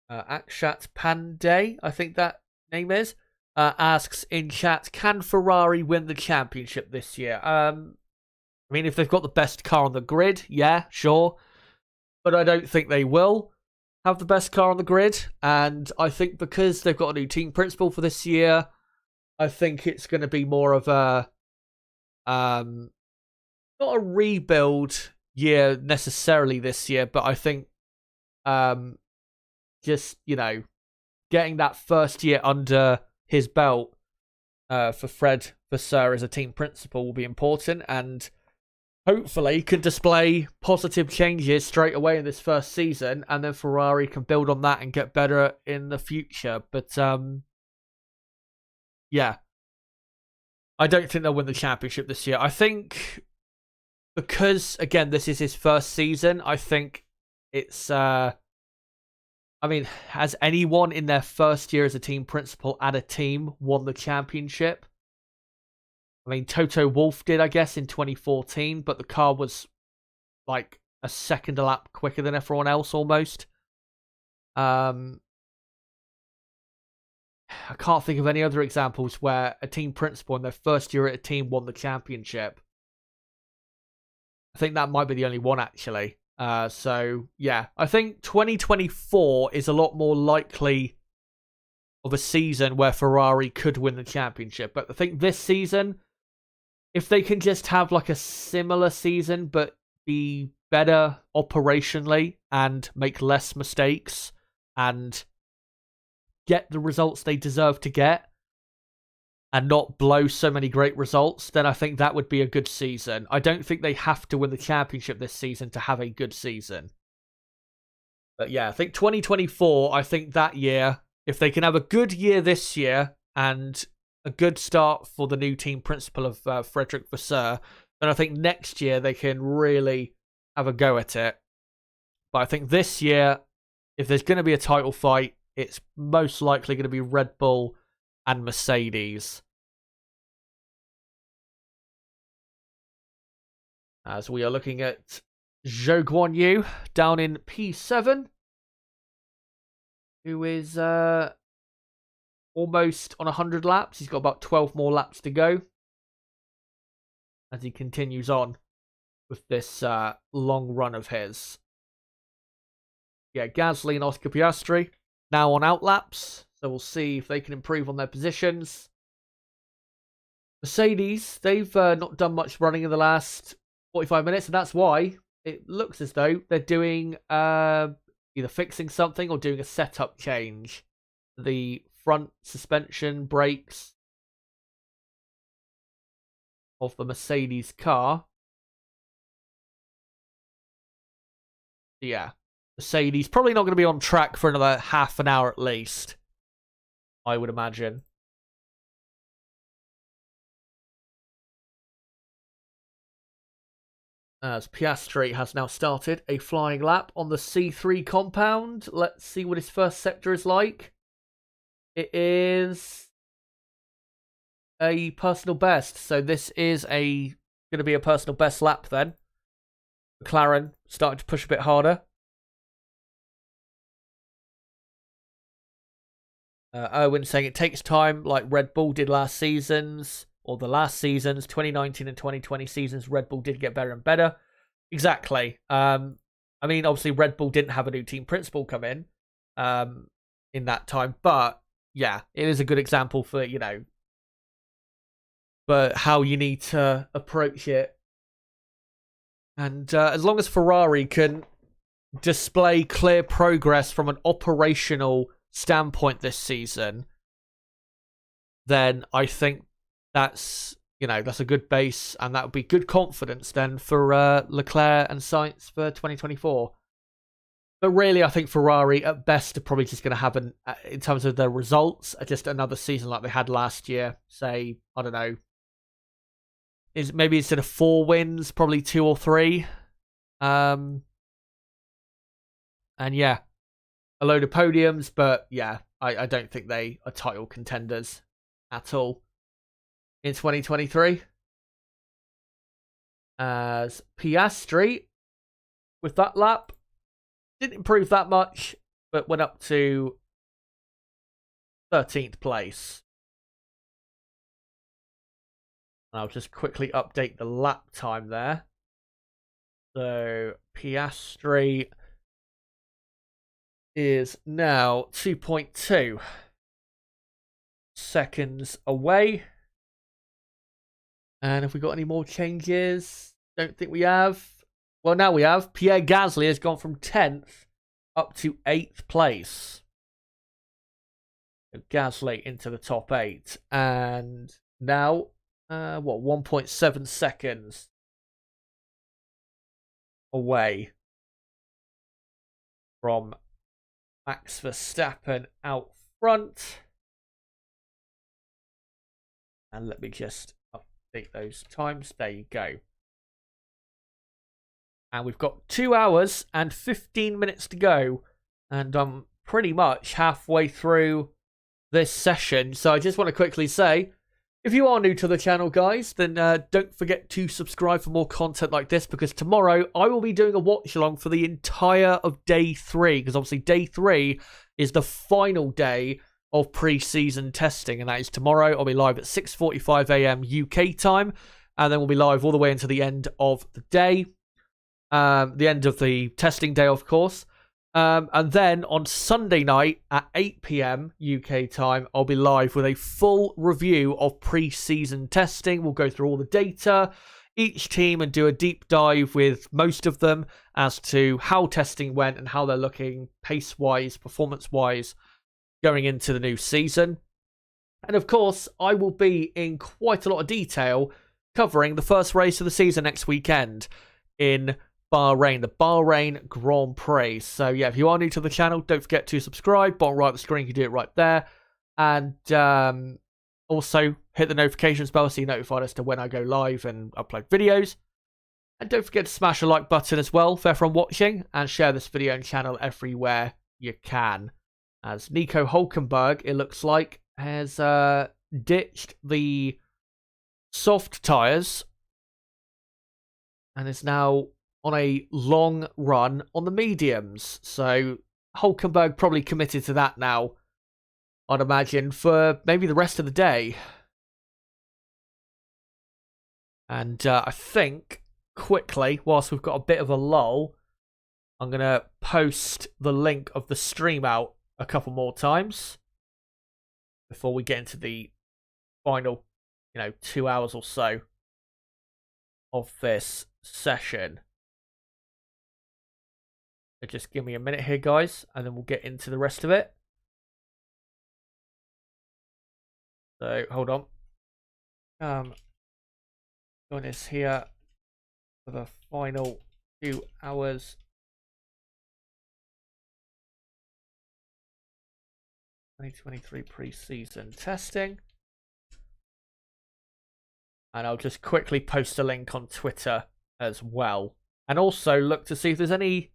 [SPEAKER 1] Akshat Pandey, I think that name is, asks in chat, can Ferrari win the championship this year? I mean, if they've got the best car on the grid, yeah, sure. But I don't think they will have the best car on the grid. And I think because they've got a new team principal for this year, I think it's going to be more of a, not a rebuild year necessarily this year, but I think, just, getting that first year under his belt for Fred Vasseur as a team principal will be important. And hopefully can display positive changes straight away in this first season, and then Ferrari can build on that and get better in the future. But yeah, I don't think they'll win the championship this year. I think because, again, this is his first season, I think it's I mean, has anyone in their first year as a team principal at a team won the championship? I mean, Toto Wolff did, I guess, in 2014, but the car was like a second a lap quicker than everyone else almost. I can't think of any other examples where a team principal in their first year at a team won the championship. I think that might be the only one, actually. So, yeah, I think 2024 is a lot more likely of a season where Ferrari could win the championship. But I think this season, if they can just have like a similar season, but be better operationally and make less mistakes and get the results they deserve to get and not blow so many great results, then I think that would be a good season. I don't think they have to win the championship this season to have a good season. But yeah, I think 2024, I think that year, if they can have a good year this year and a good start for the new team principal of Frederick Vasseur, then I think next year they can really have a go at it. But I think this year, if there's going to be a title fight, it's most likely going to be Red Bull and Mercedes. As we are looking at Zhou Guanyu down in P7, who is almost on 100 laps. He's got about 12 more laps to go as he continues on with this long run of his. Yeah, Gasly and Oscar Piastri now on out laps, so we'll see if they can improve on their positions. Mercedes, they've not done much running in the last 45 minutes, and that's why it looks as though they're doing either fixing something or doing a setup change. The front suspension brakes of the Mercedes car. Yeah, Mercedes probably not going to be on track for another half an hour at least, I would imagine. As Piastri has now started a flying lap on the C3 compound. Let's see what his first sector is like. It is a personal best. So this is going to be a personal best lap then. McLaren starting to push a bit harder. Owen saying it takes time like Red Bull did last seasons. Or the last seasons, 2019 and 2020 seasons, Red Bull did get better and better. Exactly. I mean, obviously, Red Bull didn't have a new team principal come in that time. But, yeah, it is a good example for, but how you need to approach it. And as long as Ferrari can display clear progress from an operational standpoint this season, then I think that's a good base, and that would be good confidence then for Leclerc and Sainz for 2024. But really, I think Ferrari at best are probably just going to have in terms of their results, just another season like they had last year. Say, I don't know, is maybe instead of 4 wins, probably 2 or 3. And yeah, a load of podiums, but yeah, I don't think they are title contenders at all in 2023. As Piastri, with that lap, didn't improve that much, but went up to 13th place. I'll just quickly update the lap time there. So Piastri is now 2.2 seconds away. And have we got any more changes? Don't think we have. Well, now we have. Pierre Gasly has gone from 10th up to 8th place. So Gasly into the top 8. And now, 1.7 seconds away from Max Verstappen out front. And let me just update those times. There you go. And we've got 2 hours and 15 minutes to go. And I'm pretty much halfway through this session. So I just want to quickly say, if you are new to the channel, guys, then don't forget to subscribe for more content like this, because tomorrow I will be doing a watch along for the entire of day 3, because obviously day 3 is the final day of pre-season testing, and that is tomorrow. I'll be live at 6:45 a.m. UK time, and then we'll be live all the way into the end of the day, the end of the testing day, of course. And then on Sunday night at 8 p.m. UK time, I'll be live with a full review of pre-season testing. We'll go through all the data, each team, and do a deep dive with most of them as to how testing went and how they're looking pace-wise, performance-wise, going into the new season. And of course, I will be in quite a lot of detail covering the first race of the season next weekend in Bahrain, the Bahrain Grand Prix. So yeah, if you are new to the channel, don't forget to subscribe. Bottom right of the screen, you can do it right there. And also hit the notifications bell so you're notified as to when I go live and upload videos. And don't forget to smash the like button as well for everyone watching, and share this video and channel everywhere you can. As Nico Hulkenberg, it looks like, has ditched the soft tyres and is now on a long run on the mediums. So Hulkenberg probably committed to that now, I'd imagine, for maybe the rest of the day. And I think, quickly, whilst we've got a bit of a lull, I'm going to post the link of the stream out a couple more times before we get into the final, 2 hours or so of this session. So just give me a minute here, guys, and then we'll get into the rest of it. So hold on. Join us here for the final 2 hours. 2023 pre-season testing. And I'll just quickly post a link on Twitter as well. And also look to see if there's any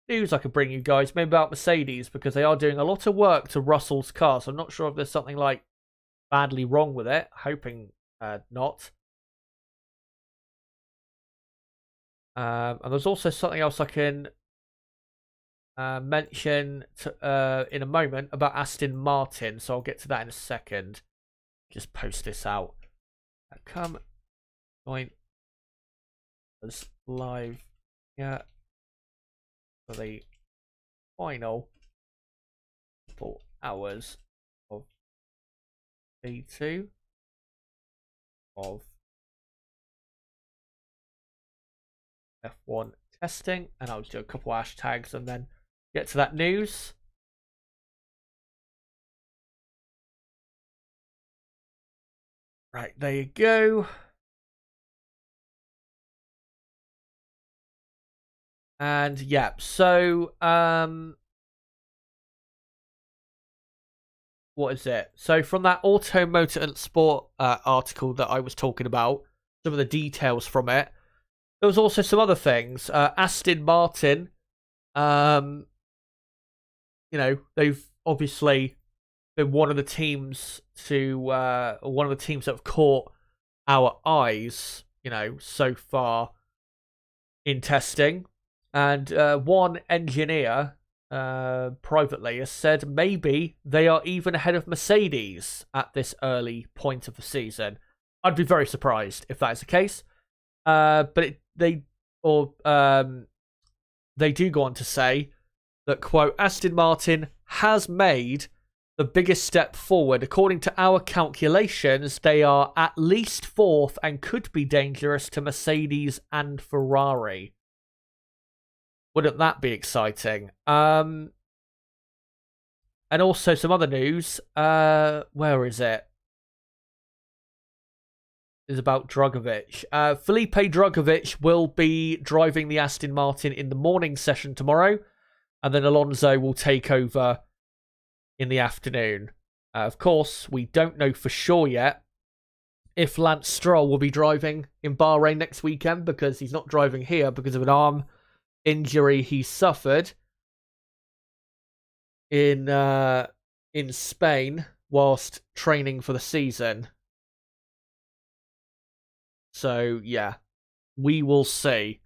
[SPEAKER 1] news I could bring you guys, maybe about Mercedes, because they are doing a lot of work to Russell's car. So I'm not sure if there's something like badly wrong with it. Hoping not. And there's also something else I can mention in a moment about Aston Martin. So I'll get to that in a second. Just post this out. Come join us live here for the final 4 hours of day 2 of F1 testing, and I'll do a couple hashtags and then get to that news. Right, there you go. And yeah, so what is it? So from that Auto, Motor and Sport article that I was talking about, some of the details from it, there was also some other things. Aston Martin, they've obviously been one of the teams that have caught our eyes, so far in testing. And one engineer privately has said maybe they are even ahead of Mercedes at this early point of the season. I'd be very surprised if that is the case. But they do go on to say that, quote, Aston Martin has made the biggest step forward. According to our calculations, they are at least 4th and could be dangerous to Mercedes and Ferrari. Wouldn't that be exciting? And also some other news. Where is it? is about Drugovich. Felipe Drugovich will be driving the Aston Martin in the morning session tomorrow, and then Alonso will take over in the afternoon. Of course, we don't know for sure yet if Lance Stroll will be driving in Bahrain next weekend, because he's not driving here because of an arm injury he suffered in Spain whilst training for the season. So, yeah, we will see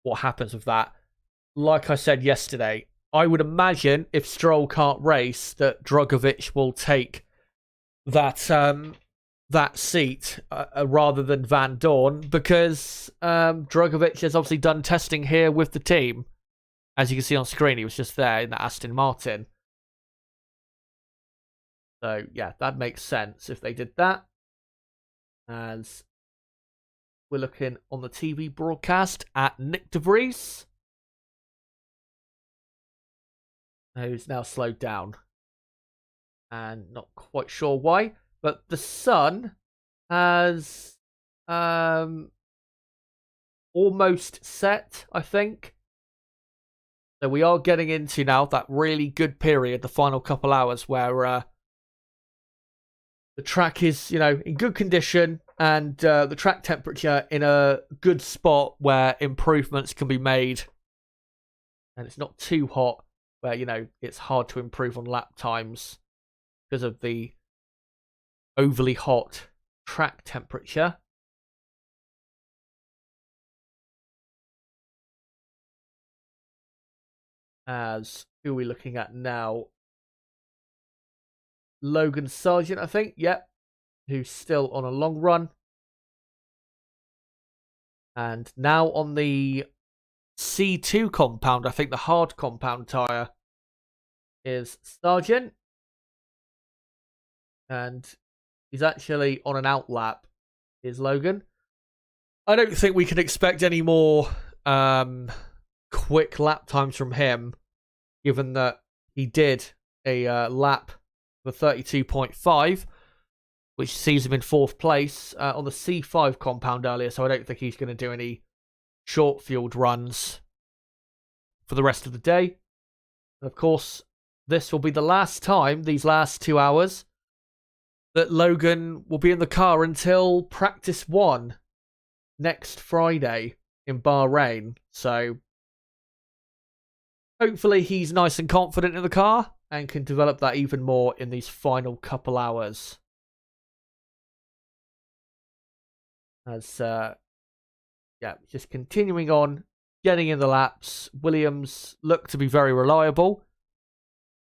[SPEAKER 1] what happens with that. Like I said yesterday, I would imagine if Stroll can't race, that Drugovich will take that seat rather than Van Dorn, because Drugovich has obviously done testing here with the team. As you can see on screen, he was just there in the Aston Martin. So, yeah, that makes sense if they did that. As we're looking on the TV broadcast at Nick de Vries, who's now slowed down. And not quite sure why. But the sun has almost set, I think. So we are getting into now that really good period, the final couple hours, where the track is, in good condition, and the track temperature in a good spot where improvements can be made. And it's not too hot where, it's hard to improve on lap times because of the overly hot track temperature. As who are we looking at now? Logan Sargent, I think. Yep. Who's still on a long run. And now on the C2 compound, I think the hard compound tyre, is Sargent. And he's actually on an outlap, is Logan. I don't think we can expect any more quick lap times from him, given that he did a lap for 32.5, which sees him in 4th place on the C5 compound earlier, so I don't think he's going to do any short field runs for the rest of the day. And of course, this will be the last time, these last 2 hours, that Logan will be in the car until practice 1 next Friday in Bahrain. So hopefully he's nice and confident in the car and can develop that even more in these final couple hours. As, just continuing on, getting in the laps. Williams look to be very reliable.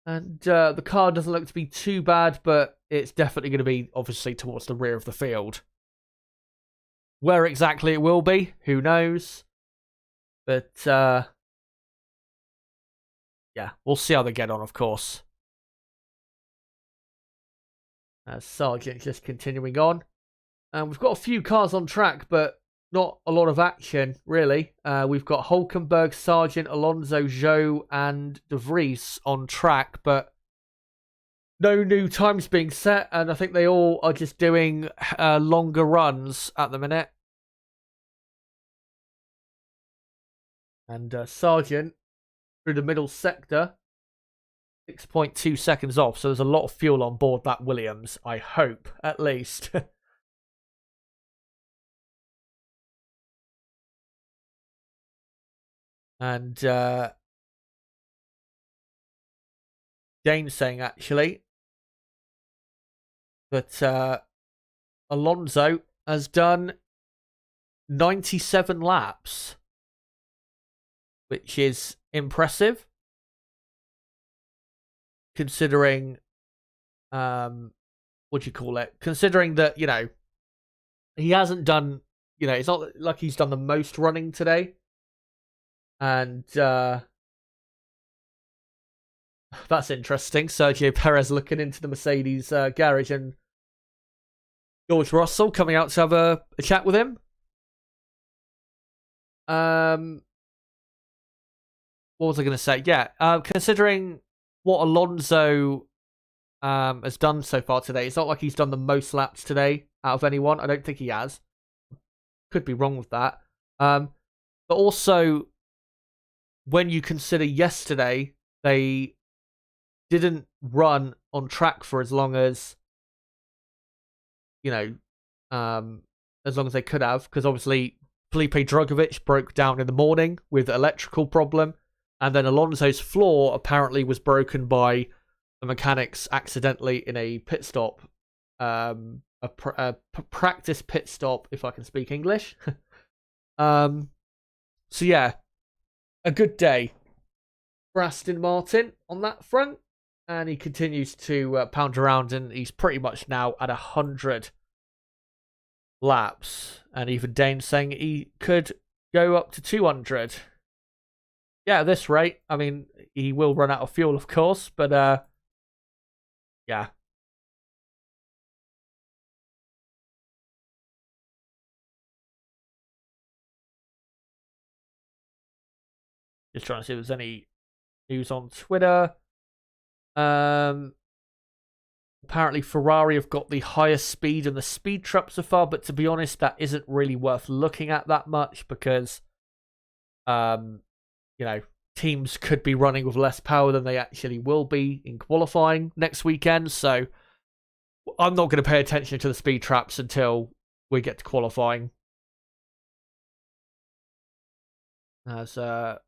[SPEAKER 1] And the car doesn't look to be too bad, but it's definitely going to be, obviously, towards the rear of the field. Where exactly it will be, who knows? But, we'll see how they get on, of course. Sargent just continuing on. And we've got a few cars on track, but not a lot of action, really. We've got Hulkenberg, Sargent, Alonso, Zhou, and De Vries on track, but no new times being set, and I think they all are just doing longer runs at the minute. And Sargent, through the middle sector, 6.2 seconds off, so there's a lot of fuel on board that Williams, I hope, at least. And Dane's saying, actually, that Alonso has done 97 laps, which is impressive, considering, considering that, he hasn't done, it's not like he's done the most running today. And that's interesting. Sergio Perez looking into the Mercedes garage, and George Russell coming out to have a chat with him. What was I going to say? Yeah, considering what Alonso has done so far today. It's not like he's done the most laps today out of anyone. I don't think he has. Could be wrong with that. But also, when you consider yesterday, they didn't run on track for as long as, as long as they could have, because obviously Felipe Drugovich broke down in the morning with an electrical problem, and then Alonso's floor apparently was broken by the mechanics accidentally in a pit stop, a practice pit stop, if I can speak English. So yeah, a good day for Aston Martin on that front, and he continues to pound around, and he's pretty much now at 100 laps, and even Dane's saying he could go up to 200. Yeah, at this rate, I mean, he will run out of fuel, of course, but yeah. Just trying to see if there's any news on Twitter. Apparently Ferrari have got the highest speed in the speed trap so far, but to be honest, that isn't really worth looking at that much because, teams could be running with less power than they actually will be in qualifying next weekend. So I'm not going to pay attention to the speed traps until we get to qualifying. As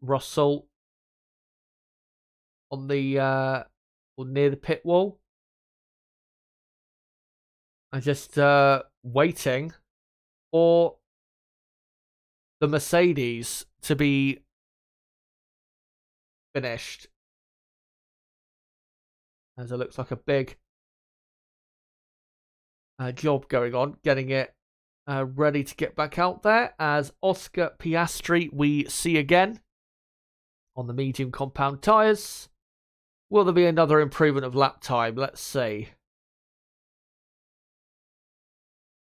[SPEAKER 1] Russell on the or near the pit wall. I'm just waiting for the Mercedes to be finished, as it looks like a big job going on, getting it ready to get back out there. As Oscar Piastri we see again on the medium compound tyres. Will there be another improvement of lap time? Let's see.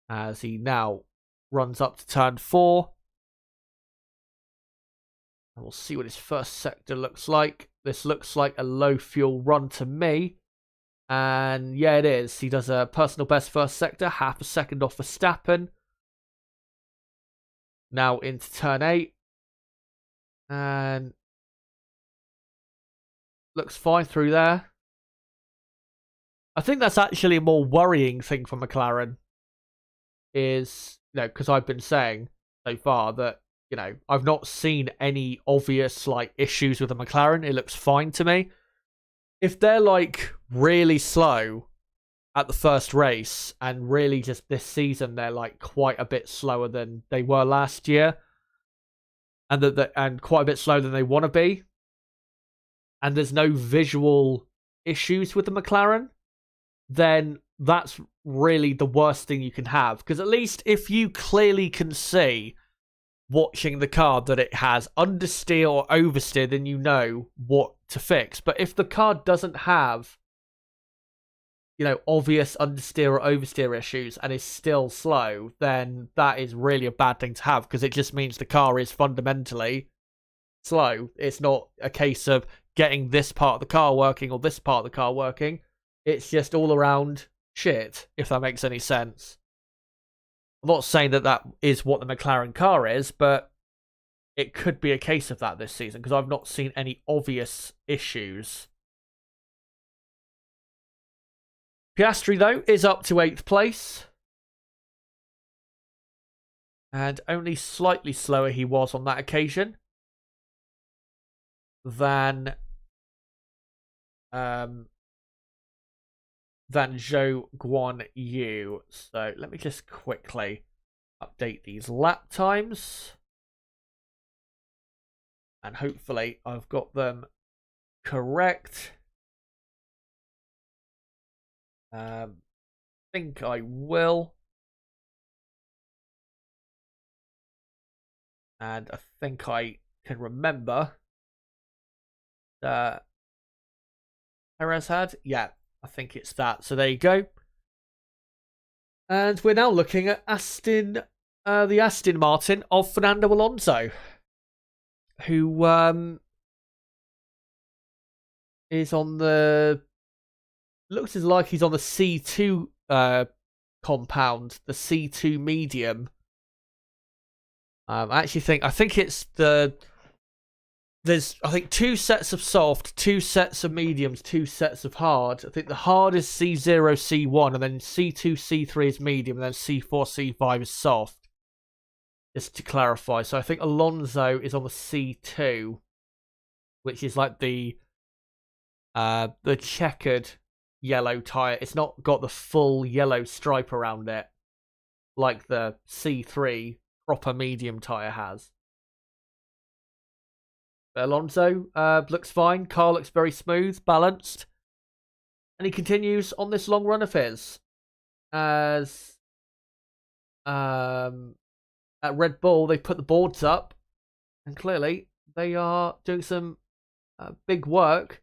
[SPEAKER 1] As he now runs up to turn 4. And we'll see what his first sector looks like. This looks like a low fuel run to me. And yeah, it is. He does a personal best first sector, half a second off Verstappen. Now into turn 8. And looks fine through there. I think that's actually a more worrying thing for McLaren. Is, because I've been saying so far that, I've not seen any obvious, issues with the McLaren. It looks fine to me. If they're, really slow at the first race, and really just this season they're, quite a bit slower than they were last year, and quite a bit slower than they want to be, and there's no visual issues with the McLaren, then that's really the worst thing you can have. Because at least if you clearly can see, watching the car, that it has understeer or oversteer, then you know what to fix. But if the car doesn't have, obvious understeer or oversteer issues and is still slow, then that is really a bad thing to have, because it just means the car is fundamentally slow. It's not a case of getting this part of the car working or this part of the car working. It's just all around shit, if that makes any sense. I'm not saying that is what the McLaren car is, but it could be a case of that this season, because I've not seen any obvious issues. Piastri, though, is up to 8th place. And only slightly slower he was on that occasion than Zhou Guan Yu. So let me just quickly update these lap times. And hopefully I've got them correct. I think I will. And I think I can remember that Perez had. Yeah, I think it's that. So there you go. And we're now looking at the Aston Martin of Fernando Alonso, who is on the looks as like he's on the C2 compound, the C2 medium. I think it's there's I think 2 sets of soft, 2 sets of mediums, 2 sets of hard. I think the hard is C0, C1, and then C2, C3 is medium, and then C4, C5 is soft. Just to clarify, so I think Alonso is on the C2, which is like the checkered yellow tyre. It's not got the full yellow stripe around it like the C3 proper medium tyre has. But Alonso looks fine. Car looks very smooth, balanced. And he continues on this long run of his. As at Red Bull, they put the boards up. And clearly, they are doing some big work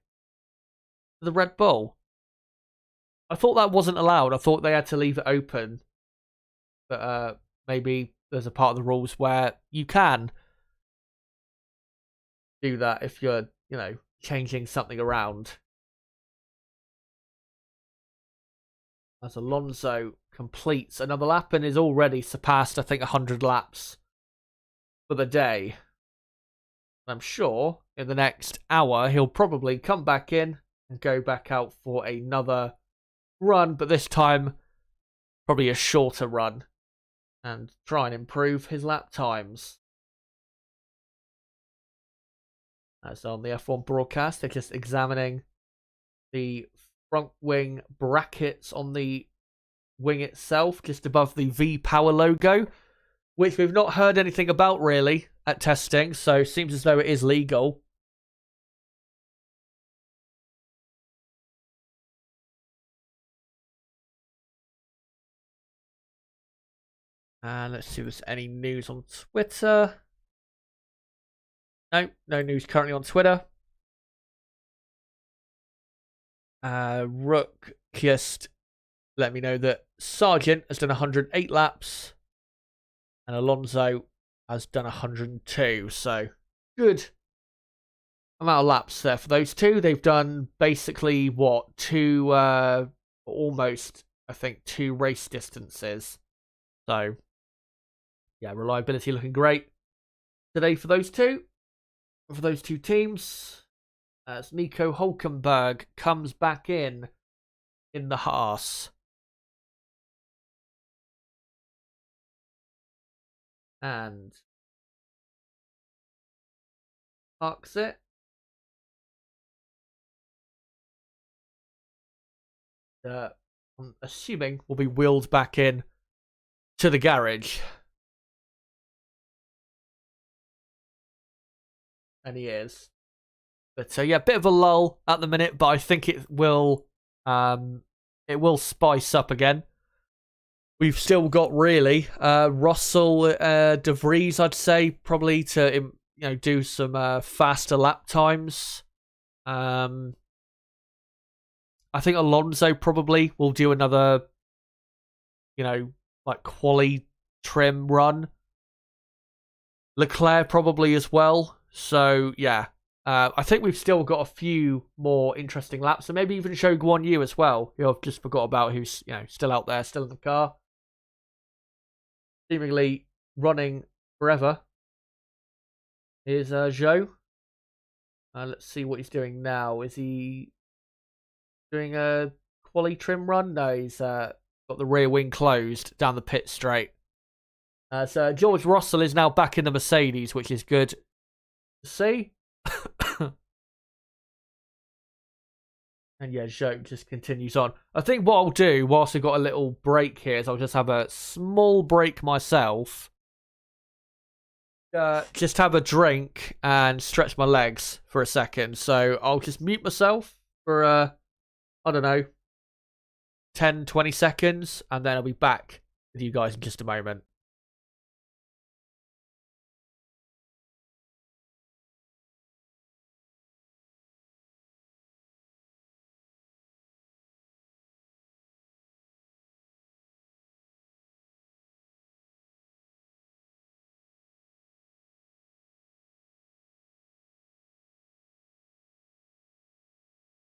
[SPEAKER 1] for the Red Bull. I thought that wasn't allowed. I thought they had to leave it open. But maybe there's a part of the rules where you can do that if you're, changing something around. As Alonso completes another lap and is already surpassed, I think, 100 laps for the day. I'm sure in the next hour he'll probably come back in and go back out for another run, but this time probably a shorter run, and try and improve his lap times. As on the F1 broadcast, they're just examining the front wing brackets on the wing itself, just above the V-Power logo, which we've not heard anything about really at testing, so seems as though it is legal. And let's see if there's any news on Twitter. No news currently on Twitter. Rook just let me know that Sargent has done 108 laps and Alonso has done 102. So good amount of laps there for those two. They've done basically almost, I think, 2 race distances. So yeah, reliability looking great today for those two. For those two teams, as Nico Hulkenberg comes back in the Haas. And parks it. I'm assuming will be wheeled back in to the garage. And he is. But yeah, a bit of a lull at the minute, but I think it will spice up again. We've still got really Russell, De Vries, I'd say, probably to do some faster lap times. I think Alonso probably will do another, like quali trim run. Leclerc probably as well. So yeah, I think we've still got a few more interesting laps, so maybe even show Guan Yu as well, who I've just forgot about, who's still out there, still in the car, seemingly running forever. Here's Zhou. Let's see what he's doing now. Is he doing a quali trim run? No, he's got the rear wing closed down the pit straight. So George Russell is now back in the Mercedes, which is good to see. And yeah, Zhou just continues on. I think what I'll do, whilst we've got a little break here, is I'll just have a small break myself. Just have a drink and stretch my legs for a second. So I'll just mute myself for, I don't know, 10, 20 seconds. And then I'll be back with you guys in just a moment.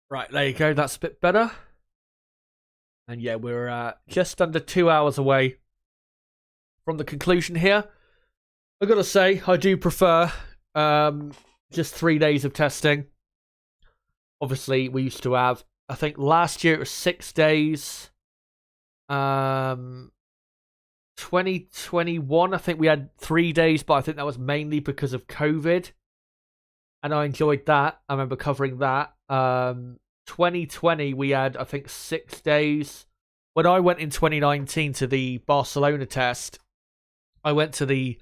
[SPEAKER 1] Right, there you go. That's a bit better. And yeah, we're just under 2 hours away from the conclusion here. I've got to say, I do prefer just 3 days of testing. Obviously, we used to have, I think last year it was 6 days. 2021, I think we had 3 days, but I think that was mainly because of COVID. And I enjoyed that. I remember covering that. 2020, we had, I think, 6 days. When I went in 2019 to the Barcelona test, I went to the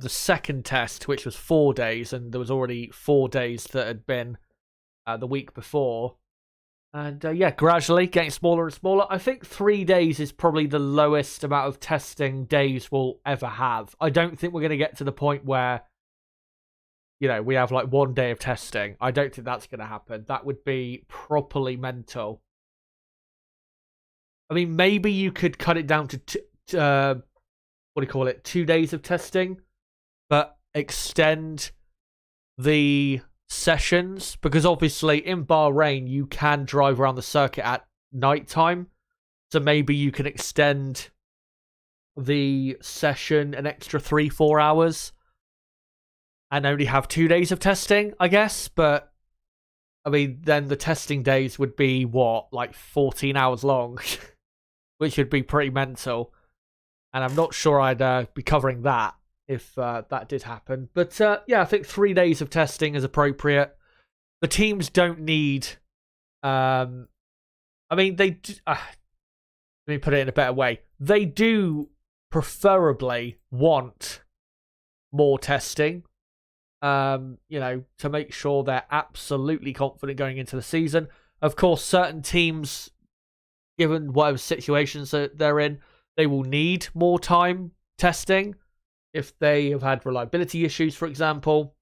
[SPEAKER 1] second test, which was 4 days, and there was already 4 days that had been the week before. And yeah, gradually getting smaller and smaller. I think 3 days is probably the lowest amount of testing days we'll ever have. I don't think we're going to get to the point where, you know, we have like 1 day of testing. I don't think that's going to happen. That would be properly mental. I mean, maybe you could cut it down to 2 days of testing, but extend the sessions, because obviously in Bahrain you can drive around the circuit at night time, so maybe you can extend the session an extra 3-4 hours and only have 2 days of testing, I guess. But I mean, then the testing days would be what, like 14 hours long, which would be pretty mental. And I'm not sure I'd be covering that if that did happen. But yeah, I think 3 days of testing is appropriate. The teams don't need... I mean, they do, let me put it in a better way. They do preferably want more testing, you know, to make sure they're absolutely confident going into the season. Of course, certain teams, given whatever situations that they're in, they will need more time testing. If they have had reliability issues, for example,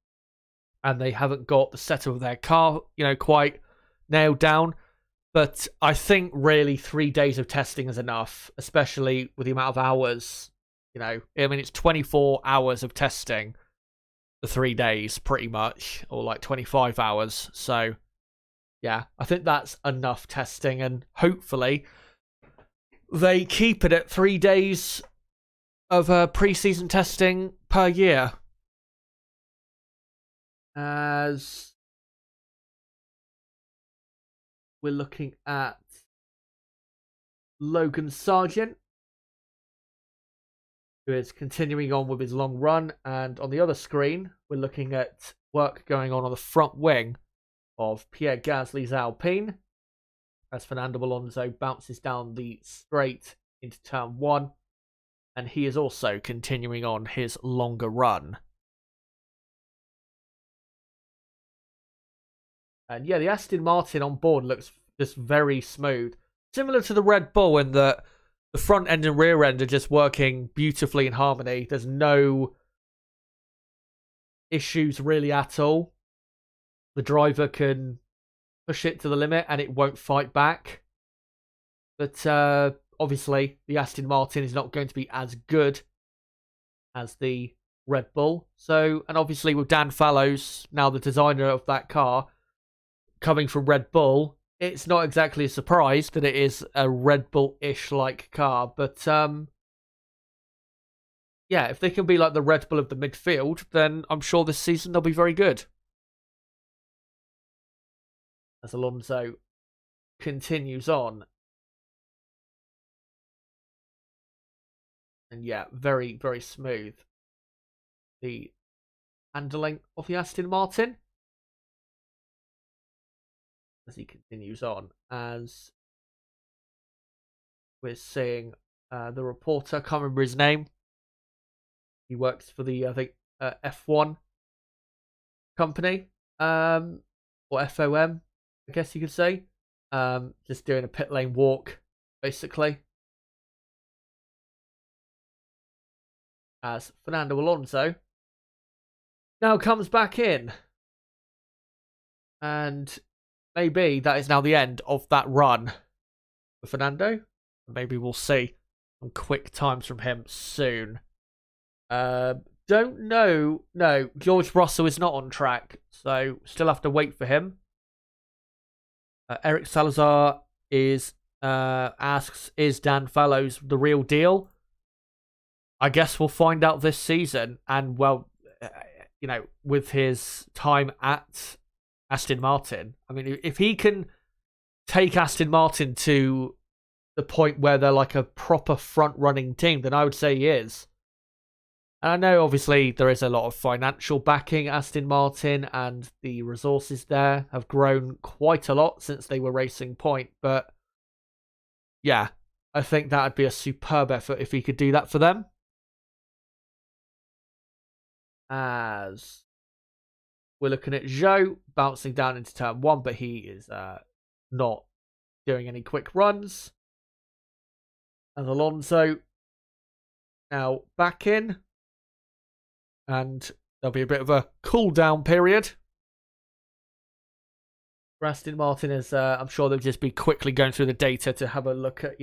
[SPEAKER 1] and they haven't got the setup of their car, you know, quite nailed down. But I think really 3 days of testing is enough, especially with the amount of hours, you know. I mean, it's 24 hours of testing for 3 days, pretty much, or like 25 hours. So, yeah, I think that's enough testing, and hopefully they keep it at 3 days of pre-season testing per year. As we're looking at Logan Sargent, who is continuing on with his long run, and on the other screen we're looking at work going on the front wing of Pierre Gasly's Alpine, as Fernando Alonso bounces down the straight into turn 1, and he is also continuing on his longer run. And yeah, the Aston Martin on board looks just very smooth. Similar to the Red Bull in that the front end and rear end are just working beautifully in harmony. There's no issues really at all. The driver can push it to the limit and it won't fight back. But obviously, the Aston Martin is not going to be as good as the Red Bull. So, and obviously with Dan Fallows, now the designer of that car, coming from Red Bull, it's not exactly a surprise that it is a Red Bull-ish like car. But yeah, if they can be like the Red Bull of the midfield, then I'm sure this season they'll be very good. As Alonso continues on. And yeah, very, very smooth. The handling of the Aston Martin. As he continues on, as we're seeing the reporter, can't remember his name. He works for the, I think, F1 company, or FOM, I guess you could say. Just doing a pit lane walk, basically. As Fernando Alonso now comes back in. And maybe that is now the end of that run for Fernando. Maybe we'll see some quick times from him soon. Don't know. No, George Russell is not on track, so still have to wait for him. Eric Salazar is asks, is Dan Fallows the real deal? I guess we'll find out this season. And, well, with his time at Aston Martin, I mean, if he can take Aston Martin to the point where they're like a proper front-running team, then I would say he is. And I know, obviously, there is a lot of financial backing Aston Martin, and the resources there have grown quite a lot since they were Racing Point. But, yeah, I think that would be a superb effort if he could do that for them. As we're looking at Zhou bouncing down into turn 1, but he is not doing any quick runs. And Alonso now back in. And there'll be a bit of a cool down period. Aston Martin is, I'm sure they'll just be quickly going through the data to have a look at,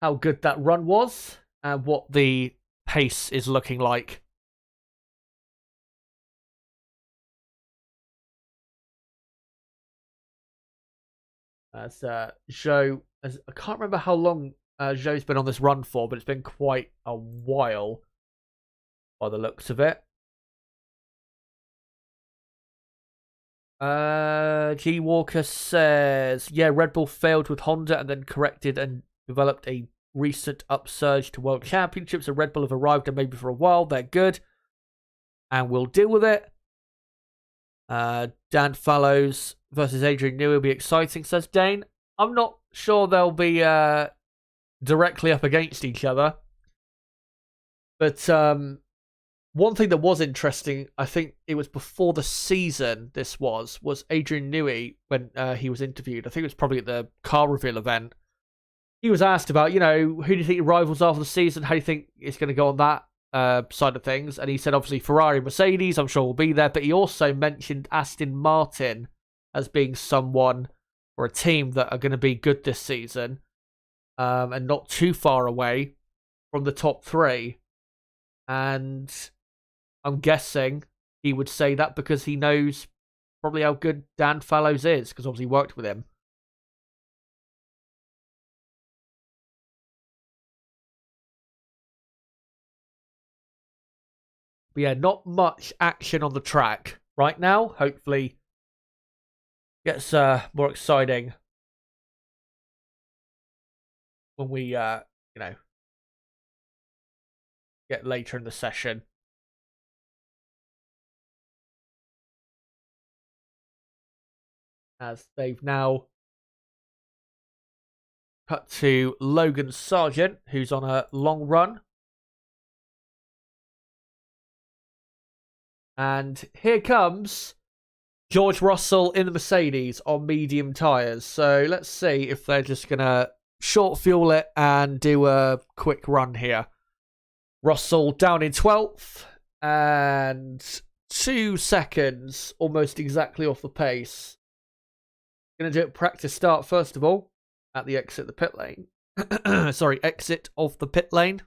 [SPEAKER 1] how good that run was and what the pace is looking like. As Zhou, I can't remember how long Zhou's been on this run for, but it's been quite a while by the looks of it. G Walker says, yeah, Red Bull failed with Honda and then corrected and developed a recent upsurge to World Championships. So Red Bull have arrived and maybe for a while. They're good. And we'll deal with it. Dan Fallows versus Adrian Newey will be exciting, says Dane. I'm not sure they'll be directly up against each other. But one thing that was interesting, I think it was before the season this was Adrian Newey, when he was interviewed. I think it was probably at the car reveal event. He was asked about, who do you think your rivals are for the season? How do you think it's going to go on that side of things? And he said, obviously, Ferrari, Mercedes, I'm sure will be there. But he also mentioned Aston Martin as being someone or a team that are going to be good this season and not too far away from the top 3. And I'm guessing he would say that because he knows probably how good Dan Fallows is, because obviously he worked with him. But yeah, not much action on the track right now. Hopefully gets more exciting when we, get later in the session. As they've now cut to Logan Sargent, who's on a long run. And here comes George Russell in the Mercedes on medium tyres. So let's see if they're just going to short fuel it and do a quick run here. Russell down in 12th and 2 seconds, almost exactly off the pace. Going to do a practice start first of all at the exit of the pit lane. Exit of the pit lane.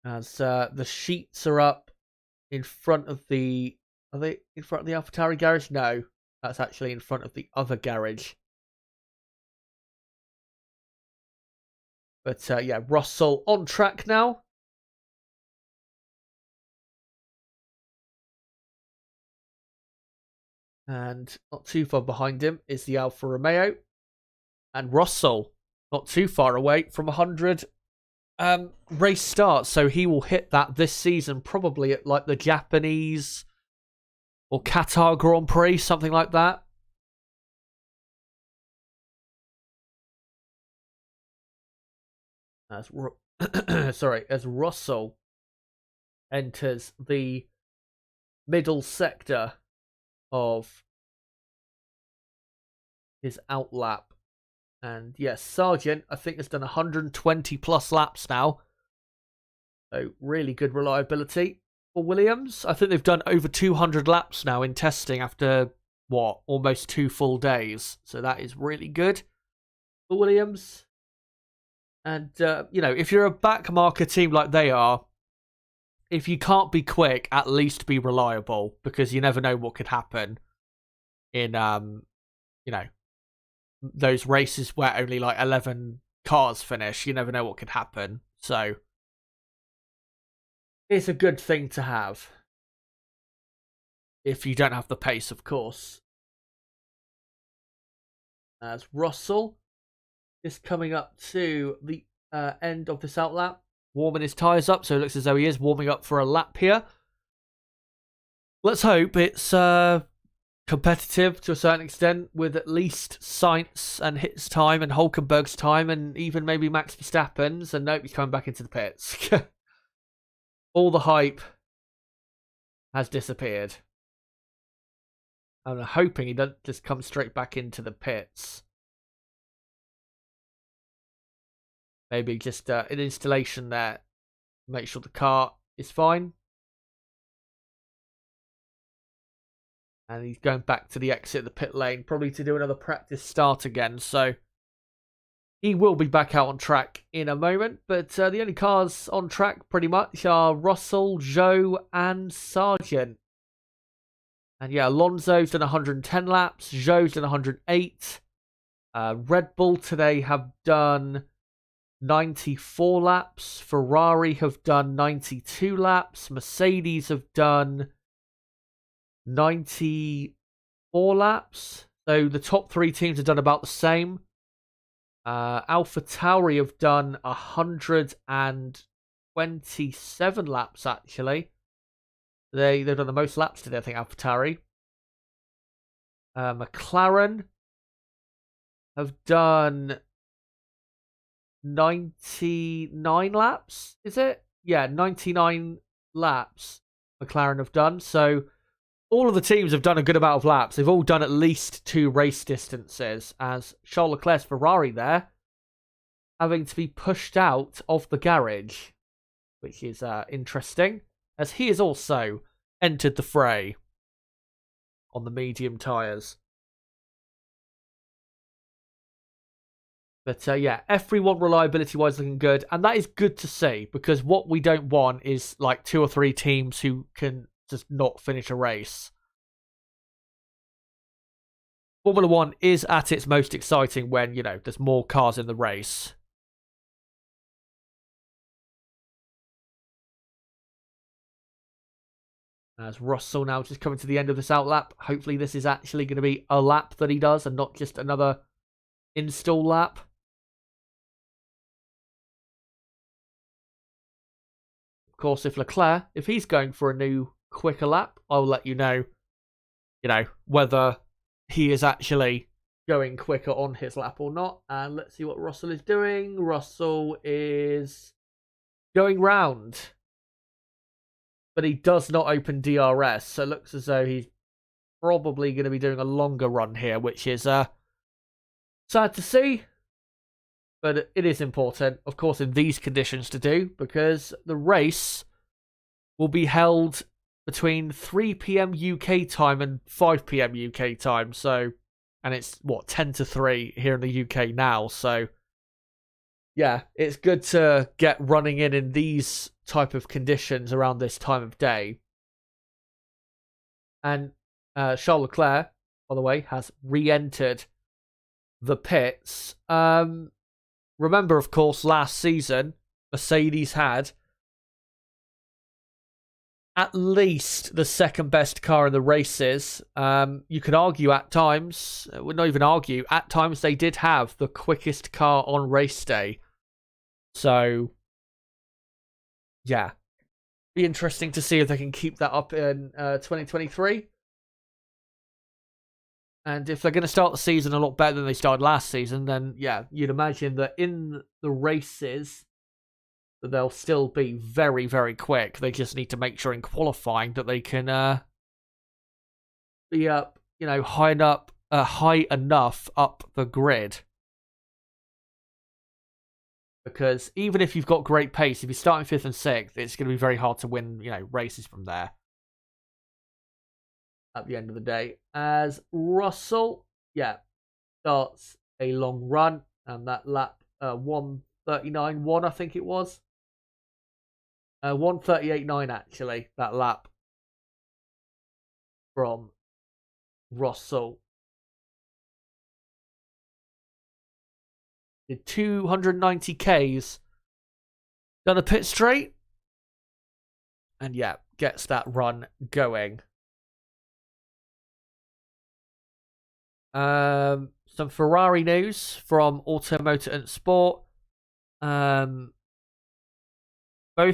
[SPEAKER 1] As the sheets are up in front of the... Are they in front of the AlphaTauri garage? No, that's actually in front of the other garage. But yeah, Russell on track now. And not too far behind him is the Alfa Romeo. And Russell, not too far away from 100 race starts. So he will hit that this season, probably at like the Japanese or Qatar Grand Prix, something like that. As Russell enters the middle sector of his outlap. And yes, Sargent, I think, has done 120 plus laps now. So really good reliability for Williams. I think they've done over 200 laps now in testing after, almost 2 full days. So that is really good for Williams. And, if you're a backmarker team like they are, if you can't be quick, at least be reliable, because you never know what could happen. in you know, those races where only like 11 cars finish. You never know what could happen. So it's a good thing to have. If you don't have the pace, of course. As Russell is coming up to the end of this outlap, warming his tyres up, so it looks as though he is warming up for a lap here. Let's hope it's competitive to a certain extent, with at least Sainz and his time and Hulkenberg's time and even maybe Max Verstappen's. And nope, he's coming back into the pits. All the hype has disappeared. I'm hoping he doesn't just come straight back into the pits. Maybe just an installation there. Make sure the car is fine. And he's going back to the exit of the pit lane, probably to do another practice start again. So he will be back out on track in a moment. But the only cars on track pretty much are Russell, Zhou and Sargent. And yeah, Alonso's done 110 laps. Zhou's done 108. Red Bull today have done 94 laps. Ferrari have done 92 laps. Mercedes have done 94 laps. So the top three teams have done about the same. AlphaTauri have done 127 laps actually. They've done the most laps today, I think, AlphaTauri. McLaren have done 99 laps, is it? Yeah, 99 laps McLaren have done. So all of the teams have done a good amount of laps. They've all done at least 2 race distances, as Charles Leclerc's Ferrari there having to be pushed out of the garage, which is interesting, as he has also entered the fray on the medium tyres. But yeah, F1 reliability-wise looking good, and that is good to see, because what we don't want is like 2 or 3 teams who can just not finish a race. Formula 1 is at its most exciting when, you know, there's more cars in the race. As Russell now just coming to the end of this outlap. Hopefully this is actually going to be a lap that he does and not just another install lap. Of course, if Leclerc, if he's going for a new quicker lap, I'll let you know, whether he is actually going quicker on his lap or not. And let's see what Russell is doing. Russell is going round, but he does not open DRS, so it looks as though he's probably going to be doing a longer run here, which is sad to see. But it is important, of course, in these conditions to do, because the race will be held between 3 PM UK time and 5 PM UK time. So, and it's, 10 to 3 here in the UK now. So, yeah, it's good to get running in these type of conditions around this time of day. And Charles Leclerc, by the way, has re-entered the pits. Remember, of course, last season, Mercedes had at least the second best car in the races. You could argue at times, would not even argue, at times they did have the quickest car on race day. So, yeah, be interesting to see if they can keep that up in 2023. And if they're going to start the season a lot better than they started last season, then, yeah, you'd imagine that in the races, that they'll still be very, very quick. They just need to make sure in qualifying that they can be up, high enough up the grid. Because even if you've got great pace, if you're starting 5th and 6th, it's going to be very hard to win, races from there. At the end of the day, as Russell, starts a long run, and that lap 1:39.1, I think it was. 1:38.9 actually, that lap from Russell. did 290 Ks, done a pit straight, and yeah, gets that run going. Some Ferrari news from Automotor and Sport. Both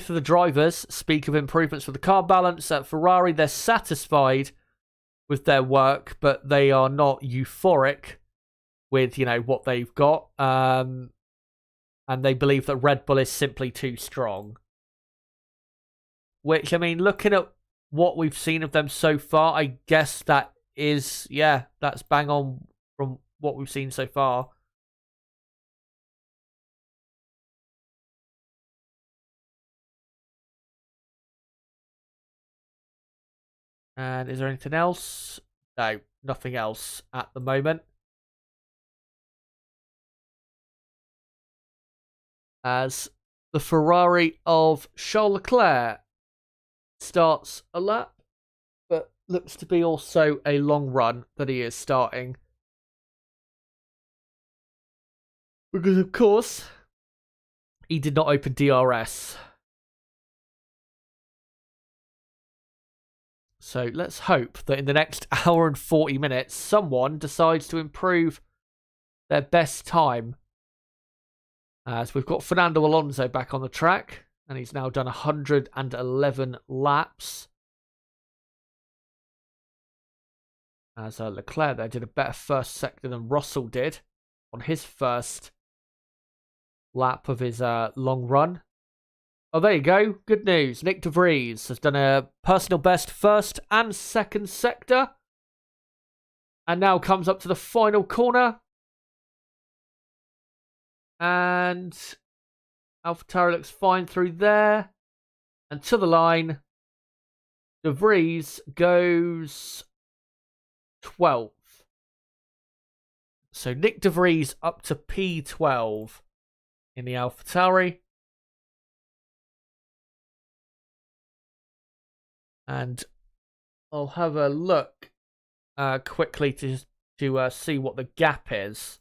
[SPEAKER 1] of the drivers speak of improvements for the car balance. At Ferrari, they're satisfied with their work, but they are not euphoric with, what they've got. And they believe that Red Bull is simply too strong. Which, looking at what we've seen of them so far, I guess that is, that's bang on from what we've seen so far. And is there anything else? No, nothing else at the moment. As the Ferrari of Charles Leclerc starts a lap, but looks to be also a long run that he is starting. Because, of course, he did not open DRS. So let's hope that in the next hour and 40 minutes, someone decides to improve their best time. As we've got Fernando Alonso back on the track, and he's now done 111 laps. As Leclerc there did a better first sector than Russell did on his first lap of his long run. Oh, there you go. Good news. Nick de Vries has done a personal best first and second sector. And now comes up to the final corner. And AlphaTauri looks fine through there. And to the line, de Vries goes 12th. So Nick de Vries up to P12 in the AlphaTauri. And I'll have a look quickly to see what the gap is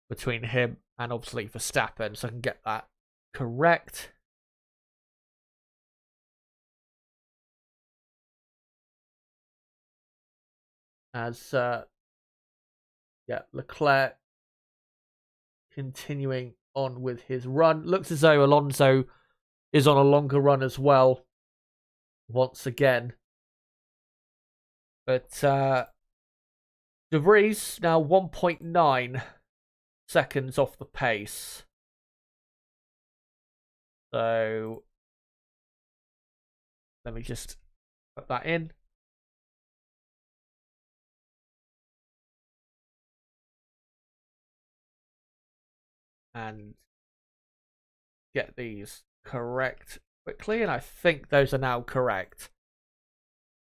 [SPEAKER 1] between him and obviously Verstappen, so I can get that correct. As Leclerc continuing on with his run. Looks as though Alonso is on a longer run as well, once again. But de Vries now 1.9 seconds off the pace. So let me just put that in. And get these correct quickly, and I think those are now correct.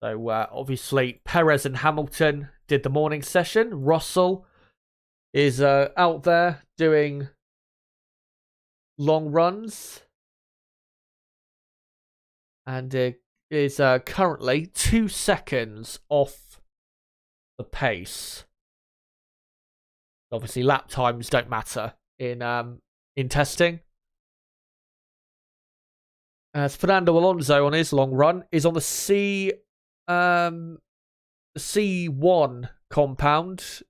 [SPEAKER 1] So obviously Perez and Hamilton did the morning session. Russell is out there doing long runs and is currently 2 seconds off the pace. Obviously lap times don't matter in testing. As Fernando Alonso on his long run is on the C1 compound,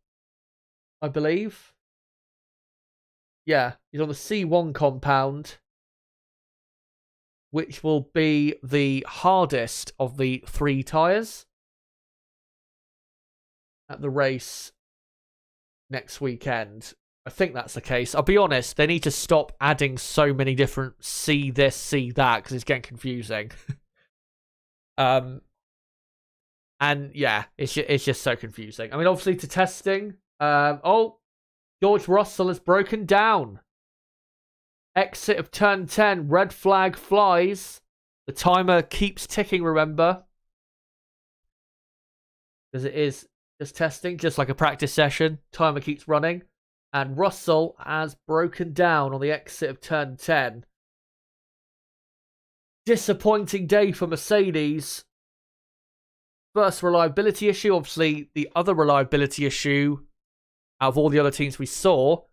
[SPEAKER 1] I believe. Yeah, he's on the C1 compound, which will be the hardest of the 3 tyres at the race next weekend. I think that's the case. I'll be honest, they need to stop adding so many different C this, C that, because it's getting confusing. And yeah, it's just so confusing. Obviously to testing. George Russell has broken down. Exit of turn 10, red flag flies. The timer keeps ticking, remember. Because it is just testing, just like a practice session. Timer keeps running. And Russell has broken down on the exit of turn 10. Disappointing day for Mercedes. First reliability issue. Obviously, the other reliability issue out of all the other teams we saw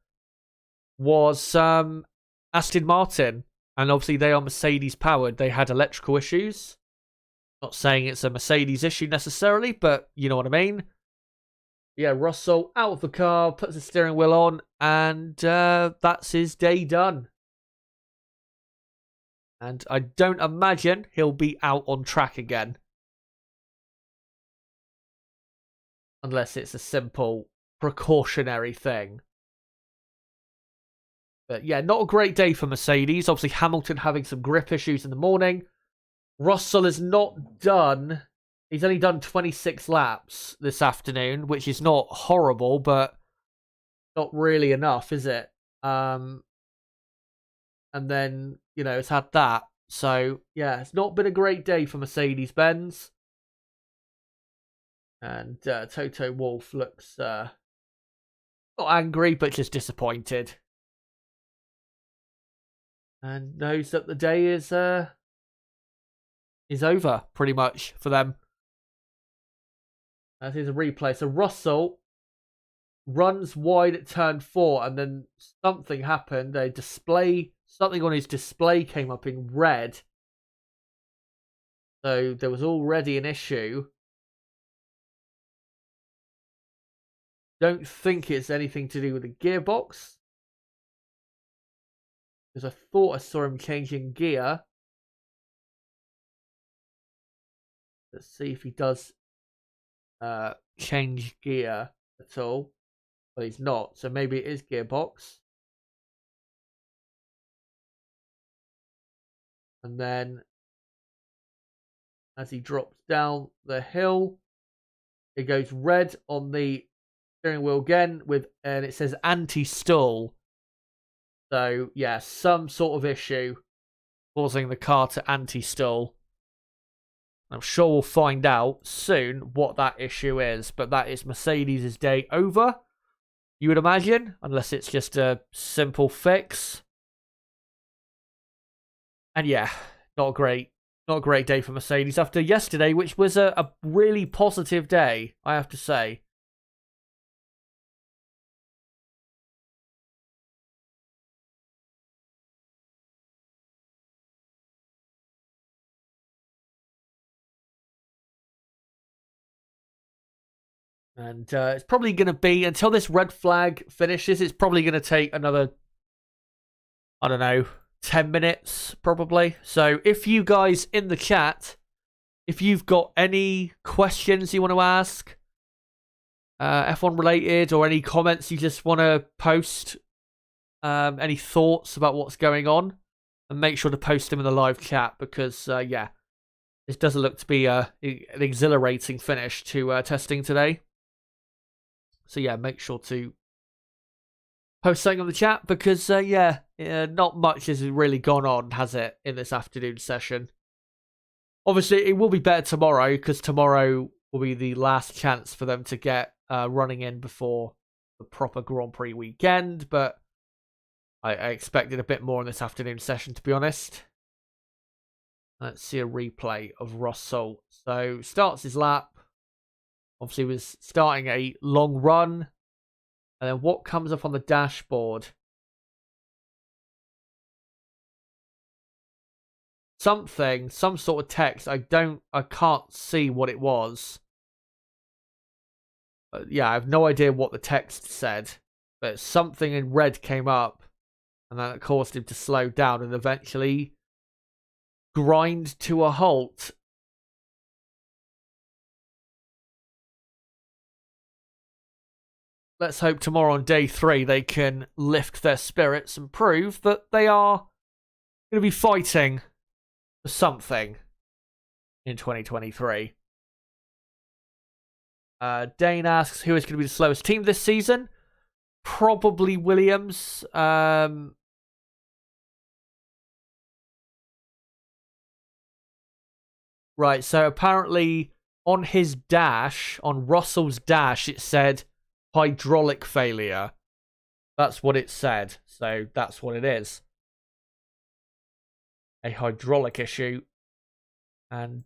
[SPEAKER 1] was Aston Martin. And obviously they are Mercedes powered. They had electrical issues. Not saying it's a Mercedes issue necessarily, but you know what I mean. Yeah, Russell out of the car, puts the steering wheel on, and that's his day done. And I don't imagine he'll be out on track again. Unless it's a simple precautionary thing. But yeah, not a great day for Mercedes. Obviously, Hamilton having some grip issues in the morning. Russell is not done. He's only done 26 laps this afternoon, which is not horrible, but not really enough, is it? And then, you know, it's had that. So, yeah, it's not been a great day for Mercedes-Benz. And Toto Wolff looks not angry, but just disappointed. And knows that the day is over, pretty much, for them. That is a replay. So Russell runs wide at turn 4, and then something happened. Something on his display came up in red. So there was already an issue. Don't think it's anything to do with the gearbox. Because I thought I saw him changing gear. Let's see if he does change gear at all. But he's not, so maybe it is gearbox. And then as he drops down the hill, it goes red on the steering wheel again and it says anti-stall. So yeah, some sort of issue causing the car to anti-stall. I'm sure we'll find out soon what that issue is, but that is Mercedes' day over, you would imagine, unless it's just a simple fix. And yeah, not a great day for Mercedes after yesterday, which was a really positive day, I have to say. And it's probably going to be, until this red flag finishes, it's probably going to take another, I don't know, 10 minutes, probably. So if you guys in the chat, if you've got any questions you want to ask, F1 related, or any comments you just want to post, any thoughts about what's going on, and make sure to post them in the live chat, because, yeah, this doesn't look to be an exhilarating finish to testing today. So yeah, make sure to post something on the chat, because yeah, not much has really gone on, has it, in this afternoon session? Obviously, it will be better tomorrow, because tomorrow will be the last chance for them to get running in before the proper Grand Prix weekend, but I expected a bit more in this afternoon session, to be honest. Let's see a replay of Russell. So, starts his lap. Obviously, was starting a long run. And then what comes up on the dashboard? Some sort of text. I can't see what it was. But yeah, I have no idea what the text said. But something in red came up. And that caused him to slow down and eventually grind to a halt. Let's hope tomorrow on day 3 they can lift their spirits and prove that they are going to be fighting for something in 2023. Dane asks, who is going to be the slowest team this season? Probably Williams. Right, so apparently on his dash, on Russell's dash, it said hydraulic failure. That's what it said. So that's what it is. A hydraulic issue. And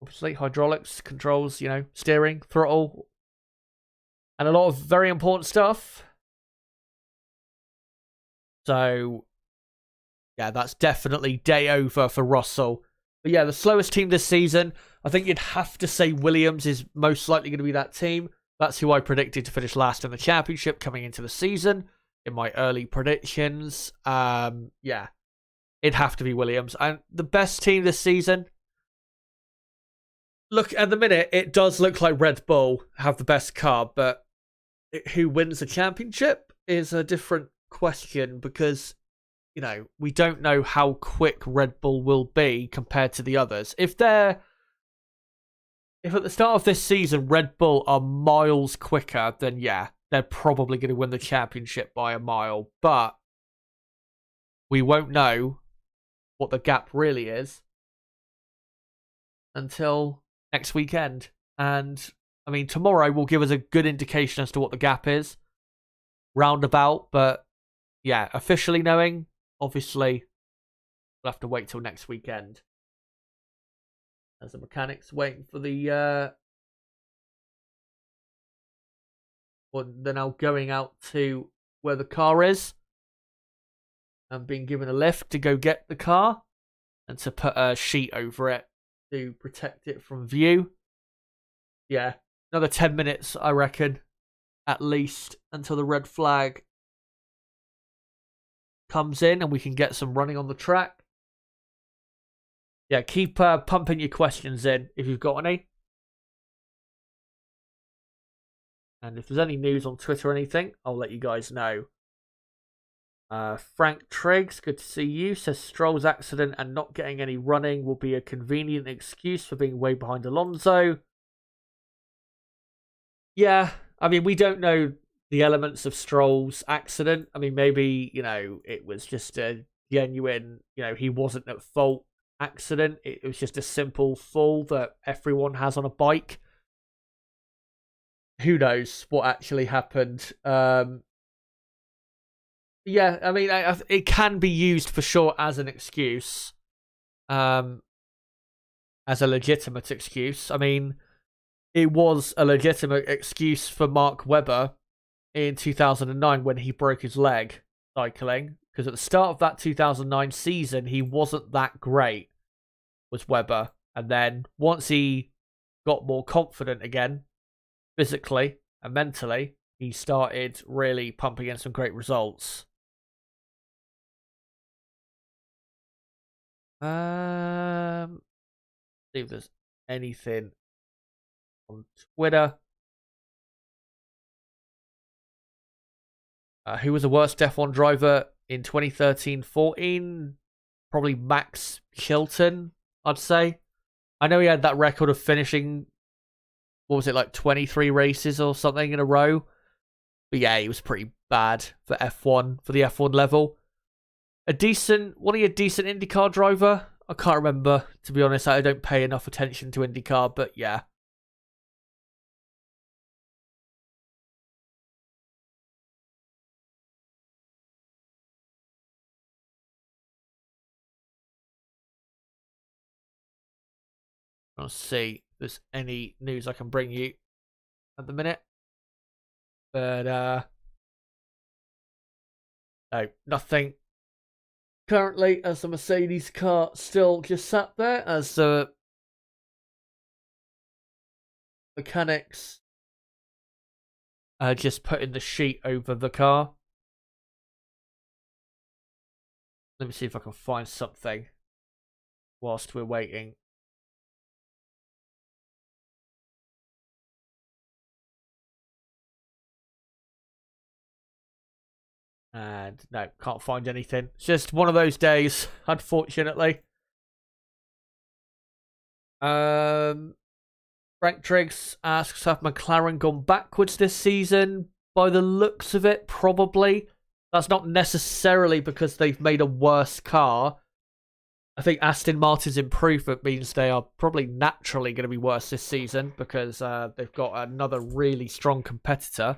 [SPEAKER 1] obviously hydraulics controls, steering, throttle, and a lot of very important stuff. So, yeah, that's definitely day over for Russell. But yeah, the slowest team this season, I think you'd have to say Williams is most likely going to be that team. That's who I predicted to finish last in the championship coming into the season in my early predictions. Yeah, it'd have to be Williams. And the best team this season, look, at the minute, it does look like Red Bull have the best car, but who wins the championship is a different question because, you know, we don't know how quick Red Bull will be compared to the others. If at the start of this season Red Bull are miles quicker, then yeah, they're probably going to win the championship by a mile. But we won't know what the gap really is until next weekend. And, I mean, tomorrow will give us a good indication as to what the gap is. Roundabout, but yeah, officially knowing, obviously, we'll have to wait till next weekend. As the mechanics waiting for the well, they're now going out to where the car is and being given a lift to go get the car and to put a sheet over it to protect it from view. Yeah, another 10 minutes, I reckon, at least, until the red flag comes in and we can get some running on the track. Yeah, keep pumping your questions in if you've got any. And if there's any news on Twitter or anything, I'll let you guys know. Frank Triggs, good to see you, says Stroll's accident and not getting any running will be a convenient excuse for being way behind Alonso. Yeah, I mean, we don't know the elements of Stroll's accident. I mean, maybe, you know, it was just a genuine, you know, he wasn't at fault accident. It was just a simple fall that everyone has on a bike. Who knows what actually happened? Yeah, I mean, it can be used for sure as an excuse, as a legitimate excuse. I mean, it was a legitimate excuse for Mark Webber in 2009 when he broke his leg cycling, because at the start of that 2009 season, he wasn't that great, was Webber. And then once he got more confident again, physically and mentally, he started really pumping in some great results. See if there's anything on Twitter. Who was the worst F1 driver in 2013-14? Probably Max Chilton, I'd say. I know he had that record of finishing, what was it, like 23 races or something in a row? But yeah, he was pretty bad for F1, for the F1 level. Was he a decent IndyCar driver? I can't remember, to be honest. I don't pay enough attention to IndyCar, but yeah. Let's see if there's any news I can bring you at the minute. But, no, nothing. Currently, as the Mercedes car still just sat there, as the mechanics just putting the sheet over the car. Let me see if I can find something whilst we're waiting. And no, can't find anything. It's just one of those days, unfortunately. Frank Triggs asks, have McLaren gone backwards this season? By the looks of it, probably. That's not necessarily because they've made a worse car. I think Aston Martin's improvement means they are probably naturally going to be worse this season because they've got another really strong competitor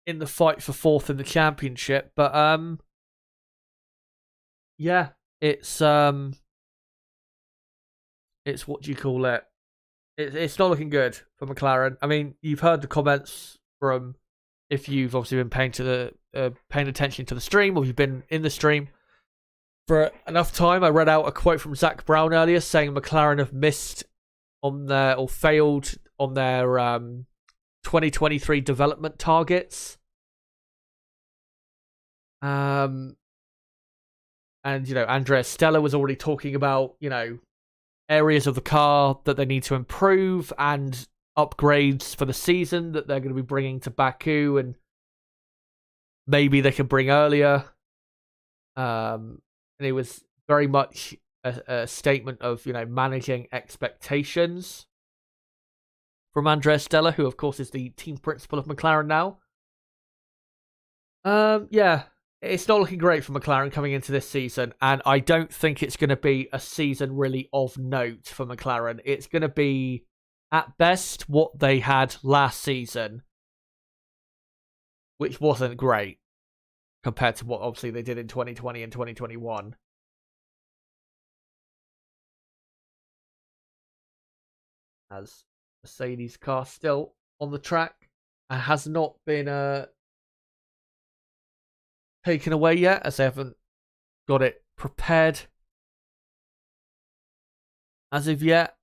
[SPEAKER 1] in the fight for fourth in the championship. But yeah, it's what do you call it? It's not looking good for McLaren. I mean, you've heard the comments from if you've obviously been paying attention to the stream, or you've been in the stream for enough time. I read out a quote from Zach Brown earlier saying McLaren have missed on their, or failed on their 2023 development targets. And Andrea Stella was already talking about areas of the car that they need to improve and upgrades for the season that they're going to be bringing to Baku, and maybe they can bring earlier. And it was very much a statement of managing expectations from Andrea Stella, who of course is the team principal of McLaren now. It's not looking great for McLaren coming into this season, and I don't think it's going to be a season really of note for McLaren. It's going to be, at best, what they had last season, which wasn't great compared to what obviously they did in 2020 and 2021. As Mercedes car still on the track and has not been taken away yet, as they haven't got it prepared as of yet.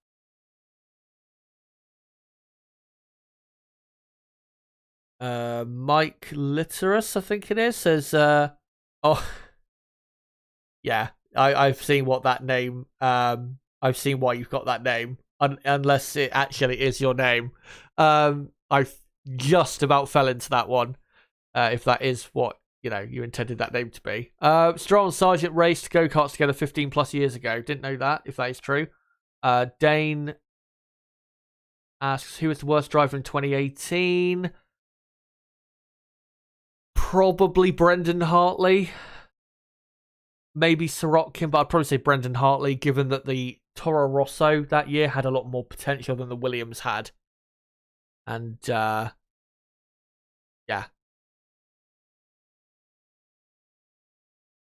[SPEAKER 1] Mike Litterus, I think it is, says yeah, I've seen what that name I've seen why you've got that name, unless it actually is your name. I just about fell into that one, if that is what you intended that name to be. Stroll and Sargent raced go-karts together 15 plus years ago. Didn't know that, if that is true. Dane asks, who was the worst driver in 2018? Probably Brendan Hartley. Maybe Sirotkin, but I'd probably say Brendan Hartley, given that the Toro Rosso that year had a lot more potential than the Williams had. And, yeah.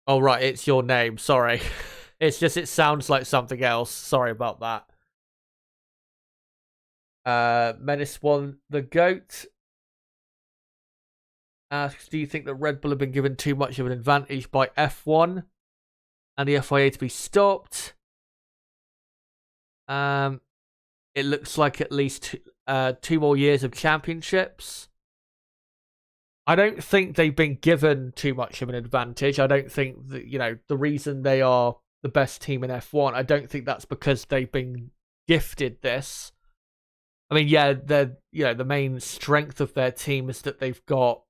[SPEAKER 1] Oh, right, it's your name. Sorry. It's just, it sounds like something else. Sorry about that. Menace One, the GOAT, asks, do you think that Red Bull have been given too much of an advantage by F1 and the FIA to be stopped? It looks like at least 2 more years of championships. I don't think they've been given too much of an advantage. I don't think that, the reason they are the best team in F1, I don't think that's because they've been gifted this. I mean, yeah, the main strength of their team is that they've got,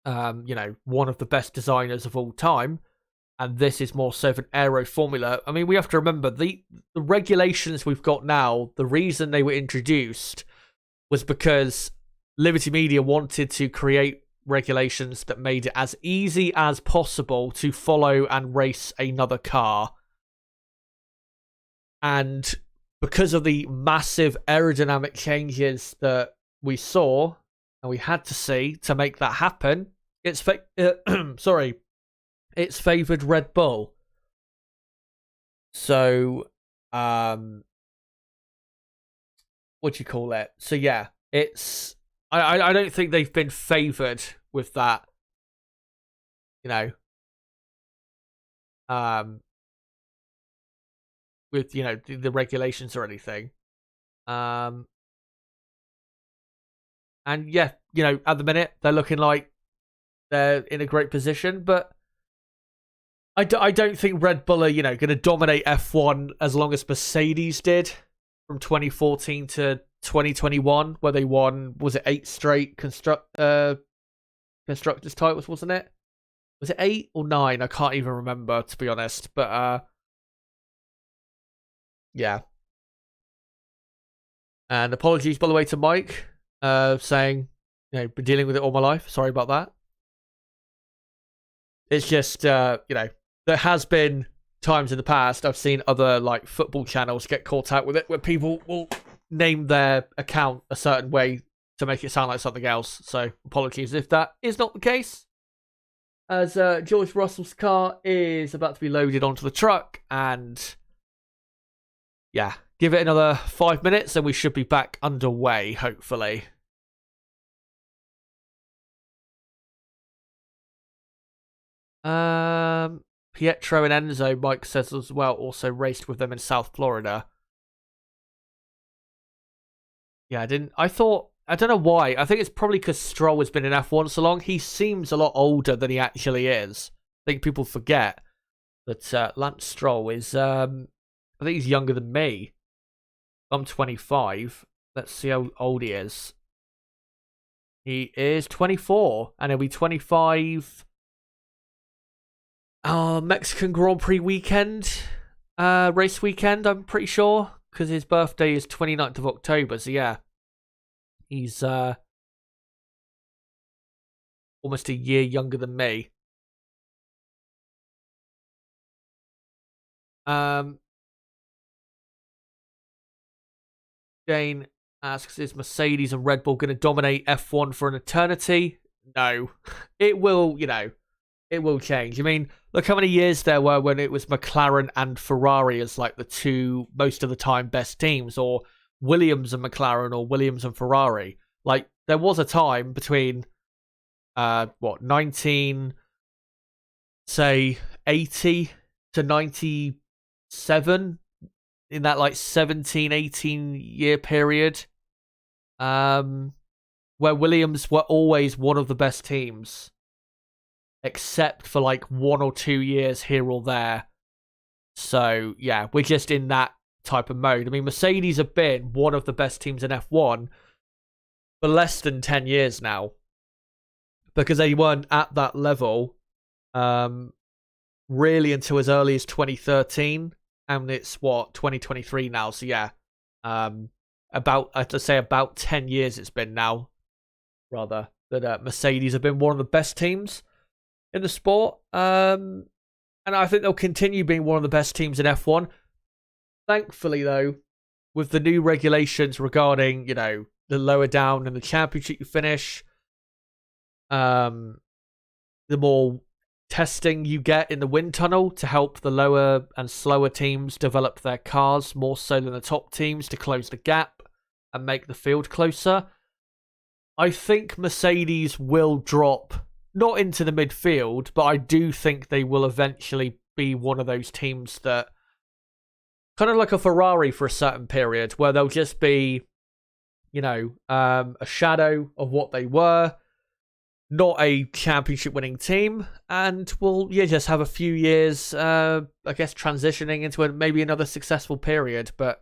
[SPEAKER 1] one of the best designers of all time, and this is more so of an aero formula. I mean, we have to remember the regulations we've got now. The reason they were introduced was because Liberty Media wanted to create regulations that made it as easy as possible to follow and race another car. And because of the massive aerodynamic changes that we saw and we had to see to make that happen, it's favored Red Bull. So, what do you call it? So yeah, it's I don't think they've been favored with that. With the regulations or anything. And yeah, at the minute they're looking like they're in a great position, but I don't think Red Bull are going to dominate F1 as long as Mercedes did from 2014 to 2021, where they won, was it 8 straight constructors titles, wasn't it? Was it 8 or 9? I can't even remember, to be honest. But yeah. And apologies, by the way, to Mike, saying, been dealing with it all my life. Sorry about that. It's just, there has been times in the past I've seen other football channels get caught out with it, where people will name their account a certain way to make it sound like something else. So apologies if that is not the case. As George Russell's car is about to be loaded onto the truck, and yeah, give it another 5 minutes and we should be back underway, hopefully. Pietro and Enzo, Mike says as well, also raced with them in South Florida. Yeah, I don't know why. I think it's probably because Stroll has been in F1 so long. He seems a lot older than he actually is. I think people forget that Lance Stroll is, I think he's younger than me. I'm 25. Let's see how old he is. He is 24, and he'll be 25. Mexican Grand Prix weekend, race weekend, I'm pretty sure, because his birthday is 29th of October, so yeah. He's almost a year younger than me. Jane asks, is Mercedes and Red Bull going to dominate F1 for an eternity? No. It will, it will change. I mean, look how many years there were when it was McLaren and Ferrari as like the two, most of the time, best teams, or Williams and McLaren or Williams and Ferrari. Like, there was a time between, 80 to 97, in that like 17, 18 year period, where Williams were always one of the best teams, except for like 1 or 2 years here or there. So yeah, we're just in that type of mode. I mean, Mercedes have been one of the best teams in F1 for less than 10 years now, because they weren't at that level really until as early as 2013. And it's 2023 now. So yeah, I'd say about 10 years it's been now, rather, that Mercedes have been one of the best teams in the sport. And I think they'll continue being one of the best teams in F1. Thankfully, though, with the new regulations regarding, the lower down in the championship you finish, the more testing you get in the wind tunnel to help the lower and slower teams develop their cars more so than the top teams to close the gap and make the field closer. I think Mercedes will drop, not into the midfield, but I do think they will eventually be one of those teams that, kind of like a Ferrari for a certain period, where they'll just be, a shadow of what they were, not a championship winning team, and we'll just have a few years, I guess, transitioning into maybe another successful period. But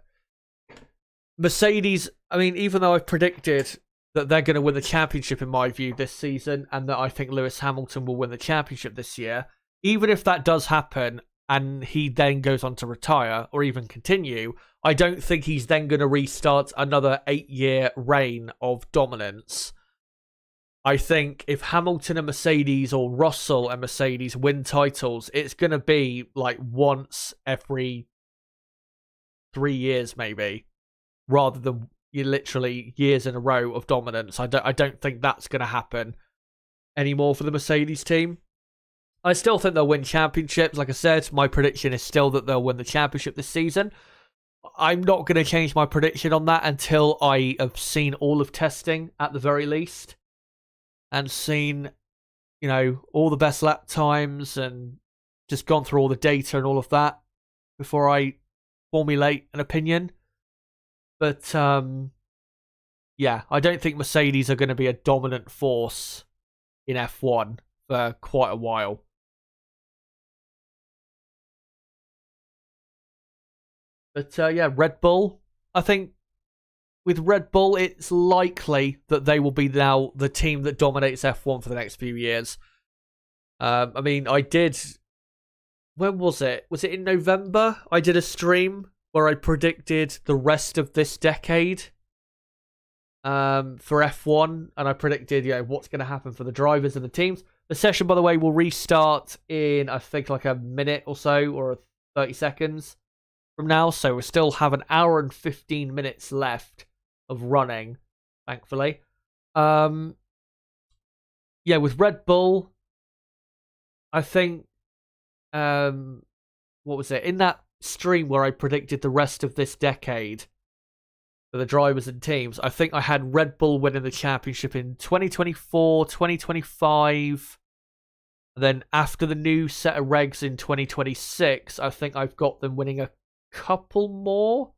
[SPEAKER 1] Mercedes, I mean, even though I've predicted that they're going to win the championship in my view this season, and that I think Lewis Hamilton will win the championship this year, even if that does happen and he then goes on to retire or even continue, I don't think he's then going to restart another 8-year reign of dominance. I think if Hamilton and Mercedes, or Russell and Mercedes, win titles, it's going to be like once every 3 years, maybe, rather than literally years in a row of dominance. I don't think that's going to happen anymore for the Mercedes team. I still think they'll win championships. Like I said, my prediction is still that they'll win the championship this season. I'm not going to change my prediction on that until I have seen all of testing, at the very least, and seen, all the best lap times and just gone through all the data and all of that before I formulate an opinion. But, yeah, I don't think Mercedes are going to be a dominant force in F1 for quite a while. But, yeah, Red Bull, I think with Red Bull, it's likely that they will be now the team that dominates F1 for the next few years. I mean, I did... When was it? Was it in November? I did a stream where I predicted the rest of this decade for F1, and I predicted, what's going to happen for the drivers and the teams. The session, by the way, will restart in, I think, like a minute or so, or 30 seconds from now. So we still have an hour and 15 minutes left of running, thankfully. Yeah, with Red Bull, I think, what was it? In that stream where I predicted the rest of this decade for the drivers and teams, I think I had Red Bull winning the championship in 2024, 2025, And then after the new set of regs in 2026, I think I've got them winning a couple more,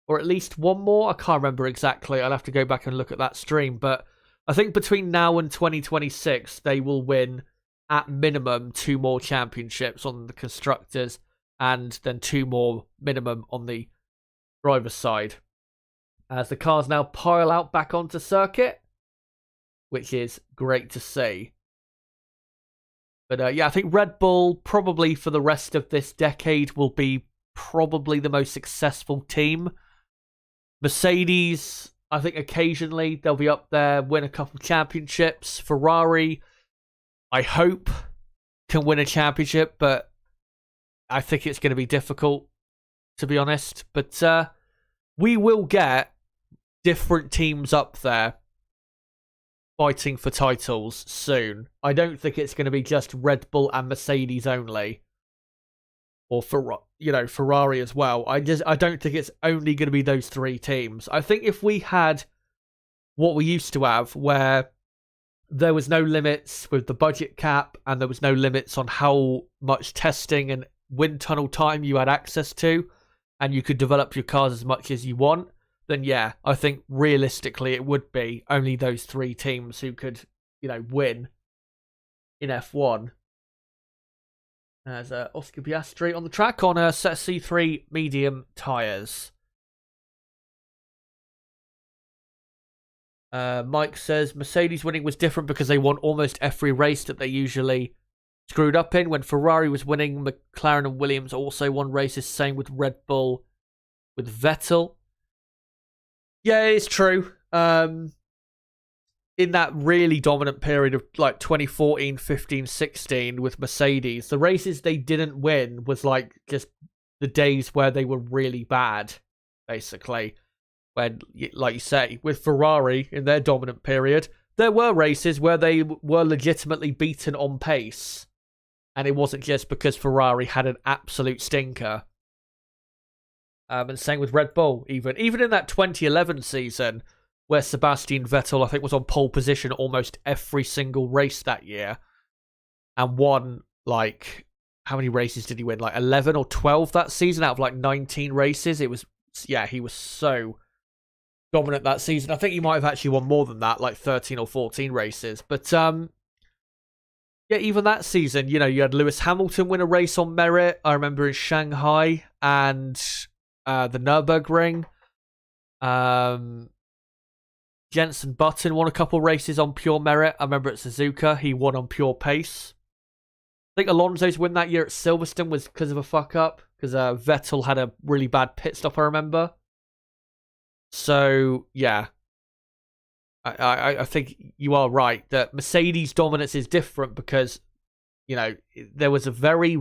[SPEAKER 1] or at least one more. I can't remember exactly. I'll have to go back and look at that stream. But I think between now and 2026, they will win at minimum 2 more championships on the constructors, and then 2 more minimum on the driver's side. As the cars now pile out back onto circuit, which is great to see. But yeah, I think Red Bull probably for the rest of this decade will be probably the most successful team. Mercedes, I think occasionally they'll be up there, win a couple championships. Ferrari, I hope, can win a championship, but I think it's going to be difficult, to be honest. But we will get different teams up there fighting for titles soon. I don't think it's going to be just Red Bull and Mercedes only, or Ferrari as well. I don't think it's only going to be those 3 teams. I think if we had what we used to have, where there was no limits with the budget cap and there was no limits on how much testing and wind tunnel time you had access to, and you could develop your cars as much as you want, then yeah, I think realistically it would be only those 3 teams who could, win in F1. There's Oscar Piastri on the track on a set of C3 medium tyres. Mike says Mercedes winning was different because they won almost every race that they usually screwed up in. When Ferrari was winning, McLaren and Williams also won races. Same with Red Bull with Vettel. Yeah, it's true. In that really dominant period of like 2014, 15, 16 with Mercedes, the races they didn't win was like just the days where they were really bad, basically. When, like you say, with Ferrari in their dominant period, there were races where they were legitimately beaten on pace. And it wasn't just because Ferrari had an absolute stinker. And same with Red Bull, even in that 2011 season, where Sebastian Vettel, I think, was on pole position almost every single race that year, and won, like, how many races did he win? Like 11 or 12 that season out of like 19 races. It was, yeah, he was so dominant that season. I think he might have actually won more than that, like 13 or 14 races. But yeah, even that season, you had Lewis Hamilton win a race on merit. I remember in Shanghai and the Nürburgring. Jenson Button won a couple races on pure merit. I remember at Suzuka, he won on pure pace. I think Alonso's win that year at Silverstone was because of a fuck-up, because Vettel had a really bad pit stop, I remember. So, yeah. I think you are right that Mercedes' dominance is different because, it was very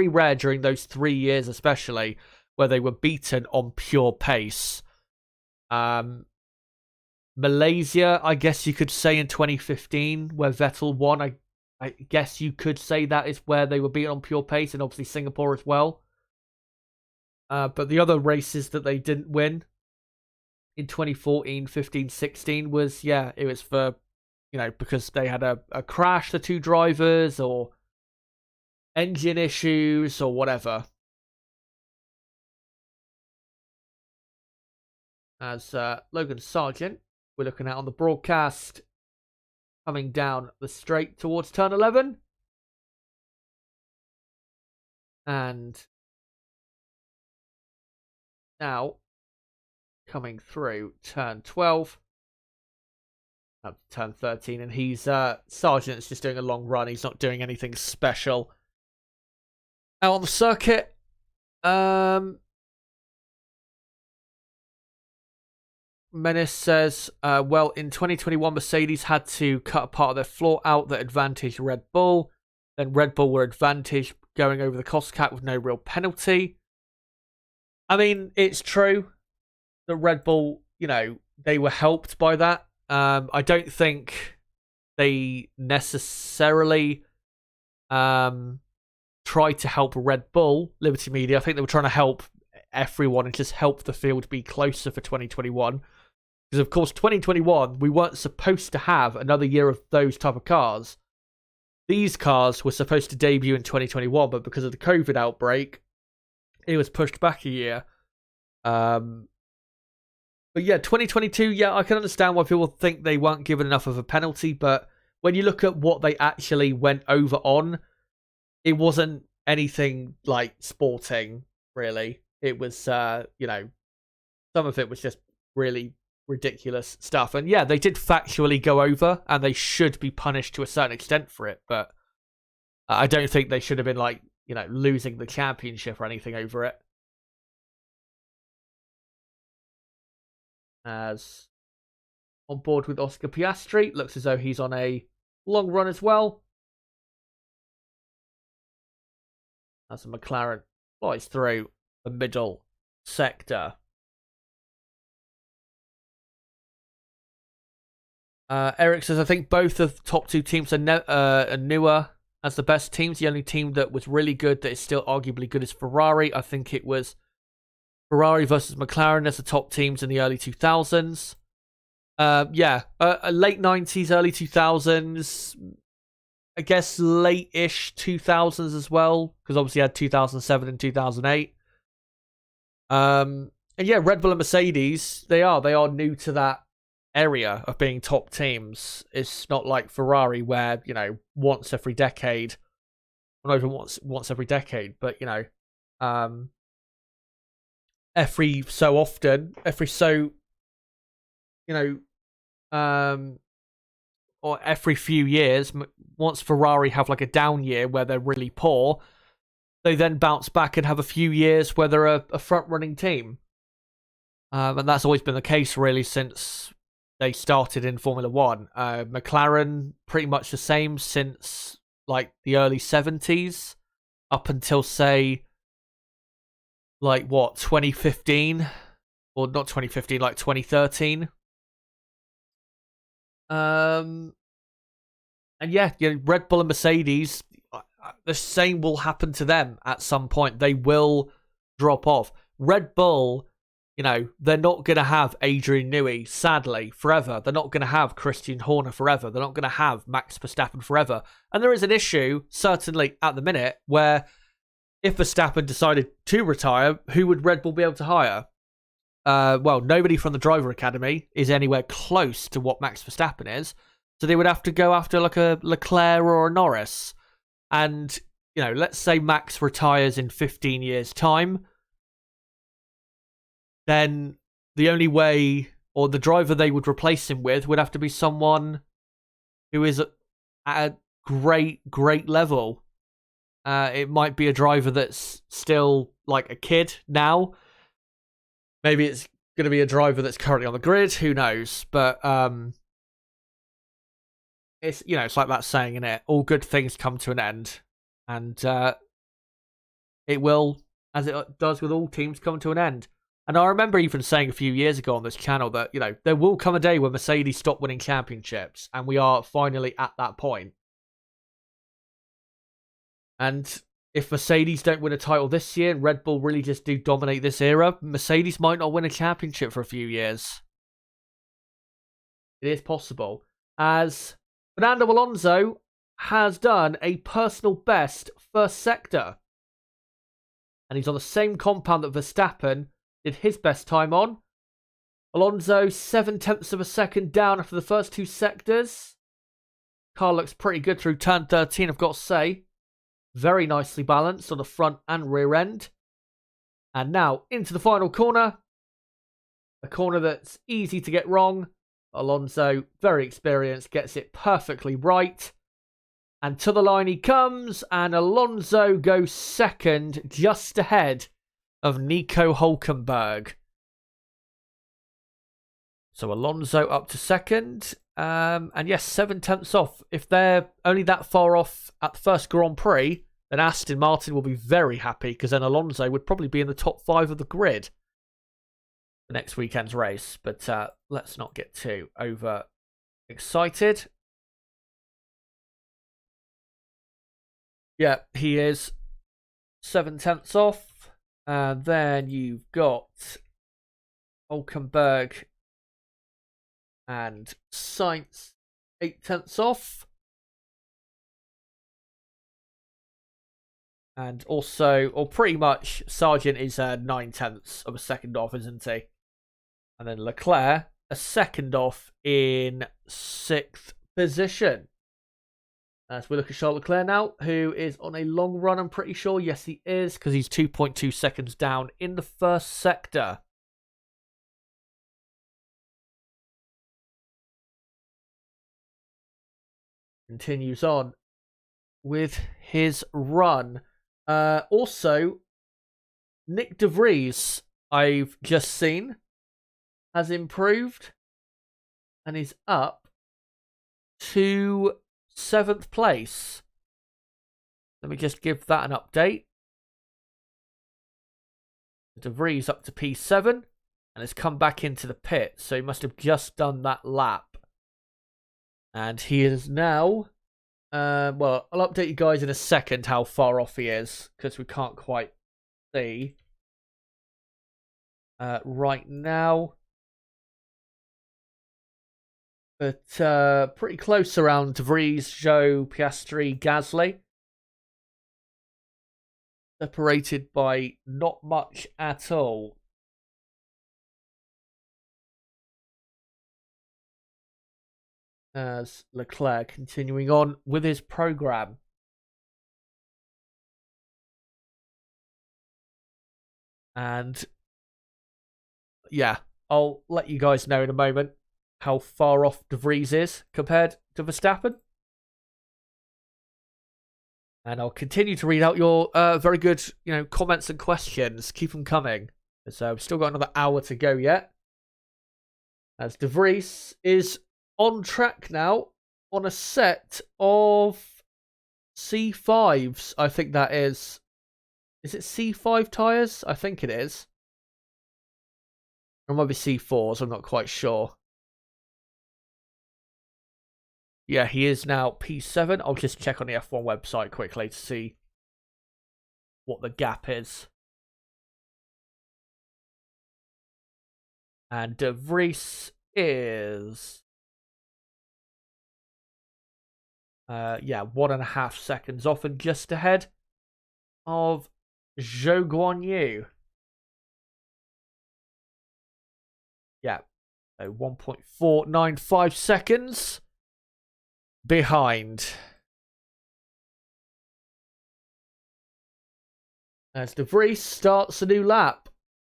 [SPEAKER 1] rare during those 3 years especially where they were beaten on pure pace. Malaysia, I guess you could say in 2015 where Vettel won, I guess you could say that is where they were beaten on pure pace, and obviously Singapore as well. But the other races that they didn't win in 2014, 15, 16 was, yeah, it was for, because they had a crash, the 2 drivers, or engine issues, or whatever. As Logan Sargent, we're looking at on the broadcast, coming down the straight towards turn 11. And now, coming through turn 12, up to turn 13, and he's, Sargent's just doing a long run, he's not doing anything special. Now on the circuit, Menace says, well, in 2021, Mercedes had to cut a part of their floor out that advantaged Red Bull. Then Red Bull were advantaged going over the cost cap with no real penalty. I mean, it's true that Red Bull, they were helped by that. I don't think they necessarily tried to help Red Bull, Liberty Media. I think they were trying to help everyone and just help the field be closer for 2021. Because, of course, 2021, we weren't supposed to have another year of those type of cars. these cars were supposed to debut in 2021, but because of the COVID outbreak, it was pushed back a year. But yeah, 2022, yeah, I can understand why people think they weren't given enough of a penalty, but when you look at what they actually went over on, it wasn't anything like sporting, really. It was, some of it was just really ridiculous stuff. And yeah, they did factually go over, and they should be punished to a certain extent for it, but I don't think they should have been losing the championship or anything over it. As on board with Oscar Piastri, looks as though he's on a long run as well. As a McLaren flies through the middle sector. Eric says, I think both of the top two teams are newer as the best teams. The only team that was really good that is still arguably good is Ferrari. I think it was Ferrari versus McLaren as the top teams in the early 2000s. Late 90s, early 2000s. I guess late-ish 2000s as well, because obviously you had 2007 and 2008. And yeah, Red Bull and Mercedes, they are new to that area of being top teams. It's not like Ferrari where, once every decade, or not even once every decade, but, every so often, or every few years, once Ferrari have like a down year where they're really poor, they then bounce back and have a few years where they're a front-running team. And that's always been the case, really, since they started in Formula One. McLaren, pretty much the same since, like, the early 70s, up until, say, 2015? Or not 2015, like 2013. And yeah, Red Bull and Mercedes, the same will happen to them at some point. They will drop off. Red Bull, they're not going to have Adrian Newey, sadly, forever. They're not going to have Christian Horner forever. They're not going to have Max Verstappen forever. And there is an issue, certainly at the minute, where if Verstappen decided to retire, who would Red Bull be able to hire? Well, nobody from the driver academy is anywhere close to what Max Verstappen is. So they would have to go after like a Leclerc or a Norris. And, let's say Max retires in 15 years' time. Then the only way, or the driver they would replace him with, would have to be someone who is at a great level. It might be a driver that's still like a kid now. Maybe it's going to be a driver that's currently on the grid. Who knows? But it's it's like that saying, innit? All good things come to an end, and it will, as it does with all teams, come to an end. And I remember even saying a few years ago on this channel that there will come a day when Mercedes stop winning championships, and we are finally at that point. And if Mercedes don't win a title this year and Red Bull really just do dominate this era, Mercedes might not win a championship for a few years. It is possible. As Fernando Alonso has done a personal best first sector. And he's on the same compound that Verstappen did his best time on. Alonso, 0.7 of a second down after the first two sectors. Car looks pretty good through turn 13, I've got to say. Very nicely balanced on the front and rear end. And now into the final corner. A corner that's easy to get wrong. Alonso, very experienced, gets it perfectly right. And to the line he comes. And Alonso goes second, just ahead of Nico Hülkenberg. So Alonso up to second. And yes, 0.7 off. If they're only that far off at the first Grand Prix, then Aston Martin will be very happy, because then Alonso would probably be in the top 5 of the grid for next weekend's race. But let's not get too over excited. Yeah, he is 0.7 off. And then you've got Hülkenberg and Sainz 0.8 off. And also, or pretty much, Sargent is 9/10 of a second off, isn't he? And then Leclerc, a second off in 6th position. As we look at Charles Leclerc now, who is on a long run, I'm pretty sure. Yes, he is, because he's 2.2 seconds down in the first sector. Continues on with his run. Also, Nick de Vries, I've just seen, has improved and is up to 7th place. Let me just give that an update. De Vries up to P7 and has come back into the pit, so he must have just done that lap. And he is now... well, I'll update you guys in a second how far off he is, because we can't quite see right now. But pretty close around De Vries, Zhou, Piastri, Gasly. Separated by not much at all. As Leclerc continuing on with his program. And yeah, I'll let you guys know in a moment how far off De Vries is compared to Verstappen. And I'll continue to read out your very good, comments and questions. Keep them coming. So we've still got another hour to go yet. As De Vries is on track now on a set of C5s, I think that is. Is it C5 tyres? I think it is. Or it might be C4s, I'm not quite sure. Yeah, he is now P7. I'll just check on the F1 website quickly to see what the gap is. And De Vries is... 1.5 seconds off and just ahead of Zhou Guanyu. Yeah, so 1.495 seconds behind. As De Vries starts a new lap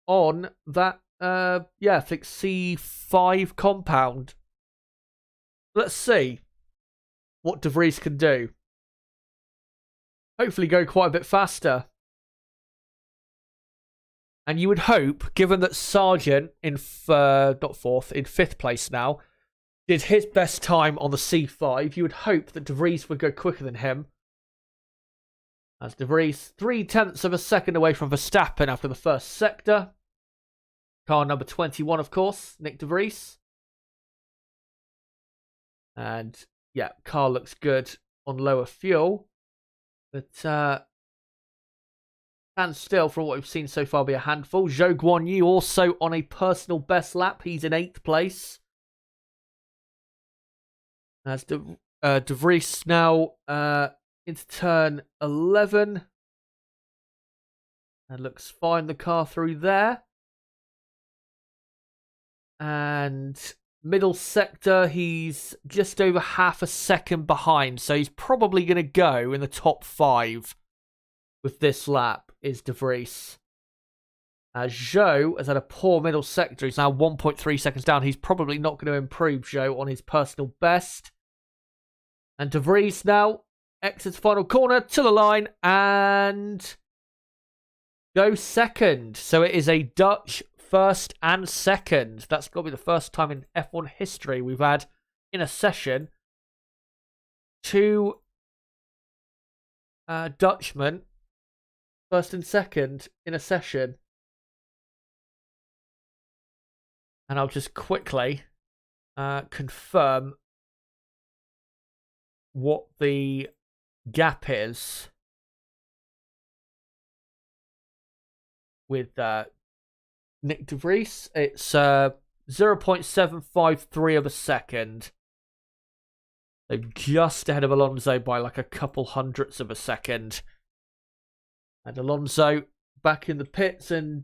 [SPEAKER 1] on that, I think C5 compound. Let's see what De Vries can do. Hopefully go quite a bit faster. And you would hope, given that Sargent in in 5th place now, did his best time on the C5, you would hope that De Vries would go quicker than him. As De Vries 0.3 of a second away from Verstappen after the first sector. Car number 21, of course, Nick De Vries. And yeah, car looks good on lower fuel. But can still, from what we've seen so far, be a handful. Zhou Guanyu also on a personal best lap. He's in 8th place. As De Vries now into turn 11. And looks fine, the car through there. And middle sector, he's just over half a second behind. So he's probably going to go in the top 5 with this lap, is De Vries. Zhou has had a poor middle sector. He's now 1.3 seconds down. He's probably not going to improve, Zhou, on his personal best. And De Vries now exits final corner to the line and goes second. So it is a Dutch first and second. That's got to be the first time in F1 history we've had in a session 2 Dutchmen first and second in a session. And I'll just quickly confirm what the gap is with Nick De Vries. It's 0.753 of a second. So just ahead of Alonso by like a couple hundredths of a second. And Alonso back in the pits. And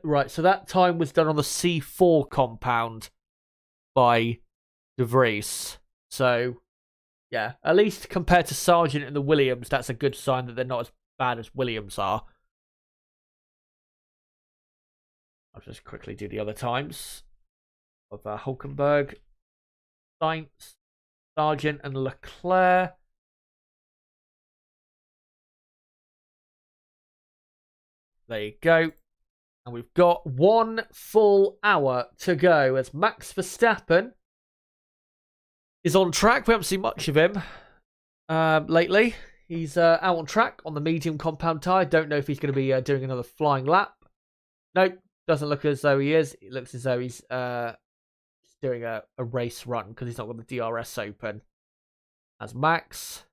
[SPEAKER 1] right, so that time was done on the C4 compound by De Vries. So, yeah, at least compared to Sargent and the Williams, that's a good sign that they're not as bad as Williams are. I'll just quickly do the other times of Hulkenberg, Sainz, Sargent, and Leclerc. There you go. And we've got 1 full hour to go as Max Verstappen is on track. We haven't seen much of him lately. He's out on track on the medium compound tyre. Don't know if he's going to be doing another flying lap. Nope, doesn't look as though he is. It looks as though he's doing a race run because he's not got the DRS open. As Max.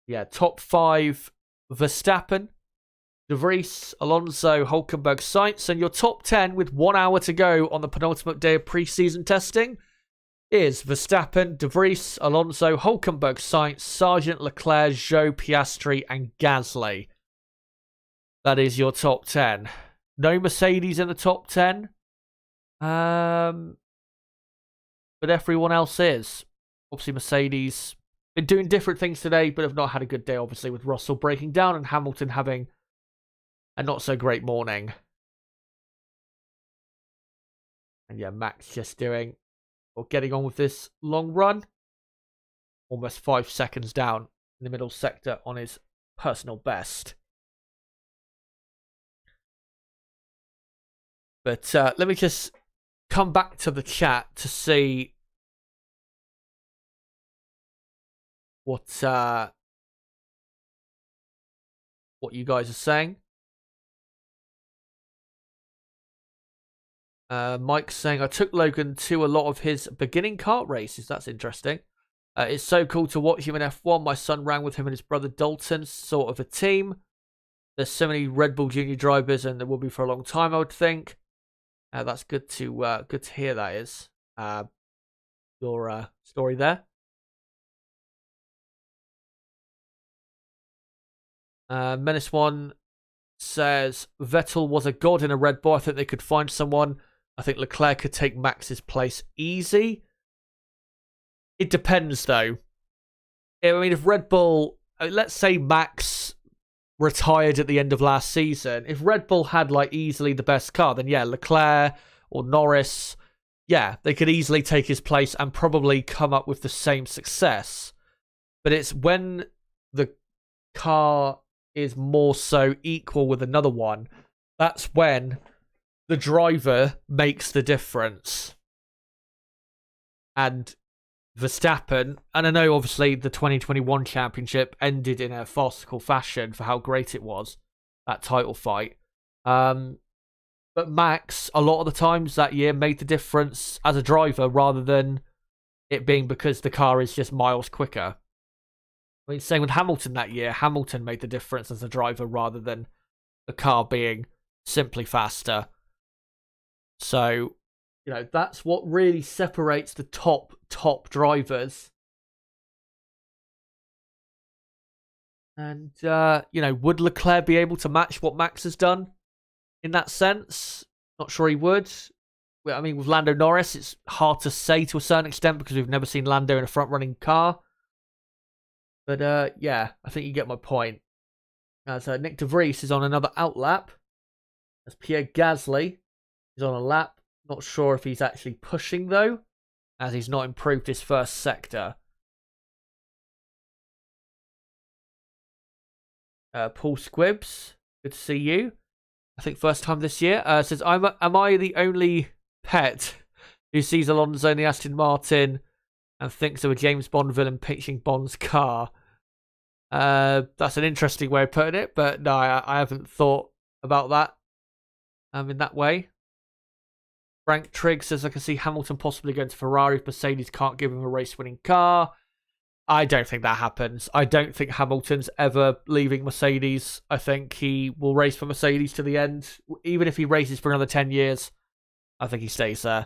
[SPEAKER 1] Yeah, top 5 Verstappen, De Vries, Alonso, Hulkenberg, Sainz, and your top 10 with 1 hour to go on the penultimate day of pre-season testing is Verstappen, De Vries, Alonso, Hulkenberg, Sainz, Sargent, Leclerc, Zhou, Piastri, and Gasly. That is your top 10. No Mercedes in the top 10. But everyone else is. Obviously, Mercedes been doing different things today, but have not had a good day, obviously, with Russell breaking down and Hamilton having a not-so-great morning. And yeah, Max just doing, or getting on with this long run. Almost 5 seconds down in the middle sector on his personal best. But let me just come back to the chat to see what you guys are saying. Mike's saying, I took Logan to a lot of his beginning kart races. That's interesting. It's so cool to watch him in F1. My son ran with him and his brother Dalton, sort of a team. There's so many Red Bull Junior drivers, and there will be for a long time, I would think. That's good to hear. That is your story there. Menace One says Vettel was a god in a Red Bull. I think they could find someone. I think Leclerc could take Max's place easy. It depends, though. I mean, if Red Bull, let's say Max retired at the end of last season, if Red Bull had like easily the best car, then yeah, Leclerc or Norris, yeah, they could easily take his place and probably come up with the same success. But it's when the car is more so equal with another one, that's when the driver makes the difference. And Verstappen, and I know obviously the 2021 championship ended in a farcical fashion for how great it was, that title fight. But Max, a lot of the times that year, made the difference as a driver rather than it being because the car is just miles quicker. I mean, same with Hamilton that year. Hamilton made the difference as a driver rather than the car being simply faster. So, you know, that's what really separates the top drivers. And, you know, would Leclerc be able to match what Max has done in that sense? Not sure he would. I mean, with Lando Norris, it's hard to say to a certain extent because we've never seen Lando in a front-running car. But, yeah, I think you get my point. As Nick De Vries is on another outlap. As Pierre Gasly is on a lap. Not sure if he's actually pushing, though, as he's not improved his first sector. Paul Squibbs, good to see you. I think first time this year. Says, am I the only pet who sees Alonso in the Aston Martin and thinks of a James Bond villain pitching Bond's car? That's an interesting way of putting it, but no, I haven't thought about that in that way. Frank Trigg says, I can see Hamilton possibly going to Ferrari if Mercedes can't give him a race-winning car. I don't think that happens. I don't think Hamilton's ever leaving Mercedes. I think he will race for Mercedes to the end. Even if he races for another 10 years, I think he stays there.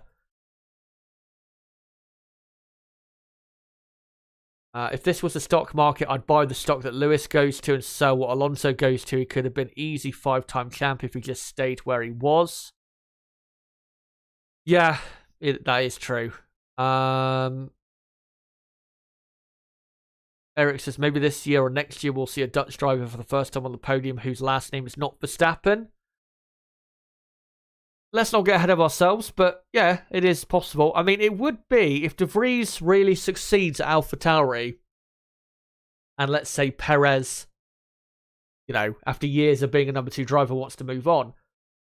[SPEAKER 1] If this was a stock market, I'd buy the stock that Lewis goes to and sell what Alonso goes to. He could have been easy 5-time champ if he just stayed where he was. Yeah, that is true. Eric says maybe this year or next year we'll see a Dutch driver for the first time on the podium whose last name is not Verstappen. Let's not get ahead of ourselves, but yeah, it is possible. I mean, it would be if De Vries really succeeds at AlphaTauri, and let's say Perez, after years of being a number 2 driver, wants to move on.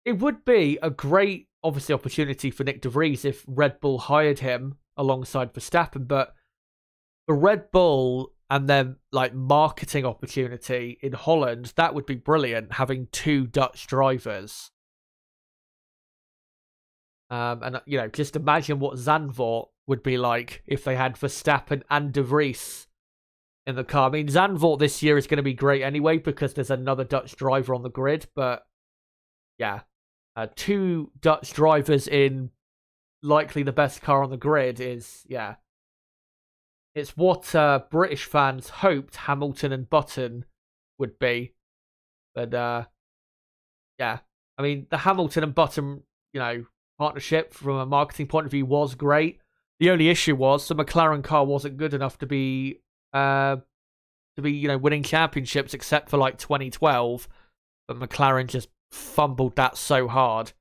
[SPEAKER 1] It would be a great, obviously, opportunity for Nick De Vries if Red Bull hired him alongside Verstappen, but for Red Bull and then marketing opportunity in Holland, that would be brilliant, having 2 Dutch drivers. And just imagine what Zandvoort would be like if they had Verstappen and De Vries in the car. I mean, Zandvoort this year is going to be great anyway because there's another Dutch driver on the grid. But yeah, 2 Dutch drivers in likely the best car on the grid is, yeah. It's what British fans hoped Hamilton and Button would be. But yeah, I mean, the Hamilton and Button, partnership from a marketing point of view was great. The only issue was the McLaren car wasn't good enough to be winning championships except for 2012, but McLaren just fumbled that so hard.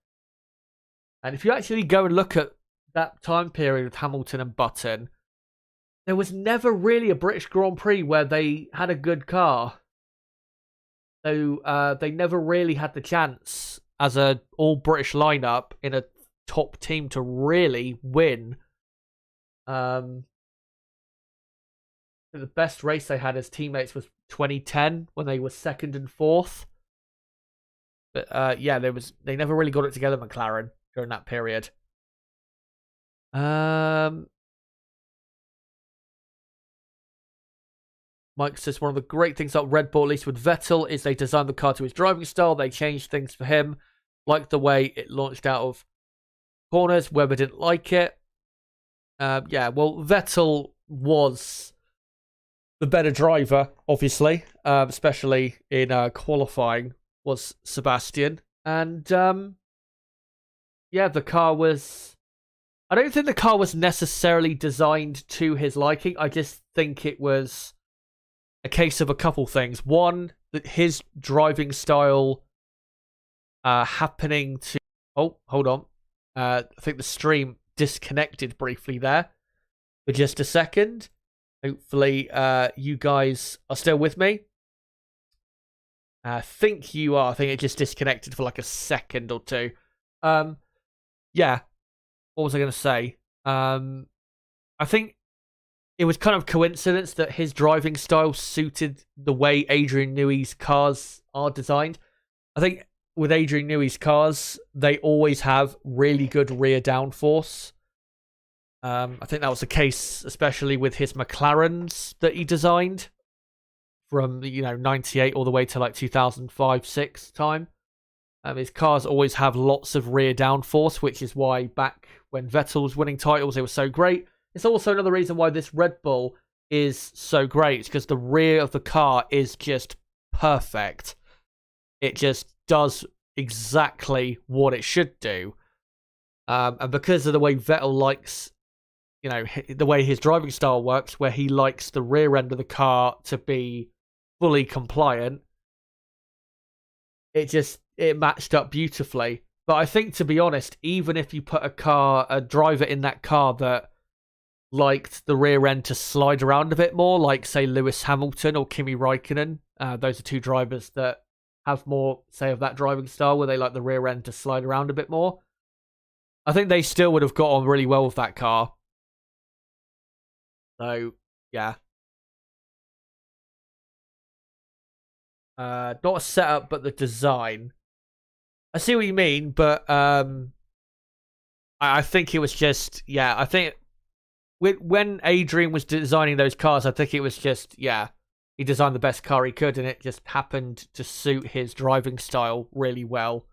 [SPEAKER 1] And if you actually go and look at that time period with Hamilton and Button, there was never really a British Grand Prix where they had a good car. So they never really had the chance as a all-British lineup in a top team to really win. The best race they had as teammates was 2010 when they were 2nd and 4th. But yeah, they never really got it together, McLaren, during that period. Mike says one of the great things about Red Bull, at least with Vettel, is they designed the car to his driving style. They changed things for him, like the way it launched out of corners. Webber didn't like it. Yeah, well, Vettel was the better driver, obviously, especially in qualifying, was Sebastian. And yeah, the car was... I don't think the car was necessarily designed to his liking. I just think it was a case of a couple things. One, that his driving style happening to... Oh, hold on. I think the stream disconnected briefly there for just a second. Hopefully you guys are still with me. I think you are. I think it just disconnected for a second or two. Yeah. What was I going to say? I think it was kind of coincidence that his driving style suited the way Adrian Newey's cars are designed. I think with Adrian Newey's cars, they always have really good rear downforce. I think that was the case, especially with his McLarens that he designed from 98 all the way to 2005-06 time. His cars always have lots of rear downforce, which is why back when Vettel was winning titles, they were so great. It's also another reason why this Red Bull is so great. It's because the rear of the car is just perfect. It just does exactly what it should do. And because of the way Vettel likes, the way his driving style works, where he likes the rear end of the car to be fully compliant, it matched up beautifully. But I think, to be honest, even if you put a driver in that car that liked the rear end to slide around a bit more, like, say, Lewis Hamilton or Kimi Räikkönen, those are 2 drivers that have more, say, of that driving style where they like the rear end to slide around a bit more. I think they still would have got on really well with that car. So, yeah. Not a setup, but the design. I see what you mean, but I think it was just, yeah, I think when Adrian was designing those cars, I think it was just, yeah, he designed the best car he could, and it just happened to suit his driving style really well.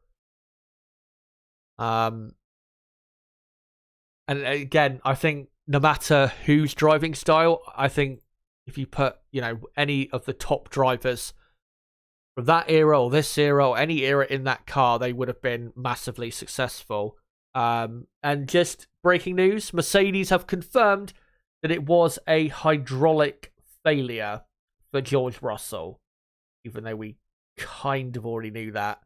[SPEAKER 1] And again, I think no matter whose driving style, I think if you put, any of the top drivers from that era or this era or any era in that car, they would have been massively successful. And just breaking news, Mercedes have confirmed that it was a hydraulic failure for George Russell, even though we kind of already knew that.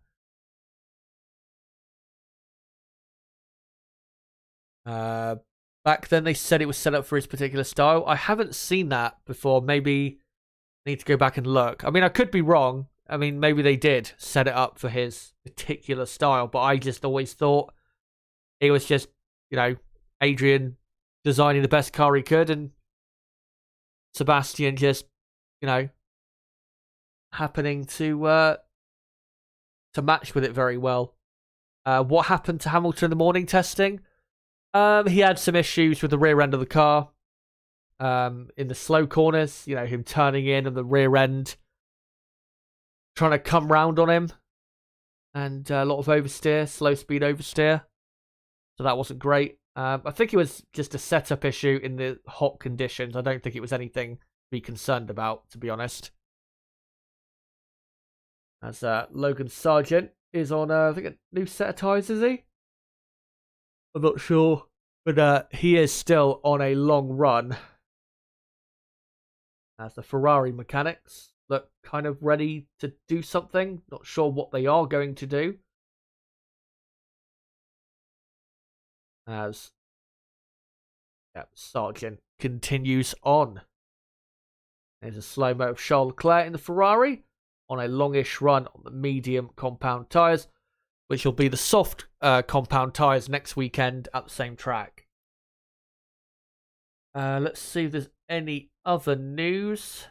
[SPEAKER 1] Back then they said it was set up for his particular style. I haven't seen that before. Maybe I need to go back and look. I mean, I could be wrong. I mean, maybe they did set it up for his particular style, but I just always thought it was just, Adrian designing the best car he could and Sebastian just, happening to match with it very well. What happened to Hamilton in the morning testing? He had some issues with the rear end of the car. In the slow corners, him turning in on the rear end, trying to come round on him, and a lot of oversteer, slow speed oversteer. So that wasn't great. I think it was just a setup issue in the hot conditions. I don't think it was anything to be concerned about, to be honest. As Logan Sargent is on, I think, a new set of tyres, is he? I'm not sure. But he is still on a long run. As the Ferrari mechanics look kind of ready to do something. Not sure what they are going to do. As Sargent continues on. There's a slow-mo of Charles Leclerc in the Ferrari on a longish run on the medium compound tyres, which will be the soft compound tyres next weekend at the same track. Let's see if there's any other news.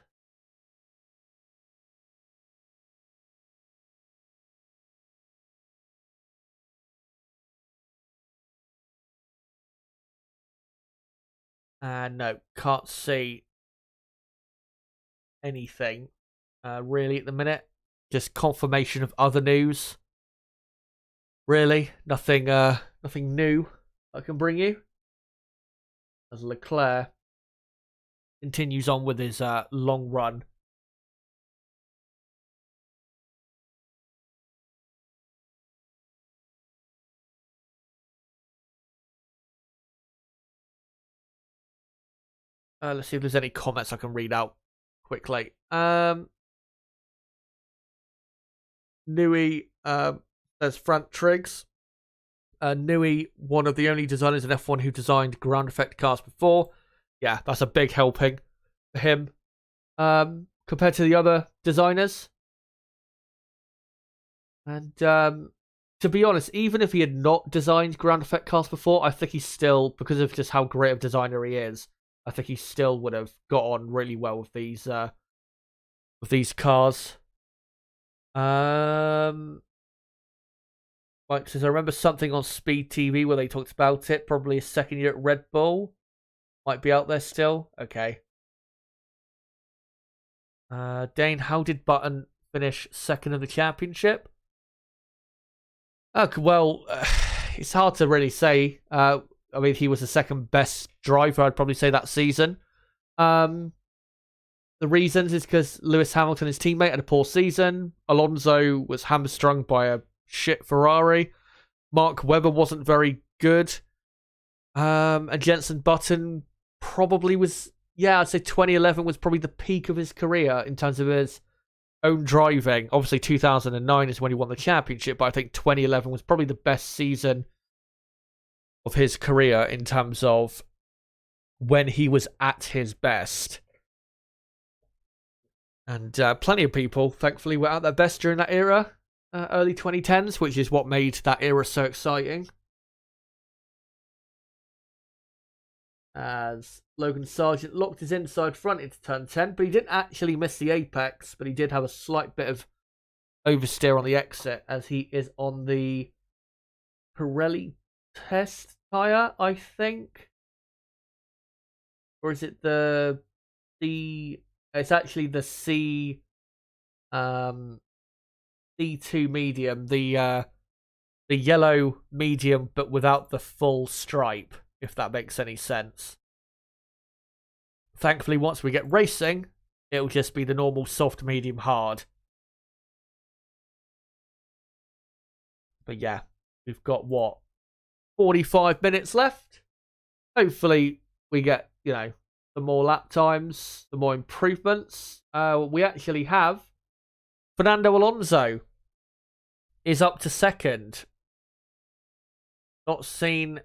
[SPEAKER 1] No, can't see anything really at the minute. Just confirmation of other news. Really, nothing new I can bring you. As Leclerc continues on with his long run. Let's see if there's any comments I can read out quickly. Nui, there's Frank Triggs. Nui, one of the only designers in F1 who designed ground effect cars before. Yeah, that's a big helping for him. Compared to the other designers. And to be honest, even if he had not designed ground effect cars before, I think he still, because of just how great of a designer he is, I think he still would have got on really well with these cars. Mike says, I remember something on Speed TV where they talked about it. Probably his second year at Red Bull. Might be out there still. Okay. Dane, how did Button finish second in the championship? Well, it's hard to really say. I mean, he was the second best driver, I'd probably say, that season. The reasons is because Lewis Hamilton, his teammate, had a poor season. Alonso was hamstrung by a shit Ferrari. Mark Webber wasn't very good. And Jenson Button probably was, I'd say 2011 was probably the peak of his career in terms of his own driving. Obviously, 2009 is when he won the championship, but I think 2011 was probably the best season of his career in terms of when he was at his best. And plenty of people, thankfully, were at their best during that era, early 2010s, which is what made that era so exciting. As Logan Sargent locked his inside front into turn 10, but he didn't actually miss the apex, but he did have a slight bit of oversteer on the exit, as he is on the Pirelli test tyre, I think. Or is it it's actually the C2 medium, the yellow medium, but without the full stripe, if that makes any sense. thankfully, once we get racing, it'll just be the normal soft, medium, hard. But yeah, we've got, what, 45 minutes left? Hopefully, we get, the more lap times, the more improvements. We actually have Fernando Alonso is up to second. Not seen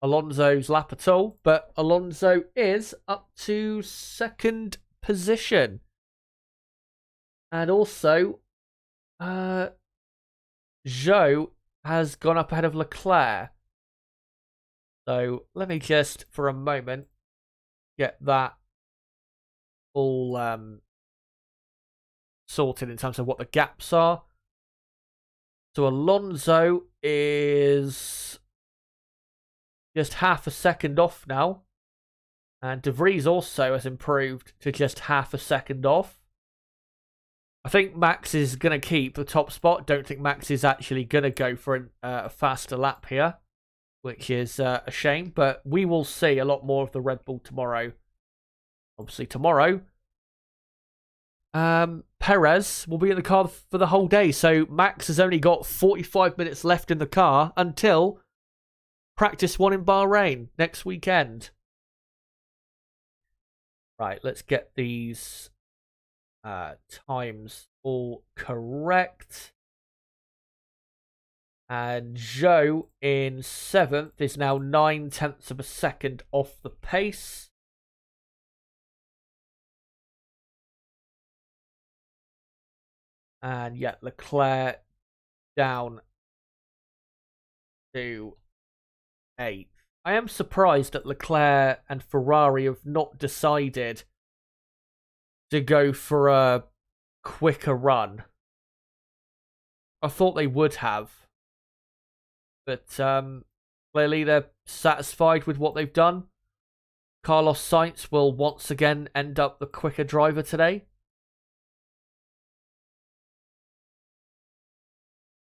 [SPEAKER 1] Alonso's lap at all, but Alonso is up to second position. And also, Zhou has gone up ahead of Leclerc. So let me just, for a moment, get that all sorted in terms of what the gaps are. So Alonso is just half a second off now. And De Vries also has improved to just half a second off. I think Max is going to keep the top spot. Don't think Max is actually going to go for a faster lap here, which is a shame. But we will see a lot more of the Red Bull tomorrow. Obviously tomorrow, Perez will be in the car for the whole day. So Max has only got 45 minutes left in the car until practice 1 in Bahrain next weekend. Right, let's get these times all correct. And Zhou in 7th is now 9/10 of a second off the pace. And yet Leclerc down to 8th. I am surprised that Leclerc and Ferrari have not decided to go for a quicker run. I thought they would have. But clearly they're satisfied with what they've done. Carlos Sainz will once again end up the quicker driver today.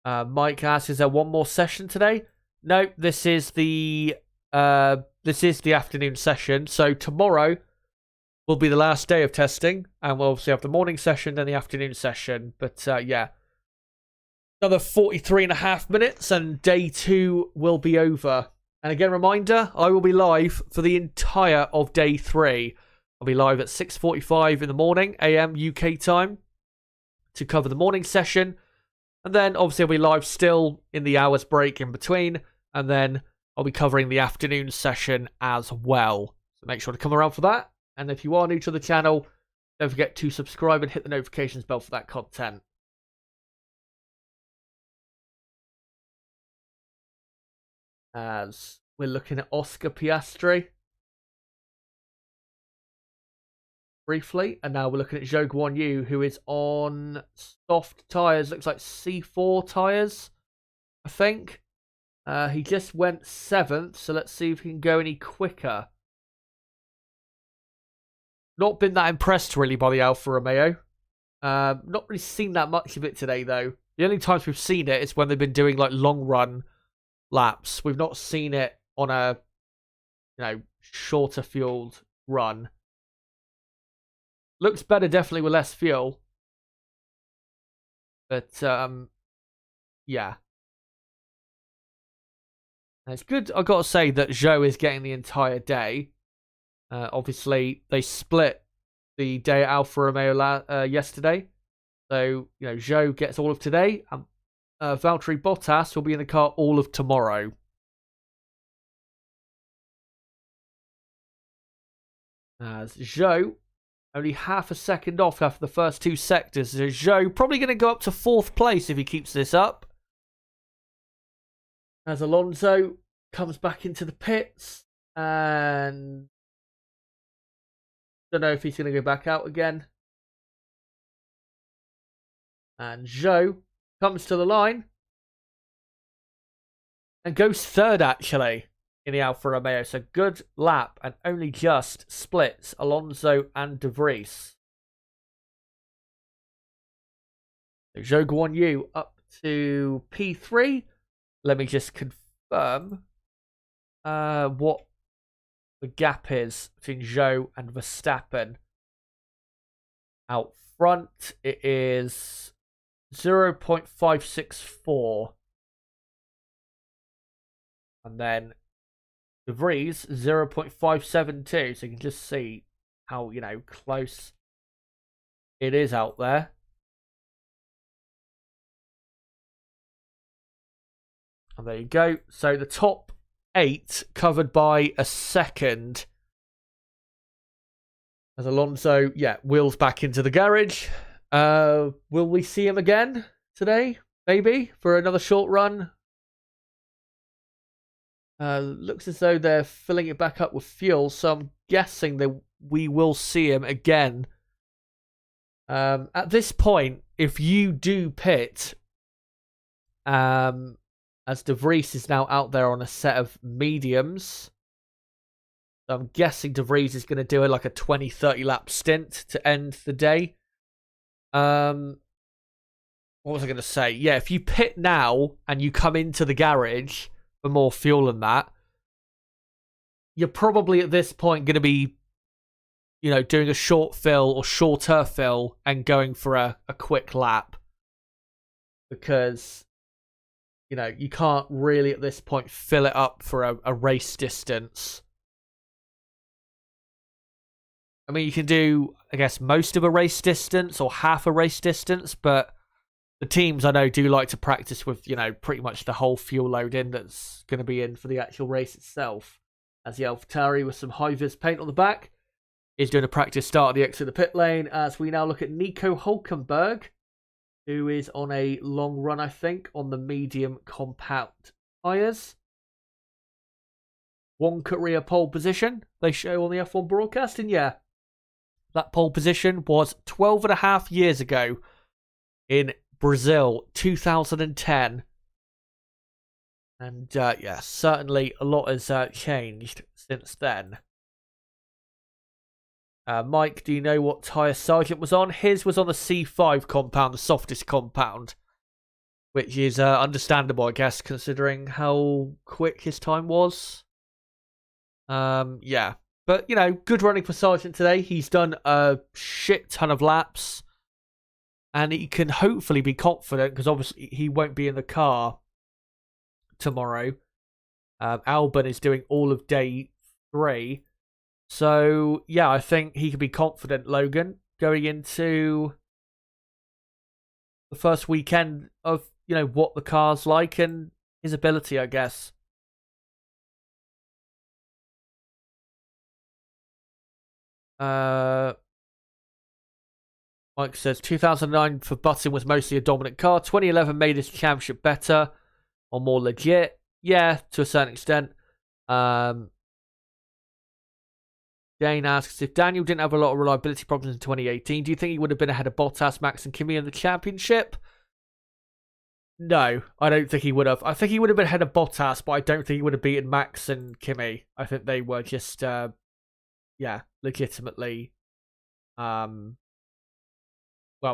[SPEAKER 1] Mike asks, is there one more session today? No, this is the afternoon session. So tomorrow will be the last day of testing, and we'll obviously have the morning session, then the afternoon session. But yeah, another 43.5 minutes, and day 2 will be over. And again, reminder, I will be live for the entire of day 3. I'll be live at 6:45 in the morning, AM UK time, to cover the morning session. And then, obviously, I'll be live still in the hours break in between. And then I'll be covering the afternoon session as well. So make sure to come around for that. And if you are new to the channel, don't forget to subscribe and hit the notifications bell for that content. As we're looking at Oscar Piastri briefly, and now we're looking at Zhou Guanyu, who is on soft tyres. Looks like C4 tyres, I think. He just went 7th, so let's see if he can go any quicker. Not been that impressed, really, by the Alfa Romeo. Not really seen that much of it today, though. The only times we've seen it is when they've been doing, like, long-run laps. We've not seen it on a, shorter fueled run. Looks better, definitely, with less fuel. But, yeah. And it's good, I've got to say, that Zhou is getting the entire day. Obviously, they split the day at Alfa Romeo yesterday. So, Zhou gets all of today. And Valtteri Bottas will be in the car all of tomorrow. As Zhou, only half a second off after the first 2 sectors. So Zhou probably going to go up to 4th place if he keeps this up. As Alonso comes back into the pits. And don't know if he's going to go back out again. And Zhou comes to the line. And goes 3rd, actually, in the Alfa Romeo. So good lap and only just splits Alonso and De Vries. So Zhou Guanyu up to P3. Let me just confirm what the gap is between Zhou and Verstappen. Out front, it is 0.564. And then De Vries, 0.572. So you can just see how, close it is out there. And there you go. So the top 8 covered by a second. As Alonso, wheels back into the garage. Will we see him again today? Maybe for another short run. Looks as though they're filling it back up with fuel, so I'm guessing that we will see him again. At this point, if you do pit, as De Vries is now out there on a set of mediums, I'm guessing De Vries is going to do a 20-30 lap stint to end the day. What was I going to say? Yeah, if you pit now and you come into the garage for more fuel than that, you're probably at this point going to be, doing a short fill or shorter fill and going for a quick lap. Because, you can't really at this point fill it up for a race distance. I mean, you can do, I guess, most of a race distance or half a race distance, but the teams I know do like to practice with, pretty much the whole fuel load in that's going to be in for the actual race itself. As the AlphaTauri with some high-vis paint on the back is doing a practice start at the exit of the pit lane, as we now look at Nico Hülkenberg, who is on a long run, I think, on the medium compact tyres. One career pole position they show on the F1 broadcast, and that pole position was 12 and a half years ago in Brazil, 2010. And certainly a lot has changed since then. Mike, do you know what tyre Sargent was on? His was on the C5 compound, the softest compound, which is understandable, I guess, considering how quick his time was. But, good running for Sargent today. He's done a shit ton of laps. And he can hopefully be confident, because obviously he won't be in the car tomorrow. Albon is doing all of day 3. So, I think he can be confident, Logan, going into the first weekend of, what the car's like and his ability, I guess. Mike says 2009 for Button was mostly a dominant car. 2011 made his championship better or more legit. Yeah, to a certain extent. Dane asks, if Daniel didn't have a lot of reliability problems in 2018, do you think he would have been ahead of Bottas, Max and Kimi in the championship? No, I don't think he would have. I think he would have been ahead of Bottas, but I don't think he would have beaten Max and Kimi. I think they were just, legitimately... well,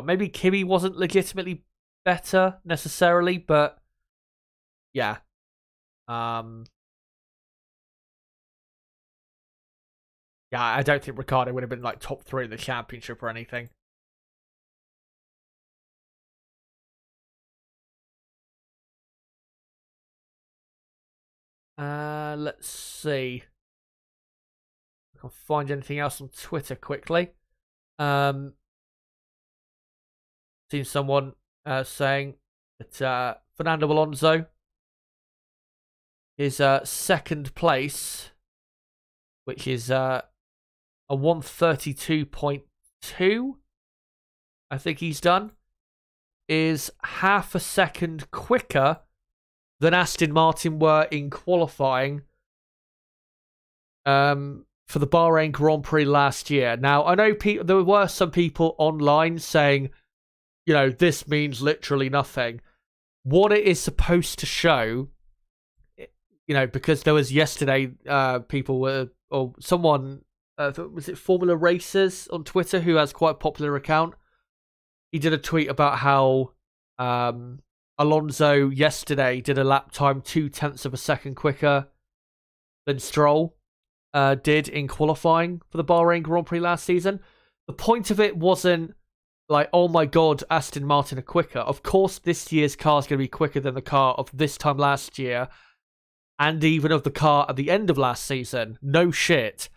[SPEAKER 1] maybe Kimi wasn't legitimately better, necessarily, but... yeah. I don't think Ricciardo would have been top 3 in the championship or anything. Let's see. I can't find anything else on Twitter quickly. Seen someone saying that Fernando Alonso is second place, which is a 132.2, I think he's done, is half a second quicker than Aston Martin were in qualifying for the Bahrain Grand Prix last year. Now, I know there were some people online saying, this means literally nothing. What it is supposed to show, because there was yesterday, people were, or someone, was it Formula Racers on Twitter, who has quite a popular account? He did a tweet about how Alonso yesterday did a lap time 0.2 of a second quicker than Stroll. did in qualifying for the Bahrain Grand Prix last season. The point of it wasn't like, oh my god, Aston Martin are quicker. Of course, this year's car is going to be quicker than the car of this time last year, and even of the car at the end of last season. No shit.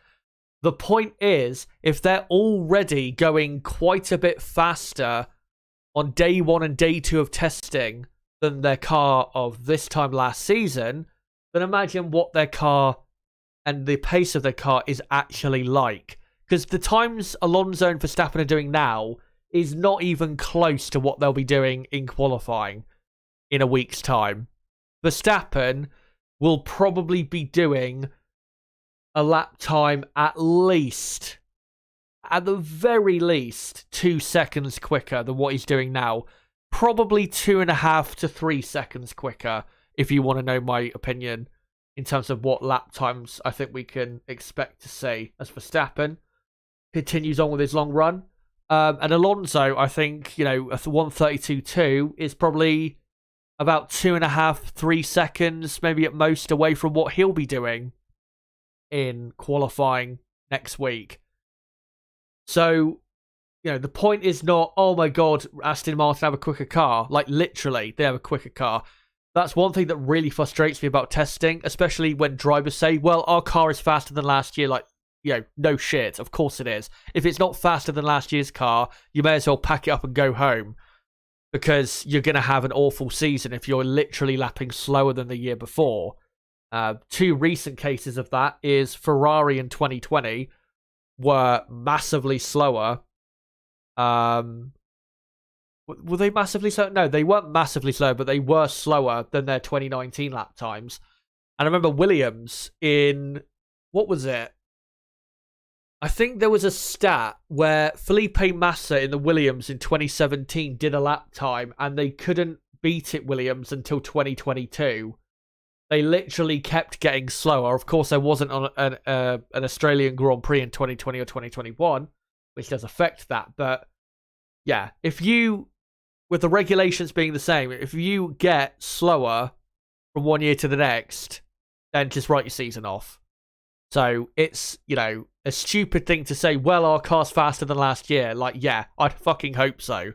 [SPEAKER 1] The point is, if they're already going quite a bit faster on day 1 and day 2 of testing than their car of this time last season, then imagine what their car and the pace of their car is actually like. Because the times Alonso and Verstappen are doing now is not even close to what they'll be doing in qualifying in a week's time. Verstappen will probably be doing a lap time at least, at the very least, 2 seconds quicker than what he's doing now. Probably 2.5 to 3 seconds quicker, if you want to know my opinion, in terms of what lap times I think we can expect to see as Verstappen continues on with his long run. And Alonso, I think, a 132.2 is probably about 2.5, 3 seconds, maybe at most, away from what he'll be doing in qualifying next week. So, the point is not, oh my god, Aston Martin have a quicker car. Like, literally, they have a quicker car. That's one thing that really frustrates me about testing, especially when drivers say, well, our car is faster than last year. Like, no shit. Of course it is. If it's not faster than last year's car, you may as well pack it up and go home, because you're going to have an awful season if you're literally lapping slower than the year before. 2 recent cases of that is Ferrari in 2020 were massively slower. Were they massively slow? No, they weren't massively slow, but they were slower than their 2019 lap times. And I remember Williams in, what was it? I think there was a stat where Felipe Massa in the Williams in 2017 did a lap time, and they couldn't beat it, Williams, until 2022. They literally kept getting slower. Of course, there wasn't an Australian Grand Prix in 2020 or 2021, which does affect that. But yeah, if you, with the regulations being the same, if you get slower from one year to the next, then just write your season off. So it's, a stupid thing to say, well, our car's faster than last year. Like, yeah, I'd fucking hope so.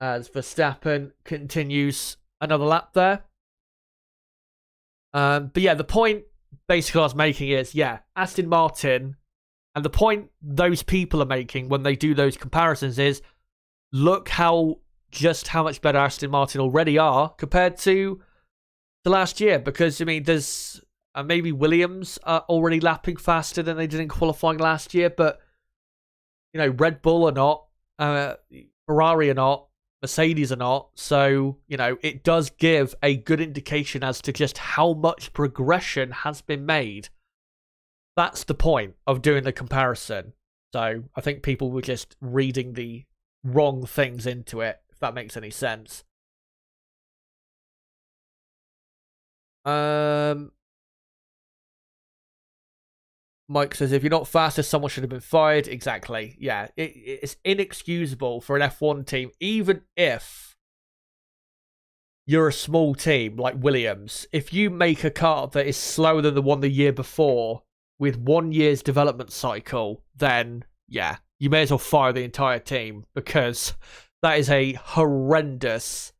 [SPEAKER 1] As Verstappen continues another lap there. But yeah, the point basically I was making is, Aston Martin, and the point those people are making when they do those comparisons is, look how much better Aston Martin already are compared to the last year. Because, there's maybe Williams are already lapping faster than they did in qualifying last year, but, Red Bull are not, Ferrari are not, Mercedes are not. So, it does give a good indication as to just how much progression has been made. That's the point of doing the comparison. So, I think people were just reading the wrong things into it, if that makes any sense. Mike says, if you're not faster, someone should have been fired. Exactly. Yeah, it's inexcusable for an F1 team, even if you're a small team like Williams. If you make a car that is slower than the one the year before with 1 year's development cycle, then, yeah, you may as well fire the entire team, because that is a horrendous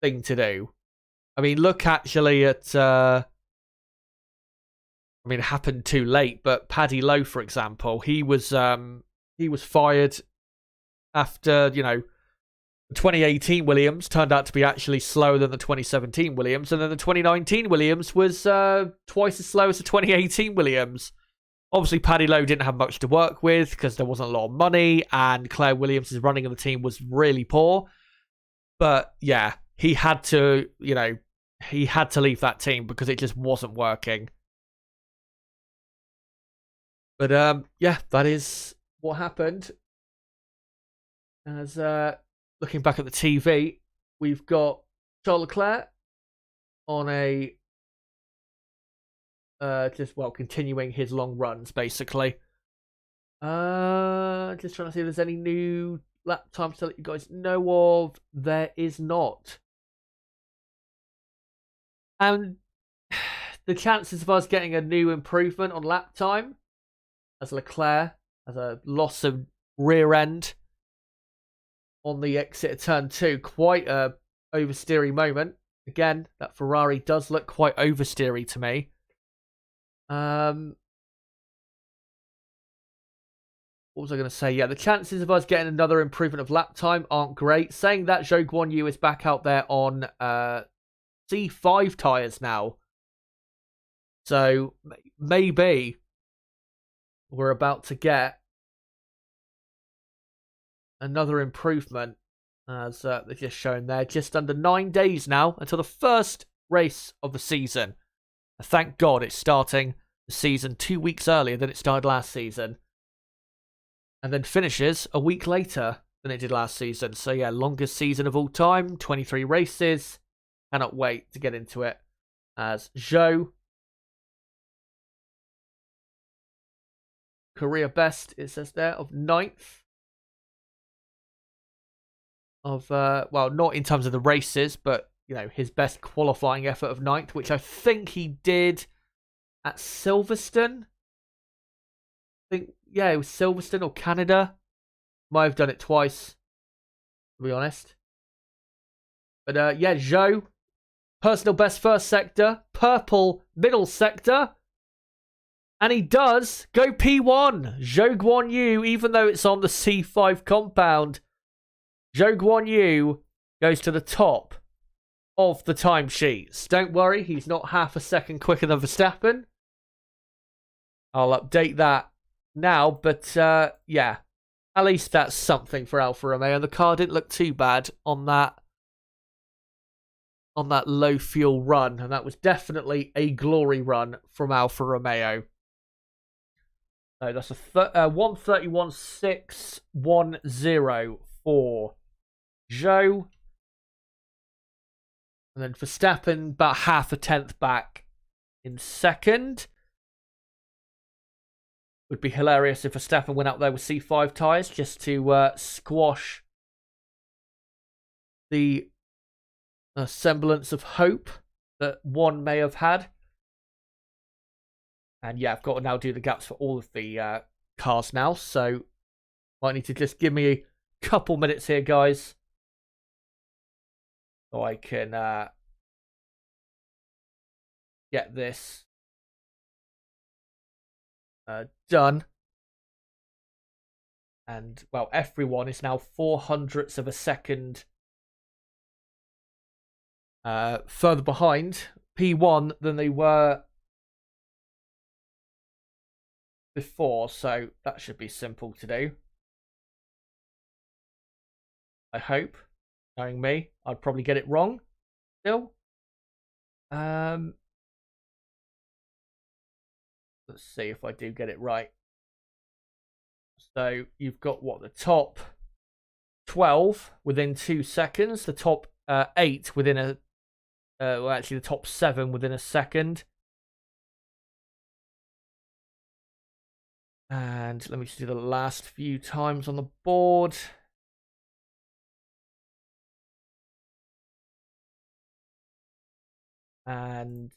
[SPEAKER 1] thing to do. Look actually at... it happened too late, but Paddy Lowe, for example, he was fired after, the 2018 Williams turned out to be actually slower than the 2017 Williams, and then the 2019 Williams was twice as slow as the 2018 Williams. Obviously, Paddy Lowe didn't have much to work with because there wasn't a lot of money, and Claire Williams' running of the team was really poor. But yeah, he had to leave that team because it just wasn't working. But yeah, that is what happened. As looking back at the TV, we've got Charles Leclerc on a continuing his long runs, basically. Just trying to see if there's any new lap times to let you guys know of. There is not. And the chances of us getting a new improvement on lap time, as Leclerc has a loss of rear end on the exit of turn 2, quite a oversteery moment. Again, that Ferrari does look quite oversteery to me. What was I going to say? Yeah, the chances of us getting another improvement of lap time aren't great. Saying that, Zhou Guanyu is back out there on C5 tyres now. So maybe we're about to get another improvement, as they're just shown there. Just under 9 days now until the first race of the season. Thank God it's starting the season 2 weeks earlier than it started last season. And then finishes a week later than it did last season. So yeah, longest season of all time, 23 races. Cannot wait to get into it. As Zhou, career best, it says there, of 9th. Of, well, not in terms of the races, but, you know, his best qualifying effort of 9th, which I think he did at Silverstone. I think, yeah, it was Silverstone or Canada. Might have done it twice, to be honest. But, yeah, Zhou, personal best first sector, purple middle sector. And he does go P1. Zhou Guanyu, even though it's on the C5 compound, Zhou Guanyu goes to the top of the timesheets. Don't worry, he's not half a second quicker than Verstappen. I'll update that now, but yeah, at least that's something for Alfa Romeo. The car didn't look too bad on that low fuel run, and that was definitely a glory run from Alfa Romeo. So that's a 131.610 for Zhou. And then Verstappen about half a tenth back in second. Would be hilarious if Verstappen went out there with C5 tyres just to squash the semblance of hope that one may have had. And yeah, I've got to now do the gaps for all of the cars now. So might need to just give me a couple minutes here, guys. So I can get this done. And, well, everyone is now 0.04 of a second further behind P1 than they were before. So that should be simple to do. I hope. Knowing me, I'd probably get it wrong still. Let's see if I do get it right. So you've got what, the top 12 within 2 seconds, the top 8 within a well, actually the top 7 within a second. And let me just do the last few times on the board. And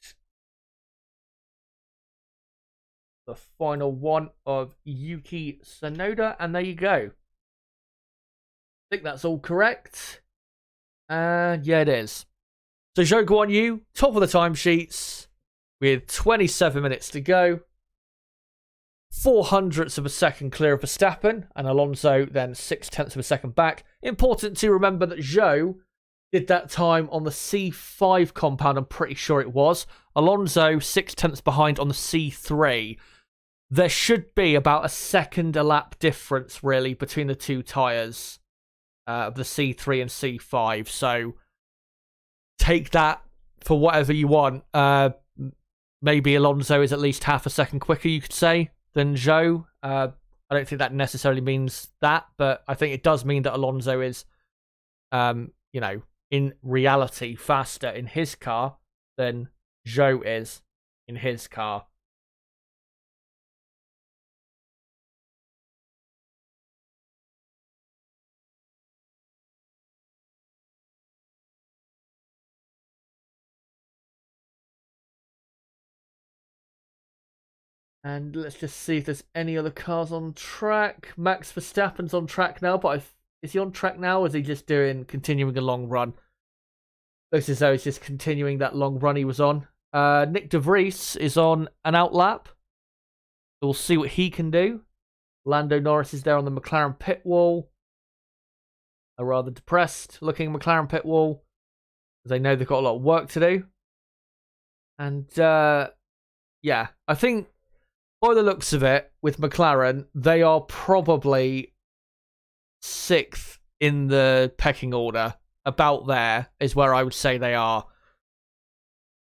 [SPEAKER 1] the final one of Yuki Tsunoda. And there you go. I think that's all correct. And yeah, it is. So Zhou Guanyu, top of the timesheets with 27 minutes to go. 0.04 of a second clear of Verstappen. And Alonso then 0.6 of a second back. Important to remember that Zhou did that time on the C5 compound, I'm pretty sure it was. Alonso 0.6 behind on the C3. There should be about a second a lap difference, really, between the two tyres of the C3 and C5. So take that for whatever you want. Maybe Alonso is at least half a second quicker, you could say, than Zhou. I don't think that necessarily means that, but I think it does mean that Alonso is, you know, in reality faster in his car than Zhou is in his car. And let's just see if there's any other cars on track. Max Verstappen's on track now, but is he on track now, or is he just continuing a long run? Looks as though he's just continuing that long run he was on. Nick de Vries is on an outlap. So we'll see what he can do. Lando Norris is there on the McLaren pit wall. A rather depressed looking McLaren pit wall, as they know they've got a lot of work to do. And yeah, I think by the looks of it, with McLaren, they are probably 6th in the pecking order. About there is where I would say they are.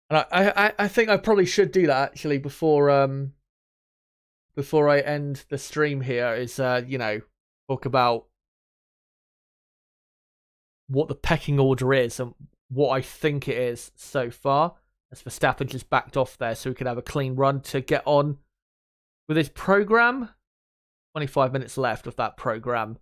[SPEAKER 1] And I think I probably should do that actually before I end the stream here. Is talk about what the pecking order is and what I think it is so far. As Verstappen just backed off there, so we could have a clean run to get on with his program. 25 minutes left of that program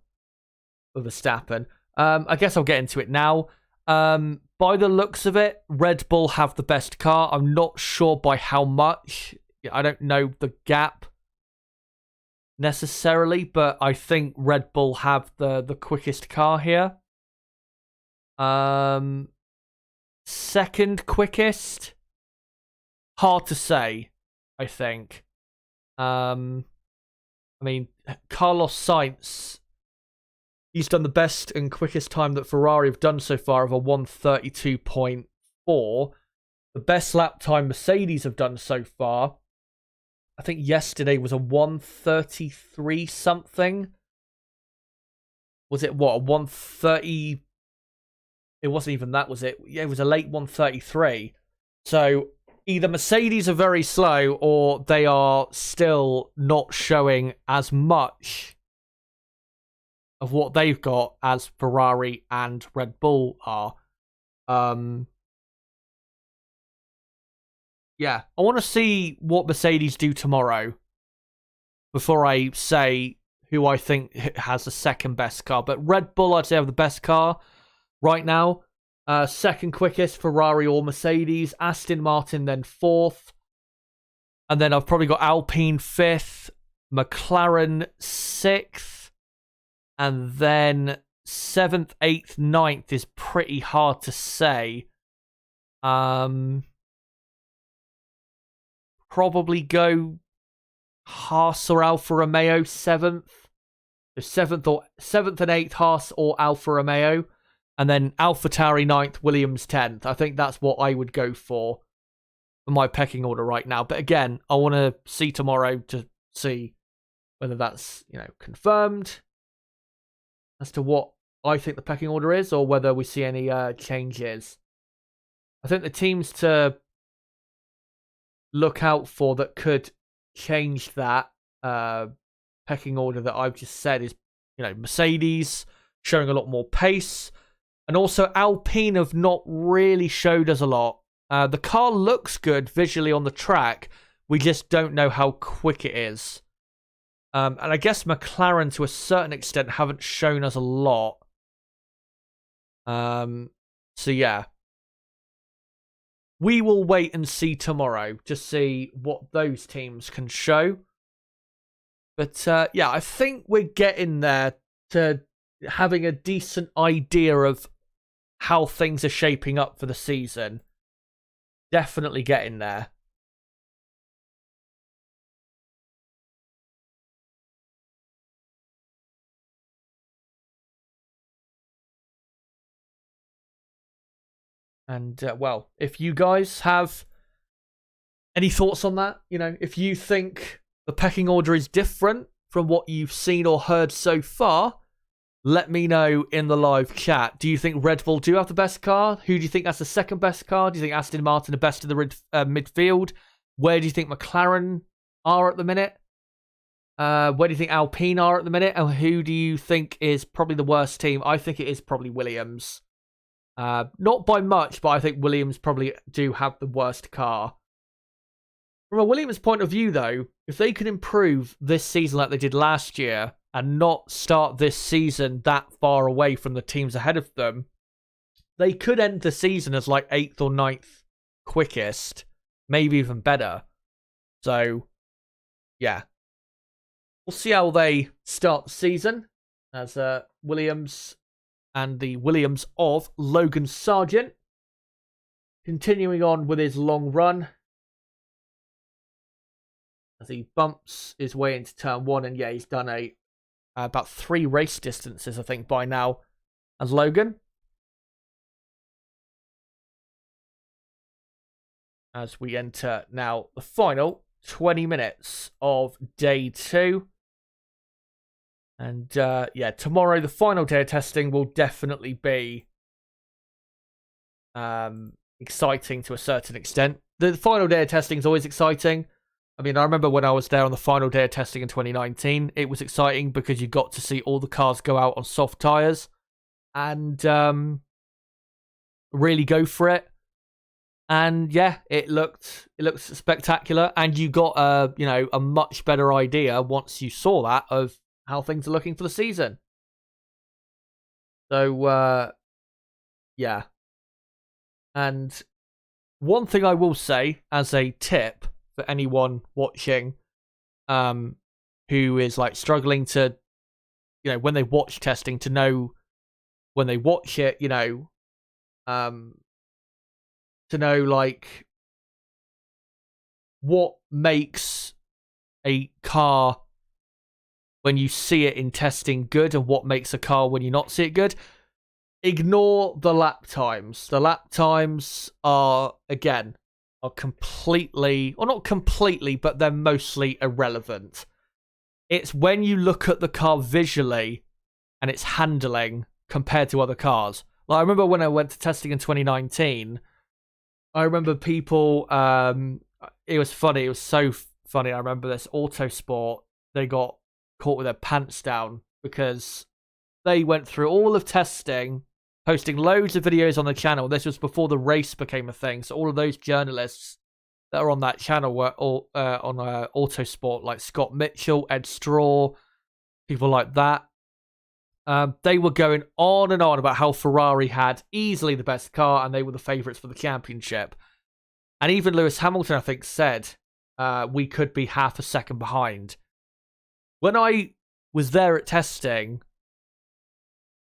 [SPEAKER 1] with Verstappen. I guess I'll get into it now. By the looks of it, Red Bull have the best car. I'm not sure by how much. I don't know the gap necessarily, but I think Red Bull have the quickest car here. Second quickest, hard to say, I think. I mean, Carlos Sainz, he's done the best and quickest time that Ferrari have done so far of a 1:32.4. The best lap time Mercedes have done so far, I think yesterday, was a 1:33 something. Was it what, a 1:30? It wasn't even that, was it? Yeah, it was a late 1:33. So either Mercedes are very slow, or they are still not showing as much of what they've got as Ferrari and Red Bull are. Yeah, I want to see what Mercedes do tomorrow before I say who I think has the second best car. But Red Bull, I'd say, have the best car right now. Second quickest, Ferrari or Mercedes. Aston Martin then 4th. And then I've probably got Alpine 5th. McLaren 6th. And then 7th, 8th, 9th is pretty hard to say. Probably go Haas or Alfa Romeo 7th. The 7th and 8th Haas or Alfa Romeo. And then AlphaTauri 9th, Williams 10th. I think that's what I would go for my pecking order right now. But again, I want to see tomorrow to see whether that's, confirmed as to what I think the pecking order is, or whether we see any changes. I think the teams to look out for that could change that pecking order that I've just said is, Mercedes showing a lot more pace. And also, Alpine have not really showed us a lot. The car looks good visually on the track. We just don't know how quick it is. And I guess McLaren, to a certain extent, haven't shown us a lot. So, yeah. We will wait and see tomorrow to see what those teams can show. But, yeah, I think we're getting there to having a decent idea of how things are shaping up for the season. Definitely getting there. And, well, if you guys have any thoughts on that, if you think the pecking order is different from what you've seen or heard so far, let me know in the live chat. Do you think Red Bull do have the best car? Who do you think has the second best car? Do you think Aston Martin are best in the midfield? Where do you think McLaren are at the minute? Where do you think Alpine are at the minute? And who do you think is probably the worst team? I think it is probably Williams. Not by much, but I think Williams probably do have the worst car. From a Williams point of view, though, if they can improve this season like they did last year and not start this season that far away from the teams ahead of them, they could end the season as like 8th or 9th quickest, maybe even better. So, yeah, we'll see how they start the season as Williams and the Williams of Logan Sargent continuing on with his long run as he bumps his way into turn 1. And yeah, he's done about 3 race distances, I think, by now as Logan. As we enter now the final 20 minutes of day 2. And yeah, tomorrow, the final day of testing, will definitely be exciting to a certain extent. The final day of testing is always exciting. I mean, I remember when I was there on the final day of testing in 2019, it was exciting because you got to see all the cars go out on soft tyres and really go for it. And yeah, it looked spectacular, and you got a much better idea once you saw that of how things are looking for the season. So yeah. And one thing I will say as a tip for anyone watching who is like struggling to, when they watch testing, to know when they watch it, to know like what makes a car when you see it in testing good and what makes a car when you not see it good. Ignore the lap times. The lap times are completely, or not completely, but they're mostly irrelevant. It's when you look at the car visually and its handling compared to other cars. Like, I remember when I went to testing in 2019, I remember people, it was funny. It was so funny. I remember this Autosport, they got caught with their pants down because they went through all of testing, posting loads of videos on the channel. This was before the race became a thing. So all of those journalists that are on that channel were all on Autosport, like Scott Mitchell, Ed Straw, people like that. They were going on and on about how Ferrari had easily the best car and they were the favourites for the championship. And even Lewis Hamilton, I think, said we could be half a second behind. When I was there at testing,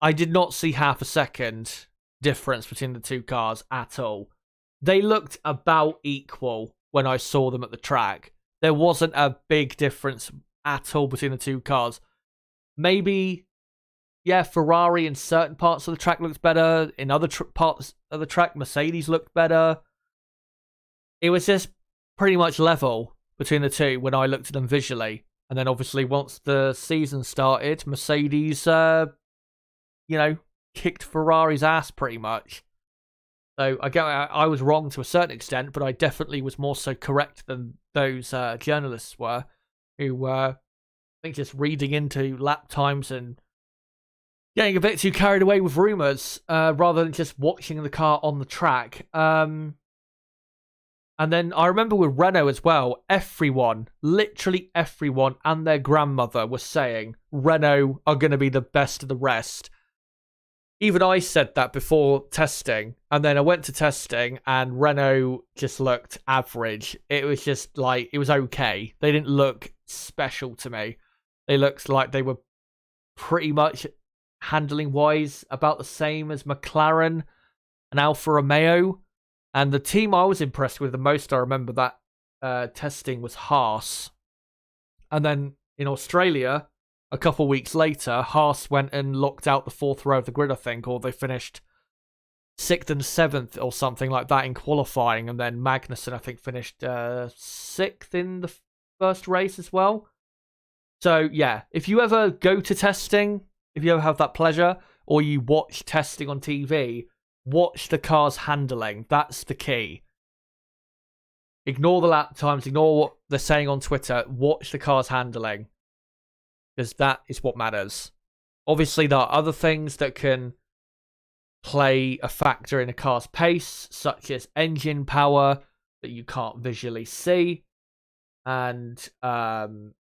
[SPEAKER 1] I did not see half a second difference between the two cars at all. They looked about equal when I saw them at the track. There wasn't a big difference at all between the two cars. Maybe, yeah, Ferrari in certain parts of the track looked better. In other parts of the track, Mercedes looked better. It was just pretty much level between the two when I looked at them visually. And then obviously once the season started, Mercedes, kicked Ferrari's ass pretty much. So I was wrong to a certain extent, but I definitely was more so correct than those journalists were, who were, I think, just reading into lap times and getting a bit too carried away with rumours rather than just watching the car on the track. And then I remember with Renault as well, everyone, literally everyone and their grandmother was saying Renault are going to be the best of the rest. Even I said that before testing, and then I went to testing and Renault just looked average. It was just like, it was okay. They didn't look special to me. They looked like they were pretty much handling-wise about the same as McLaren and Alfa Romeo. And the team I was impressed with the most, I remember that testing, was Haas. And then in Australia, a couple weeks later, Haas went and locked out the 4th row of the grid, I think, or they finished 6th and 7th or something like that in qualifying. And then Magnussen, I think, finished 6th in the first race as well. So, yeah, if you ever go to testing, if you ever have that pleasure, or you watch testing on TV, watch the car's handling. That's the key. Ignore the lap times, ignore what they're saying on Twitter. Watch the car's handling, because that is what matters. Obviously, there are other things that can play a factor in a car's pace, such as engine power that you can't visually see. And Logan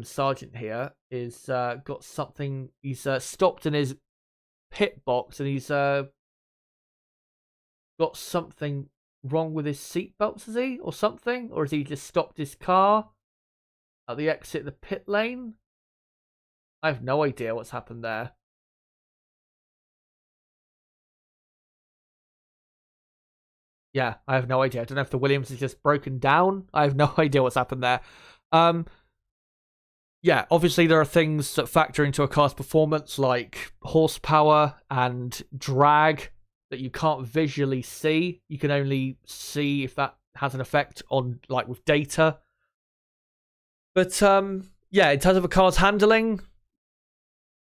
[SPEAKER 1] Sargent here is got something. He's stopped in his pit box and he's got something wrong with his seatbelts, is he? Or something? Or has he just stopped his car? At the exit, the pit lane. I have no idea what's happened there. Yeah, I have no idea. I don't know if the Williams is just broken down. I have no idea what's happened there. Yeah, obviously there are things that factor into a car's performance, like horsepower and drag, that you can't visually see. You can only see if that has an effect on, like, with data. But yeah, in terms of a car's handling,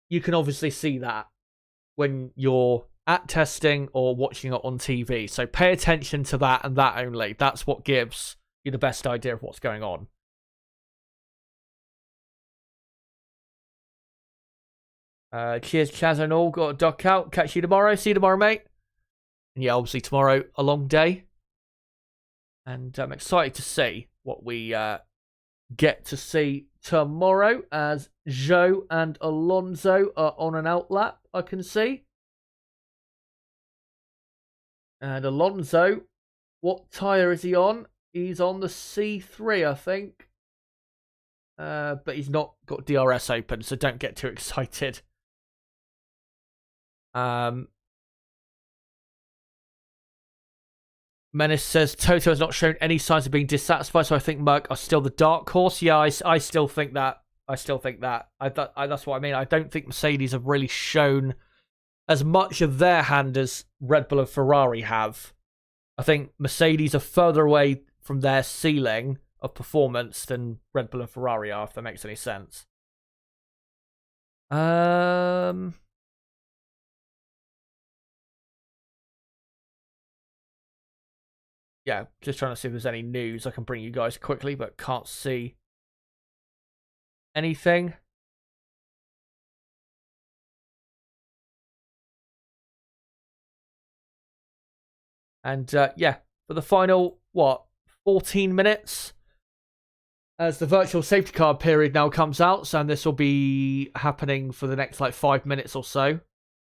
[SPEAKER 1] you can obviously see that when you're at testing or watching it on TV. So pay attention to that and that only. That's what gives you the best idea of what's going on. Cheers, Chaz and all. Got a duck out. Catch you tomorrow. See you tomorrow, mate. And yeah, obviously tomorrow, a long day. And I'm excited to see what we get to see tomorrow, as Zhou and Alonso are on an outlap, I can see. And Alonso, what tyre is he on? He's on the C3, I think. But he's not got DRS open, so don't get too excited. Menace says Toto has not shown any signs of being dissatisfied, so I think Merc are still the dark horse. Yeah, I still think that. That's what I mean. I don't think Mercedes have really shown as much of their hand as Red Bull and Ferrari have. I think Mercedes are further away from their ceiling of performance than Red Bull and Ferrari are, if that makes any sense. Yeah, just trying to see if there's any news I can bring you guys quickly, but can't see anything. And yeah, for the final, 14 minutes, as the virtual safety car period now comes out, and this will be happening for the next 5 minutes or so,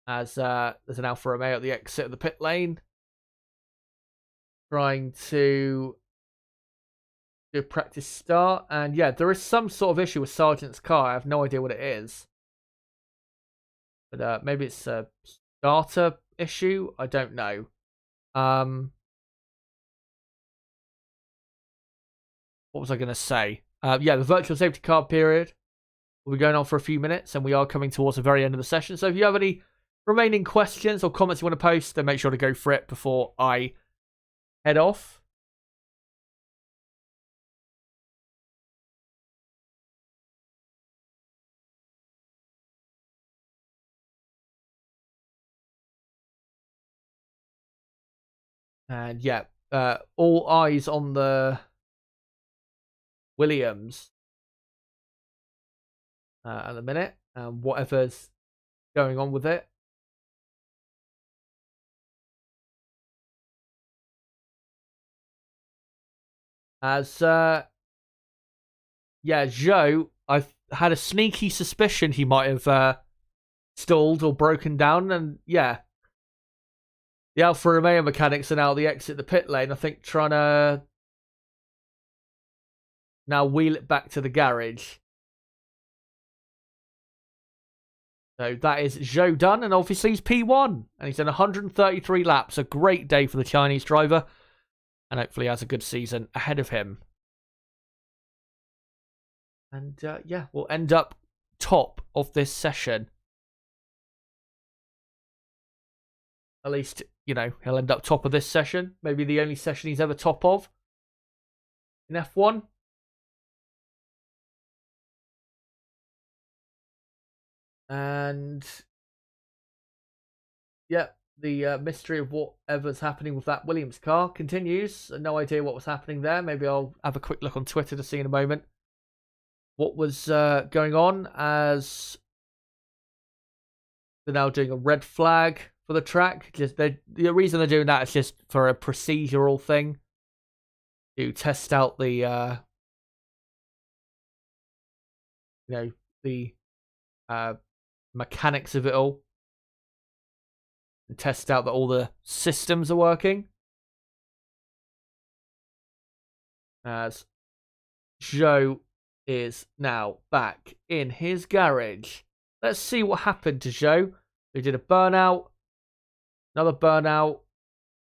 [SPEAKER 1] as there's an Alfa Romeo at the exit of the pit lane, trying to do a practice start. And yeah, there is some sort of issue with Sargent's car. I have no idea what it is, but maybe it's a starter issue. I don't know. What was I going to say? Yeah, the virtual safety car period will be going on for a few minutes, and we are coming towards the very end of the session. So if you have any remaining questions or comments you want to post, then make sure to go for it before I head off. And yeah, all eyes on the Williams at the minute, and whatever's going on with it. As yeah, Zhou, I've had a sneaky suspicion he might have stalled or broken down, and yeah, the Alfa Romeo mechanics are now at the exit the pit lane, I think, trying to now wheel it back to the garage. So that is Zhou done, and obviously he's P1, and he's done 133 laps. A great day for the Chinese driver, and hopefully has a good season ahead of him. And yeah, we'll end up top of this session. At least, you know, he'll end up top of this session. Maybe the only session he's ever top of in F1. And yeah, the mystery of whatever's happening with that Williams car continues. No idea what was happening there. Maybe I'll have a quick look on Twitter to see in a moment what was going on, as they're now doing a red flag for the track. Just the reason they're doing that is just for a procedural thing to test out the you know, the mechanics of it all, and test out that all the systems are working. As Zhou is now back in his garage. Let's see what happened to Zhou. He did a burnout, another burnout,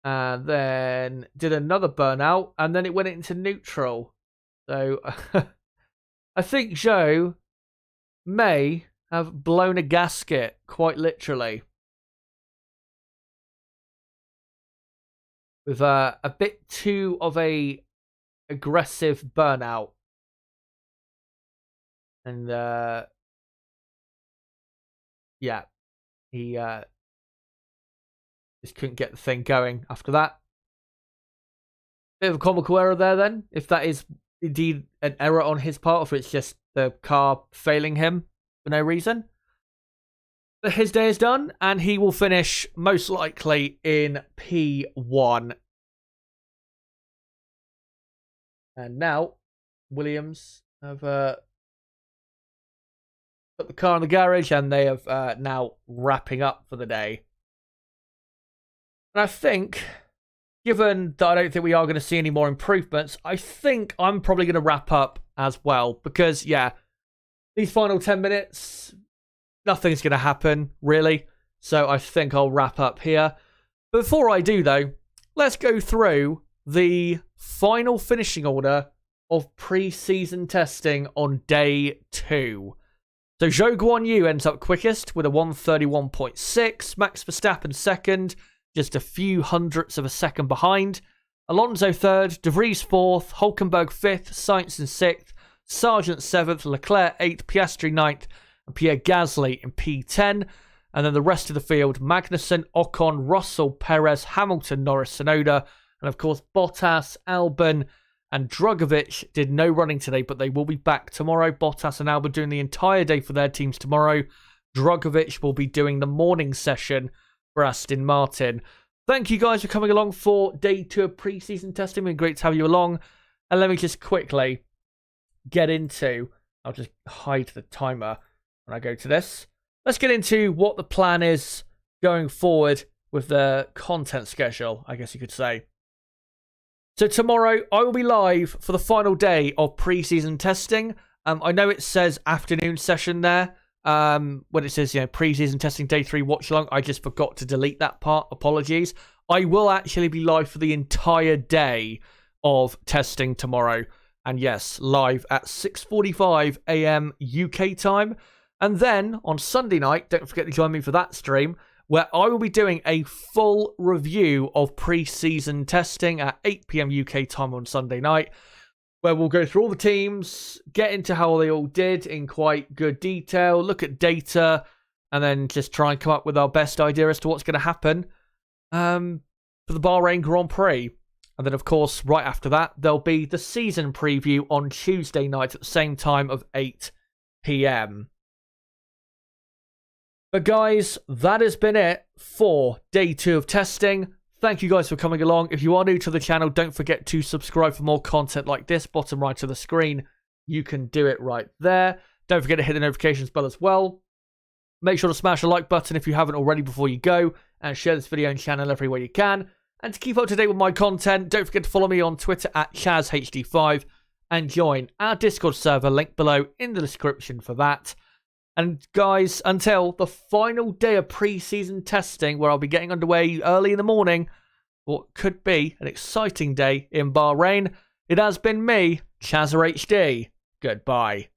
[SPEAKER 1] and then did another burnout, and then it went into neutral. So I think Zhou may have blown a gasket, quite literally. With a bit too of a aggressive burnout. And yeah, he just couldn't get the thing going after that. Bit of a comical error there then, if that is indeed an error on his part, or if it's just the car failing him for no reason. But his day is done, and he will finish most likely in P1. And now, Williams have put the car in the garage, and they have now wrapping up for the day. And I think, given that I don't think we are going to see any more improvements, I think I'm probably going to wrap up as well. Because, yeah, these final 10 minutes, nothing's going to happen, really. So I think I'll wrap up here. Before I do, though, let's go through the final finishing order of pre-season testing on day 2. So Zhou Guanyu ends up quickest with a 1:31.6. Max Verstappen second, just a few hundredths of a second behind. Alonso third, De Vries fourth, Hülkenberg fifth, Sainz in sixth, Sargent seventh, Leclerc eighth, Piastri ninth, and Pierre Gasly in P10. And then the rest of the field, Magnussen, Ocon, Russell, Perez, Hamilton, Norris, Tsunoda, and of course Bottas, Albon, and Drugovich did no running today, but they will be back tomorrow. Bottas and Albon doing the entire day for their teams tomorrow. Drugovich will be doing the morning session for Aston Martin. Thank you guys for coming along for day 2 of pre-season testing. It's been great to have you along. And let me just quickly get into, I'll just hide the timer when I go to this. Let's get into what the plan is going forward with the content schedule, I guess you could say. So tomorrow, I will be live for the final day of pre-season testing. I know it says afternoon session there. When it says, pre-season testing day 3 watch-along. I just forgot to delete that part. Apologies. I will actually be live for the entire day of testing tomorrow. And yes, live at 6:45 a.m. UK time. And then on Sunday night, don't forget to join me for that stream, where I will be doing a full review of pre-season testing at 8 p.m. UK time on Sunday night, where we'll go through all the teams, get into how they all did in quite good detail, look at data, and then just try and come up with our best idea as to what's going to happen for the Bahrain Grand Prix. And then, of course, right after that, there'll be the season preview on Tuesday night at the same time of 8 p.m. But guys, that has been it for day 2 of testing. Thank you guys for coming along. If you are new to the channel, don't forget to subscribe for more content like this. Bottom right of the screen, you can do it right there. Don't forget to hit the notifications bell as well. Make sure to smash the like button if you haven't already before you go. And share this video and channel everywhere you can. And to keep up to date with my content, don't forget to follow me on Twitter at ChazHD5. And join our Discord server, link below in the description for that. And guys, until the final day of pre-season testing, where I'll be getting underway early in the morning, what could be an exciting day in Bahrain, it has been me, ChazHD. Goodbye.